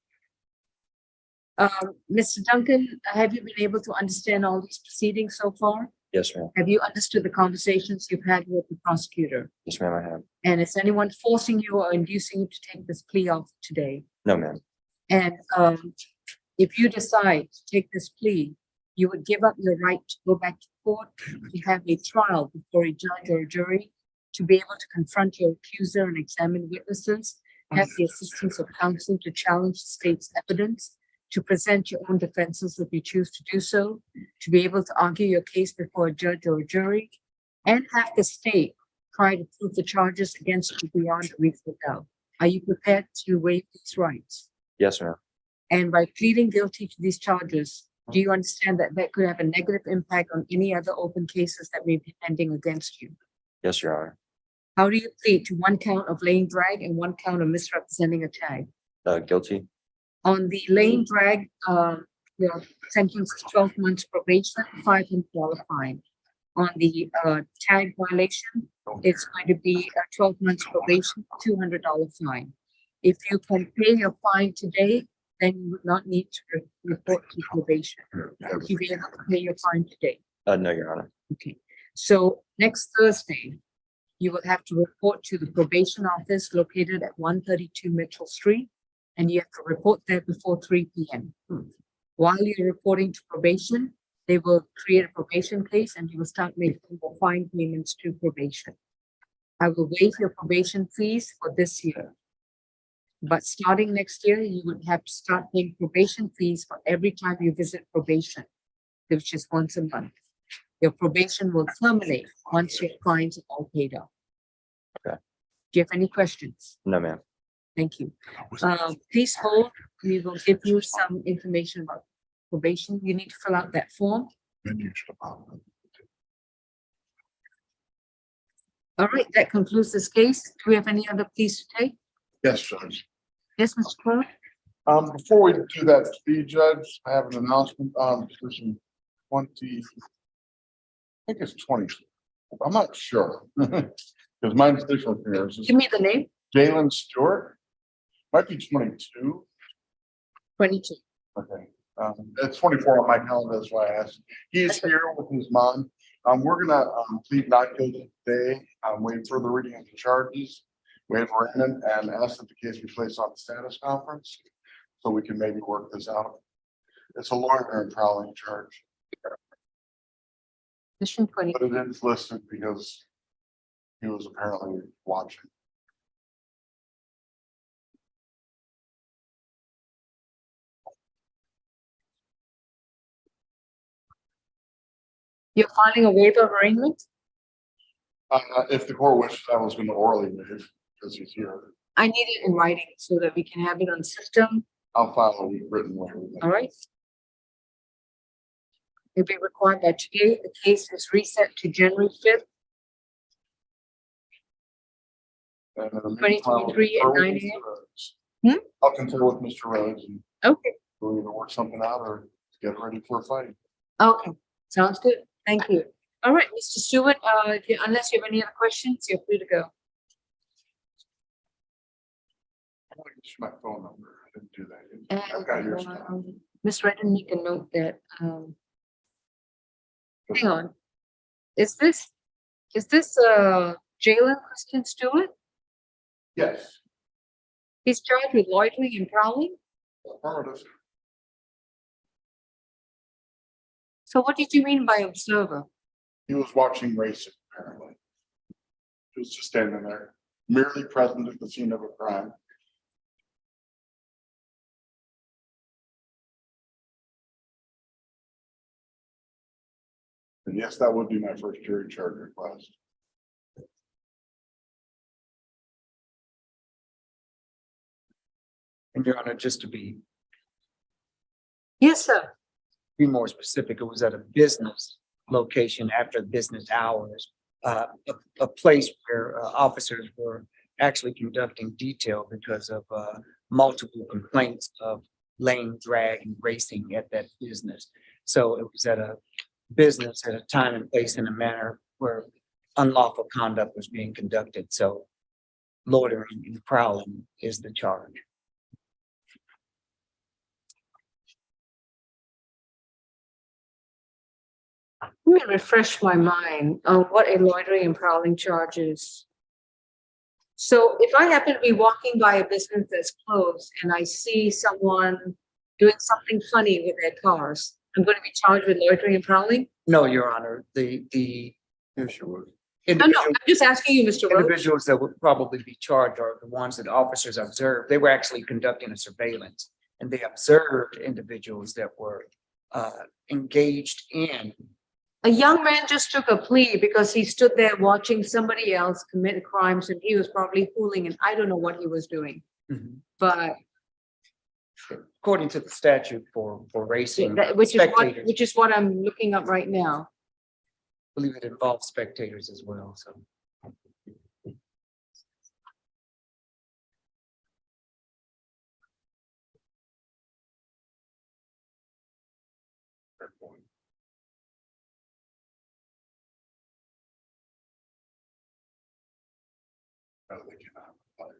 Honor. Mr. Duncan, have you been able to understand all these proceedings so far? Yes, ma'am. Have you understood the conversations you've had with the prosecutor? Yes, ma'am, I have. And is anyone forcing you or inducing you to take this plea off today? No, ma'am. And if you decide to take this plea, you would give up your right to go back to court, to have a trial before a judge or a jury, to be able to confront your accuser and examine witnesses, have the assistance of counsel to challenge the state's evidence, to present your own defenses if you choose to do so, to be able to argue your case before a judge or a jury, and have the state try to prove the charges against you beyond a reasonable doubt. Are you prepared to waive these rights? Yes, ma'am. And by pleading guilty to these charges, do you understand that that could have a negative impact on any other open cases that may be pending against you? Yes, Your Honor. How do you plead to one count of laying drag and one count of misrepresenting a tag? Guilty. On the laying drag, your sentence is 12 months probation, $500 fine. On the tag violation, it's going to be 12 months probation, $200 fine. If you can pay your fine today, then you would not need to report to probation. You be able to pay your fine today. No, Your Honor. Okay. So next Thursday, you will have to report to the probation office located at 132 Mitchell Street, and you have to report there before 3 p.m. While you're reporting to probation, they will create a probation case and you will start making the fine payments to probation. I will waive your probation fees for this year. But starting next year, you would have to start paying probation fees for every time you visit probation, which is once a month. Your probation will terminate once your fines are all paid up. Okay. Do you have any questions? No, ma'am. Thank you. Please hold. We will give you some information about probation. You need to fill out that form. All right, that concludes this case. Do we have any other pleas to take? Yes, Judge. Yes, Mr. Clerk? Before we do that, speed, Judge, I have an announcement on position 20. I think it's 20. I'm not sure. Because mine's different here. Give me the name. Jalen Stewart. Might be 22. 22. Okay. It's 24 on my calendar, that's why I asked. He is here with his mom. We're gonna plead not guilty today. Waiting for the reading of the charges. Waive arraignment and ask that the case be placed on the status conference so we can maybe work this out. It's a loitering and prowling charge. Position 20. But it is listed because he was apparently watching. You're filing a waiver of arraignment? If the court wishes, I was going to orally waive because he's here. I need it in writing so that we can have it on system. I'll file a written waiver. All right. It'll be required by today. The case is reset to January 5th, And in the 2023 meantime, at 9 a.m. I'll confer with Mr. Rhodes and Okay. we'll either work something out or get ready for a fight. Okay. Sounds good. Thank you. All right, Mr. Stewart, unless you have any other questions, you're free to go. I'm gonna get you my phone number. I didn't do that. I've got yours. Ms. Redden, make a note that, hang on. Is this Jalen Christian Stewart? Yes. He's charged with loitering and prowling? Affirmative. So what did you mean by observer? He was watching racing, apparently. He was just standing there, merely present at the scene of a crime. And yes, that would be my first jury charge request. And Your Honor, just to be Yes, sir. more specific, it was at a business location after business hours, a place where officers were actually conducting detail because of multiple complaints of lane drag and racing at that business. So it was at a business at a time and place in a manner where unlawful conduct was being conducted. So loitering and prowling is the charge. Let me refresh my mind on what a loitering and prowling charge is. So if I happen to be walking by a business that's closed and I see someone doing something funny with their cars, I'm going to be charged with loitering and prowling? No, Your Honor, the Yes, you would. No, I'm just asking you, Mr. Roach. individuals that would probably be charged are the ones that officers observed. They were actually conducting a surveillance and they observed individuals that were engaged in. A young man just took a plea because he stood there watching somebody else commit crimes and he was probably fooling and I don't know what he was doing. But According to the statute for racing, which spectators, is what I'm looking up right now. I believe it involves spectators as well, so. They cannot apply.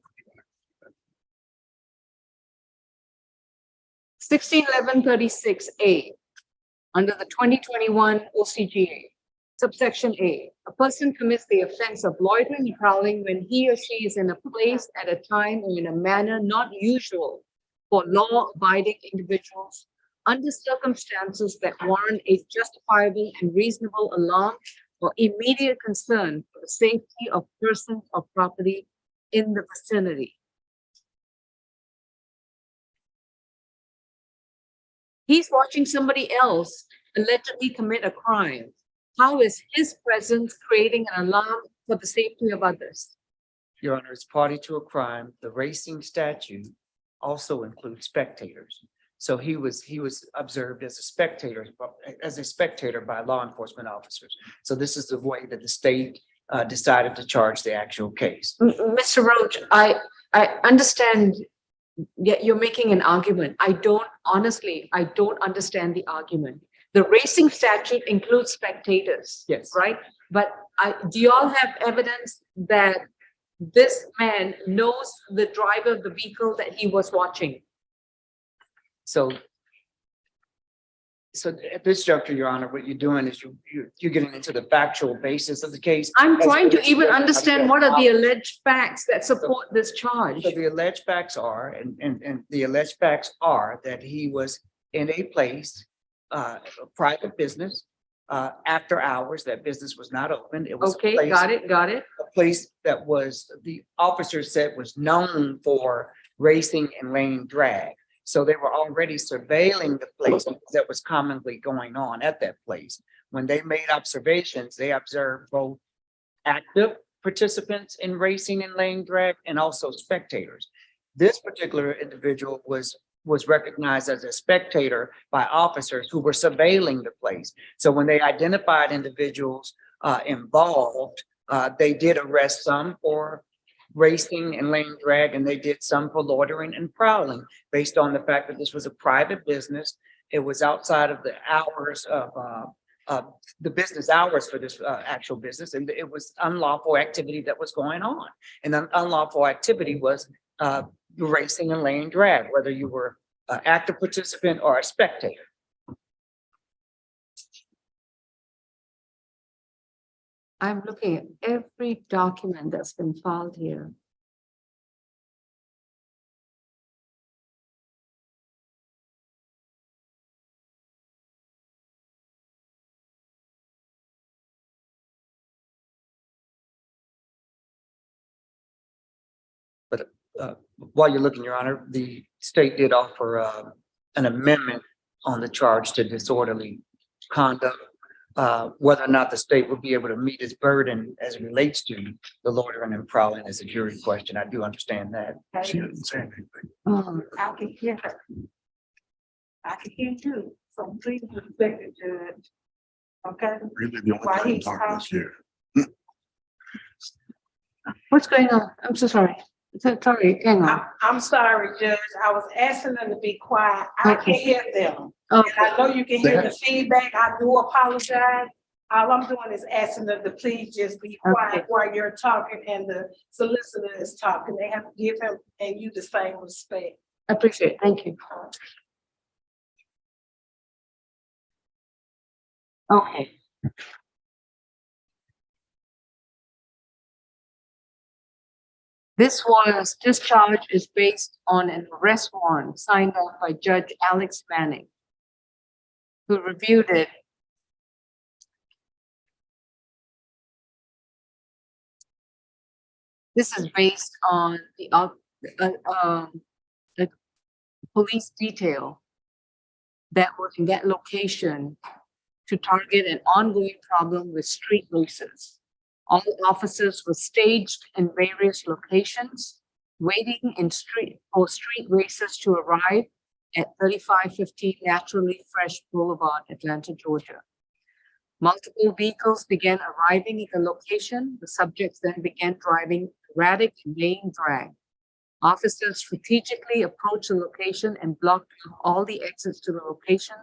161136A, under the 2021 OCGA, subsection A, a person commits the offense of loitering and prowling when he or she is in a place at a time or in a manner not usual for law-abiding individuals under circumstances that warrant a justifiable and reasonable alarm or immediate concern for the safety of persons or property in the vicinity. He's watching somebody else allegedly commit a crime. How is his presence creating an alarm for the safety of others? Your Honor, as party to a crime, the racing statute also includes spectators. So he was observed as a spectator by law enforcement officers. So this is the way that the state decided to charge the actual case. Mr. Roach, I understand. Yet you're making an argument. I don't understand the argument. The racing statute includes spectators. Yes. Right? But do you all have evidence that this man knows the driver of the vehicle that he was watching? So at this juncture, Your Honor, what you're doing is you're getting into the factual basis of the case. I'm trying to even understand what are the alleged facts that support this charge. So the alleged facts are, and the alleged facts are that he was in a place, a private business, after hours. That business was not open. It was a Okay, place- got it. A place that was, the officer said was known for racing and lane drag. So they were already surveilling the place that was commonly going on at that place. When they made observations, they observed both active participants in racing and lane drag and also spectators. This particular individual was recognized as a spectator by officers who were surveilling the place. So when they identified individuals involved, they did arrest some for racing and lane drag, and they did some for loitering and prowling based on the fact that this was a private business. It was outside of the hours of the business hours for this actual business, and it was unlawful activity that was going on. And the unlawful activity was racing and lane drag, whether you were an active participant or a spectator. I'm looking at every document that's been filed here. But while you're looking, Your Honor, the state did offer an amendment on the charge to disorderly conduct. Whether or not the state will be able to meet its burden as it relates to the loitering and prowling is a jury question. I do understand that. She didn't say anything. I can hear her. I can hear too. So please respect the judge. Okay? Really, the only Why person he's talking is talking. here. What's going on? I'm so sorry. Sorry, hang on. I'm sorry, Judge. I was asking them to be quiet. I Okay. can't hear them. And Okay. I know you can hear the feedback. I do apologize. All I'm doing is asking them to please just be quiet Okay. while you're talking and the solicitor is talking. They have to give him and you the same respect. I appreciate it. Thank you. Okay. This charge is based on an arrest warrant signed off by Judge Alex Manning, who reviewed it. This is based on the police detail that were in that location to target an ongoing problem with street races. All officers were staged in various locations, waiting for street racers to arrive at 3515 Naturally Fresh Boulevard, Atlanta, Georgia. Multiple vehicles began arriving at the location. The subjects then began driving erratic and lane drag. Officers strategically approached the location and blocked off all the exits to the location.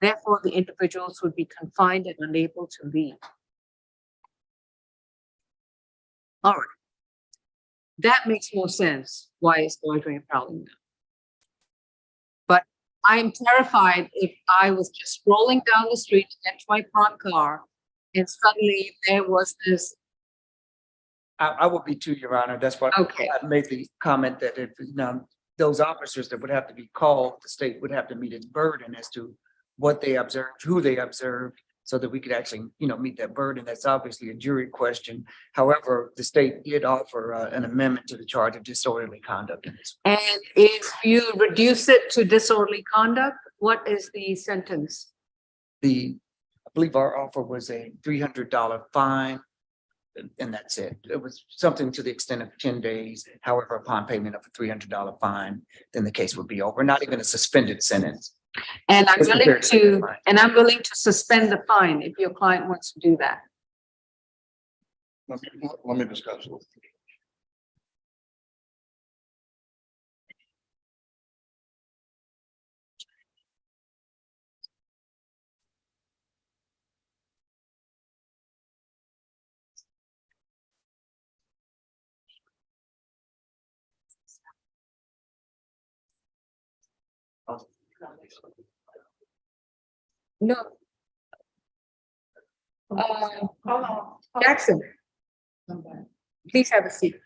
Therefore, the individuals would be confined and unable to leave. All right. That makes more sense why it's loitering and prowling now. But I'm terrified if I was just rolling down the street to get to my parked car and suddenly there was this. I will be too, Your Honor. That's why Okay. I made the comment that if, those officers that would have to be called, the state would have to meet its burden as to what they observed, who they observed, so that we could actually, meet that burden. That's obviously a jury question. However, the state did offer an amendment to the charge of disorderly conduct in this. And if you reduce it to disorderly conduct, what is the sentence? I believe our offer was a $300 fine. And that's it. It was something to the extent of 10 days. However, upon payment of a $300 fine, then the case would be over. Not even a suspended sentence. And I'm Just willing compared to the to, fine. and I'm willing to suspend the fine if your client wants to do that. Let me discuss it. No. Jackson, please have a seat.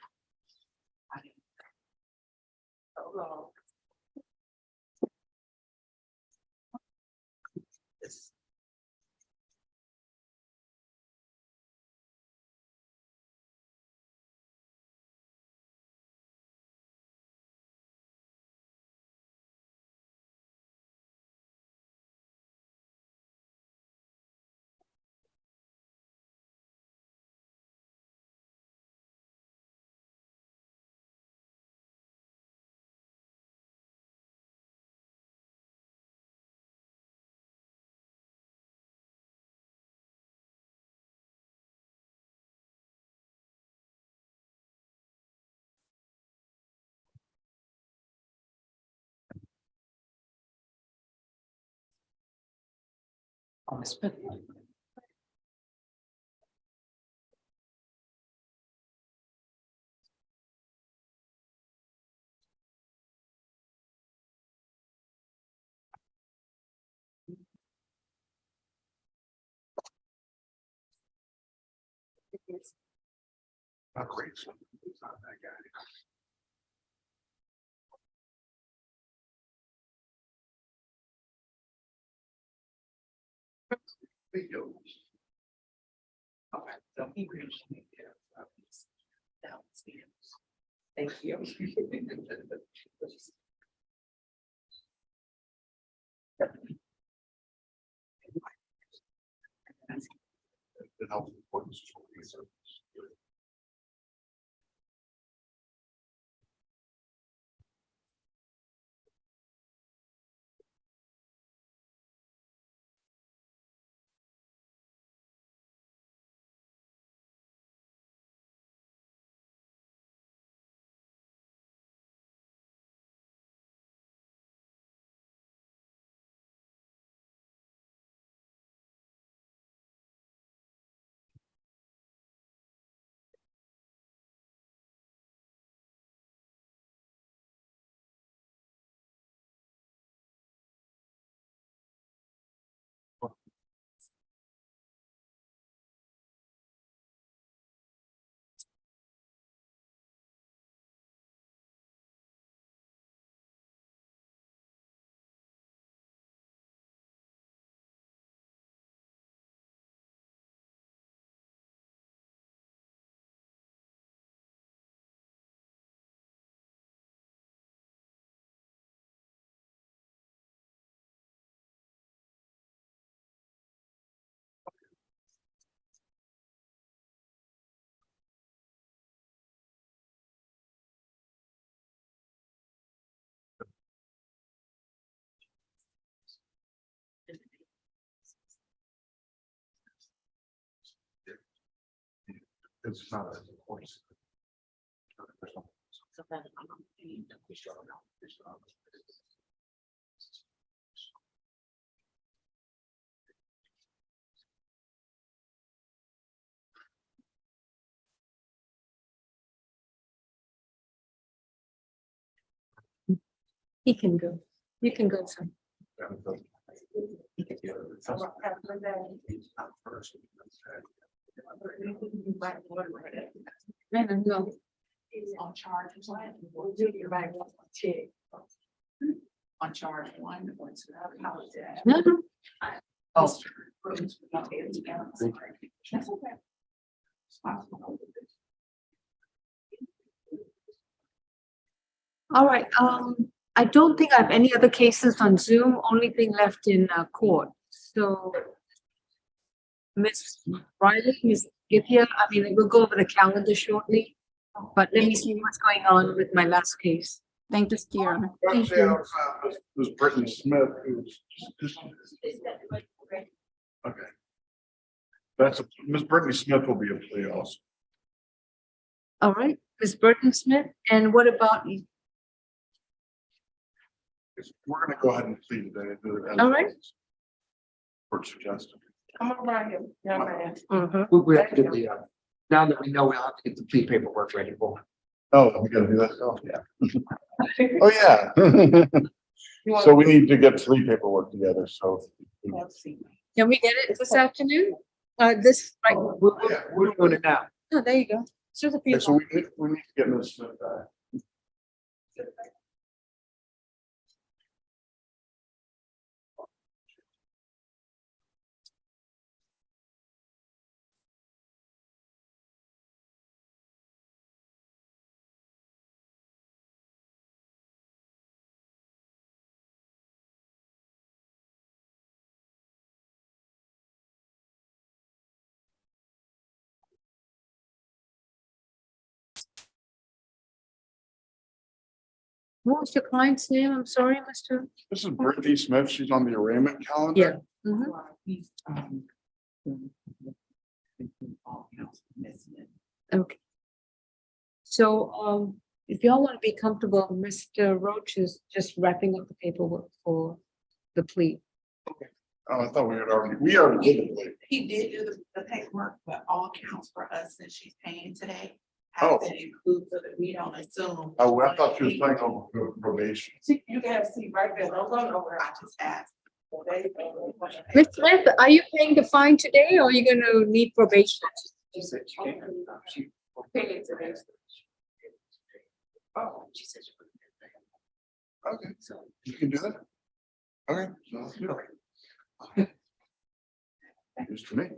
Not great. It's not that guy. Thank you. It helps. It's not a course. He can go. You can go, son. No. On charge one, do your back check. On charge one, so I apologize. No, no. Oh. That's okay. All right, I don't think I have any other cases on Zoom, only thing left in court, so. Miss Riley, Miss Githia, I mean, we'll go over the calendar shortly, but let me see what's going on with my last case. Thank you, Your Honor. Thank Say you. outside was Brittany Smith, who's. Okay. That's, Miss Brittany Smith will be a plea also. All right, Ms. Burton Smith, and what about you? We're gonna go ahead and plead today. All right. Court suggested. Come on, Ryan, young man. We have to get the, now that we know, we'll have to get the plea paperwork ready for. Oh, we gotta do that. Oh, yeah. Oh, yeah. So we need to get 3 paperwork together, so. Can we get it this afternoon? This, right? We're doing it now. Oh, there you go. So the Okay, so we need to get Ms. Smith back. What was your client's name? I'm sorry, Mr. This is Brittany Smith. She's on the arraignment calendar. Yeah. Mhm. Okay. So, if y'all want to be comfortable, Mr. Roach is just wrapping up the paperwork for the plea. Oh, I thought we already did the plea. He did do the paperwork, but all counts for us since she's paying today. Oh. Has been included so that we don't assume. Oh, I thought she was playing over probation. You can have a seat right there. Don't go nowhere. I just asked. Ms. Smith, are you paying the fine today or are you gonna need probation? She said she can't. She Paying today. Oh, she said. Okay, so you can do that? Okay. Sounds good. Just for me.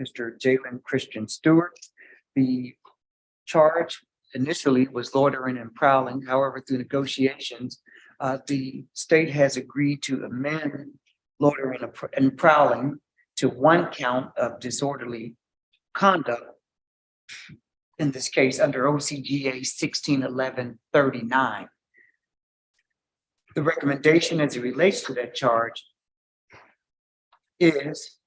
Mr. Jalen Christian Stewart. The charge initially was loitering and prowling. However, through negotiations, the state has agreed to amend loitering and prowling to one count of disorderly conduct. In this case, under OCGA 161139. The recommendation as it relates to that charge is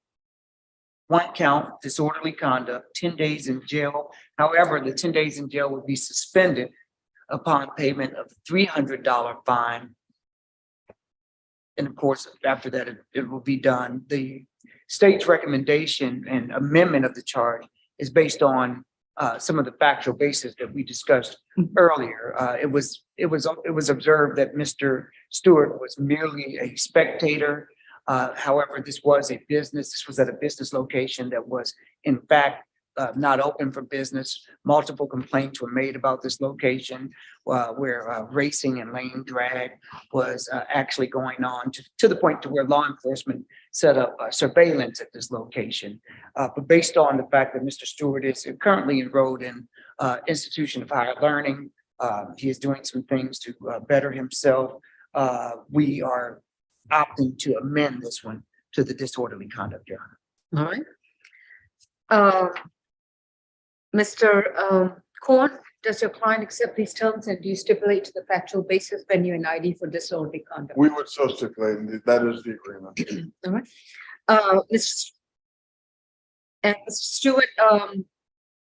one count, disorderly conduct, 10 days in jail. However, the 10 days in jail would be suspended upon payment of $300 fine. And of course, after that, it will be done. The state's recommendation and amendment of the charge is based on some of the factual basis that we discussed earlier. It was observed that Mr. Stewart was merely a spectator. However, this was a business. This was at a business location that was in fact not open for business. Multiple complaints were made about this location where racing and lane drag was actually going on to the point to where law enforcement set up surveillance at this location. But based on the fact that Mr. Stewart is currently enrolled in institution of higher learning, he is doing some things to better himself. We are opting to amend this one to the disorderly conduct, Your Honor. All right. Mr. Korn, does your client accept these terms and do you stipulate to the factual basis venue and ID for disorderly conduct? We would so stipulate, and that is the agreement. All right. Mr. Stewart,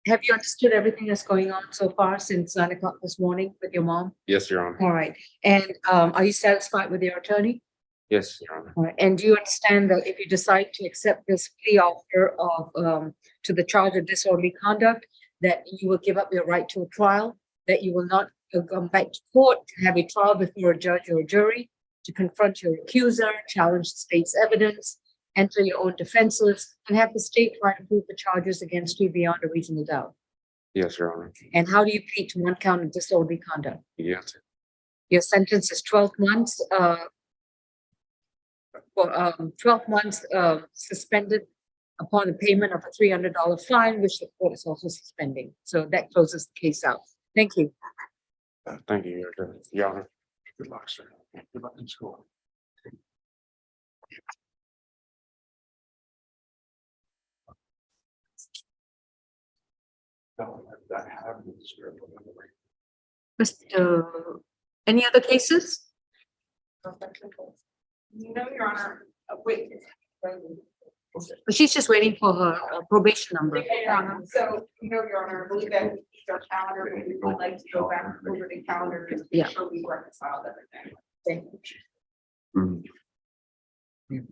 have you understood everything that's going on so far since 9 o'clock this morning with your mom? Yes, Your Honor. All right. And are you satisfied with your attorney? Yes, Your Honor. All right. And do you understand that if you decide to accept this plea offer of to the charge of disorderly conduct, that you will give up your right to a trial, that you will not come back to court to have a trial before a judge or a jury, to confront your accuser, challenge the state's evidence, enter your own defenses, and have the state try to prove the charges against you beyond a reasonable doubt? Yes, Your Honor. And how do you plead to one count of disorderly conduct? Yes. Your sentence is 12 months, 12 months suspended upon the payment of a $300 fine, which the court is also suspending. So that closes the case out. Thank you. Thank you, Your Honor. Good luck, sir. Good luck in school. Mr. Any other cases? No, Your Honor. Wait. But she's just waiting for her probation number. Okay, Your Honor. So, Your Honor, I believe that our calendar, and we would like to go back over the calendar and Yeah. make sure we reconcile everything. Thank you.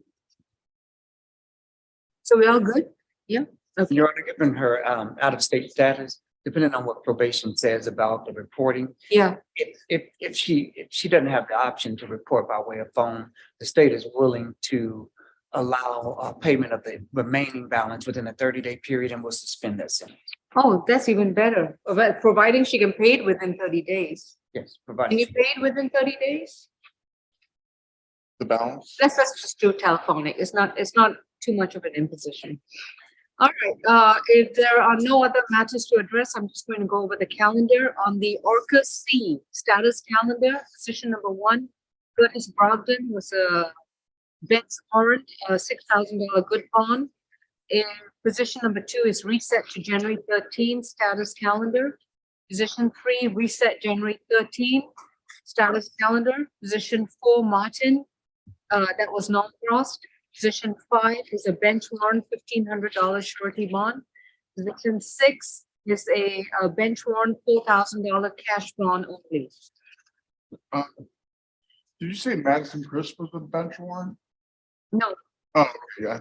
So we all good? Yeah. Okay. Your Honor, given her out-of-state status, depending on what probation says about the reporting, Yeah. if she doesn't have the option to report by way of phone, the state is willing to allow payment of the remaining balance within a 30-day period and will suspend that sentence. Oh, that's even better. Providing she can pay it within 30 days. Yes, Can provided. you pay it within 30 days? The balance? Let's just do telephonic. It's not too much of an imposition. All right, if there are no other matters to address, I'm just going to go over the calendar on the Orca C status calendar. Position number 1, Curtis Brogdon was a bench warrant, $6,000 good bond. And position number 2 is reset to January 13 status calendar. Position 3, reset January 13 status calendar. Position 4, Martin, that was non-crossed. Position 5 is a bench warrant, $1,500 surety bond. Position 6 is a bench warrant, $4,000 cash bond only. Did you say Madison Crisp was a bench warrant? No, Oh, yeah,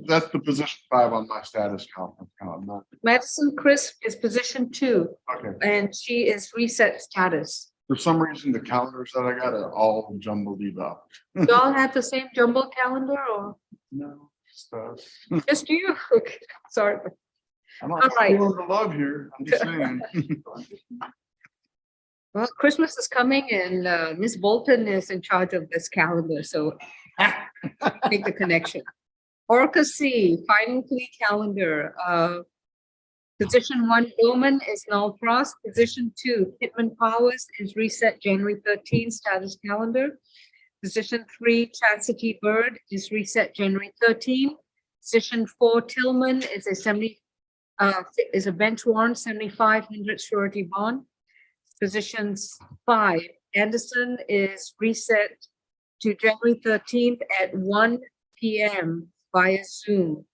that's the position 5 on my status conference column, not, Madison Crisp is position 2, okay. and she is reset status. For some reason, the calendars that I got are all jumbled up. Do all have the same jumbo calendar or No, just you? Okay, sorry. I'm All not right. feeling the love here, I'm just saying. Well, Christmas is coming and Miss Bolton is in charge of this calendar, so make the connection. Orca C, final plea calendar, position 1, Bowman is null pros. Position 2, Pittman Powers is reset January 13, status calendar. Position 3, Chastity Bird is reset January 13. Position 4, Tillman is a bench warrant, 7,500 surety bond. Positions 5, Anderson is reset to January 13th at 1 p.m. via Zoom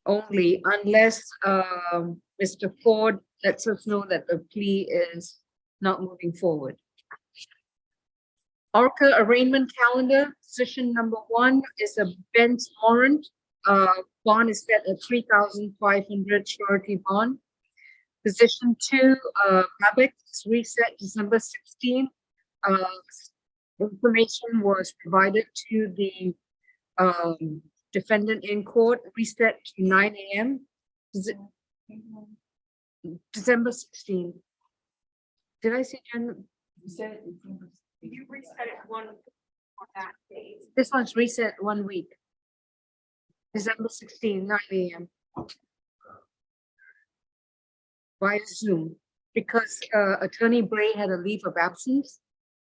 only, unless Mr. Ford lets us know that the plea is not moving forward. Orca arraignment calendar, position number 1 is a bench warrant. Bond is set at 3,500 surety bond. Position 2, Babbitt is reset December 16th. Information was provided to the defendant in court, reset to 9 a.m. December 16th. Did I say January? You reset it one on that date. This one's reset 1 week. December 16th, 9 a.m. Via Zoom, because Attorney Bray had a leave of absence.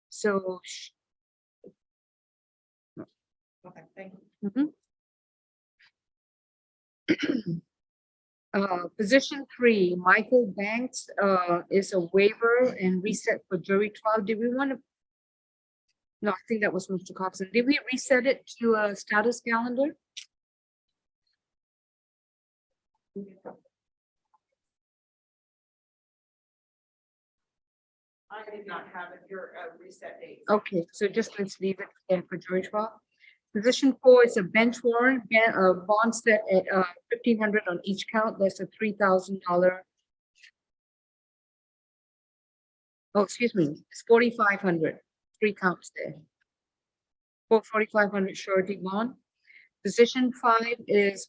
So. Okay, thank you. Position 3, Michael Banks is a waiver and reset for jury trial. Did we want to? No, I think that was Mr. Coxon. Did we reset it to a status calendar? I did not have your reset date. Okay, so just let's leave it there for jury trial. Position 4 is a bench warrant, bond set at 1,500 on each count. That's a $3,000. Oh, excuse me, it's 4,500. 3 counts there. For 4,500 surety bond. Position 5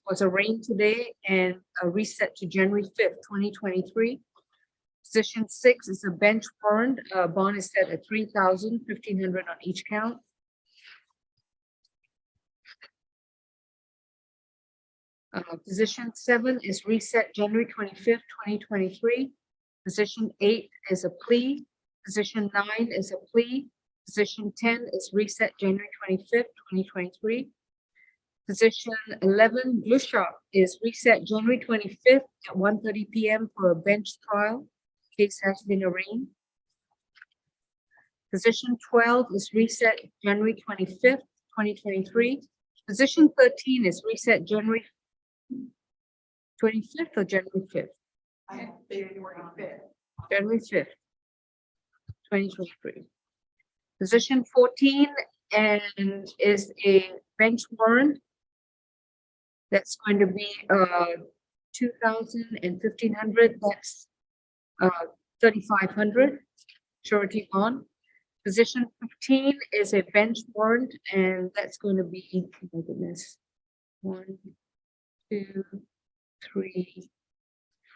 was arraigned today and reset to January 5th, 2023. Position 6 is a bench warrant. Bond is set at 3,000, 1,500 on each count. Position 7 is reset January 25th, 2023. Position 8 is a plea. Position 9 is a plea. Position 10 is reset January 25th, 2023. Position 11, Blue Shark, is reset January 25th at 1:30 p.m. for a bench trial. Case has been arraigned. Position 12 is reset January 25th, 2023. Position 13 is reset January 25th or January 5th? I have January 5th. January 5th, 2023. Position 14 and is a bench warrant. That's going to be 2,000 and 1,500. That's 3,500 surety bond. Position 15 is a bench warrant, and that's going to be, oh my goodness, 1, 2, 3,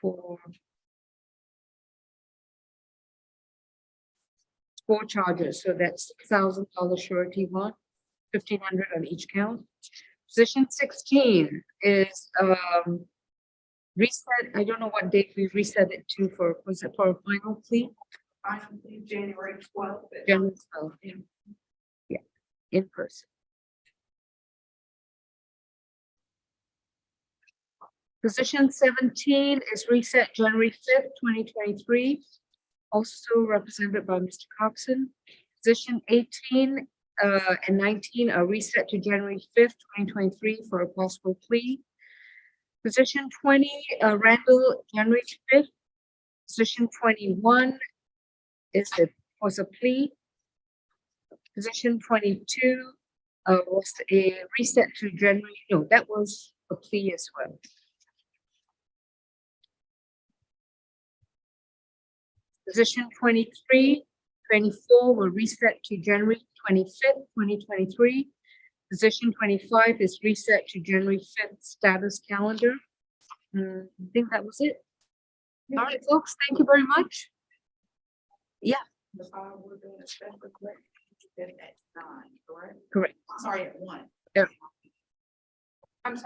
4. 4 charges, so that's $6,000 surety bond, 1,500 on each count. Position 16 is reset. I don't know what date we reset it to for. Was it for a final plea? Final plea, January 12th. January 12th. Yeah, in person. Position 17 is reset January 5th, 2023. Also represented by Mr. Coxon. Position 18 and 19 are reset to January 5th, 2023 for a possible plea. Position 20, Randall, January 5th. Position 21 was a plea. Position 22 was a reset to January. No, that was a plea as well. Position 23, 24 were reset to January 25th, 2023. Position 25 is reset to January 5th status calendar. I think that was it. All right, folks, thank you very much. Yeah, We're doing a special correction at 9, correct? correct. Sorry, at 1. I'm sorry.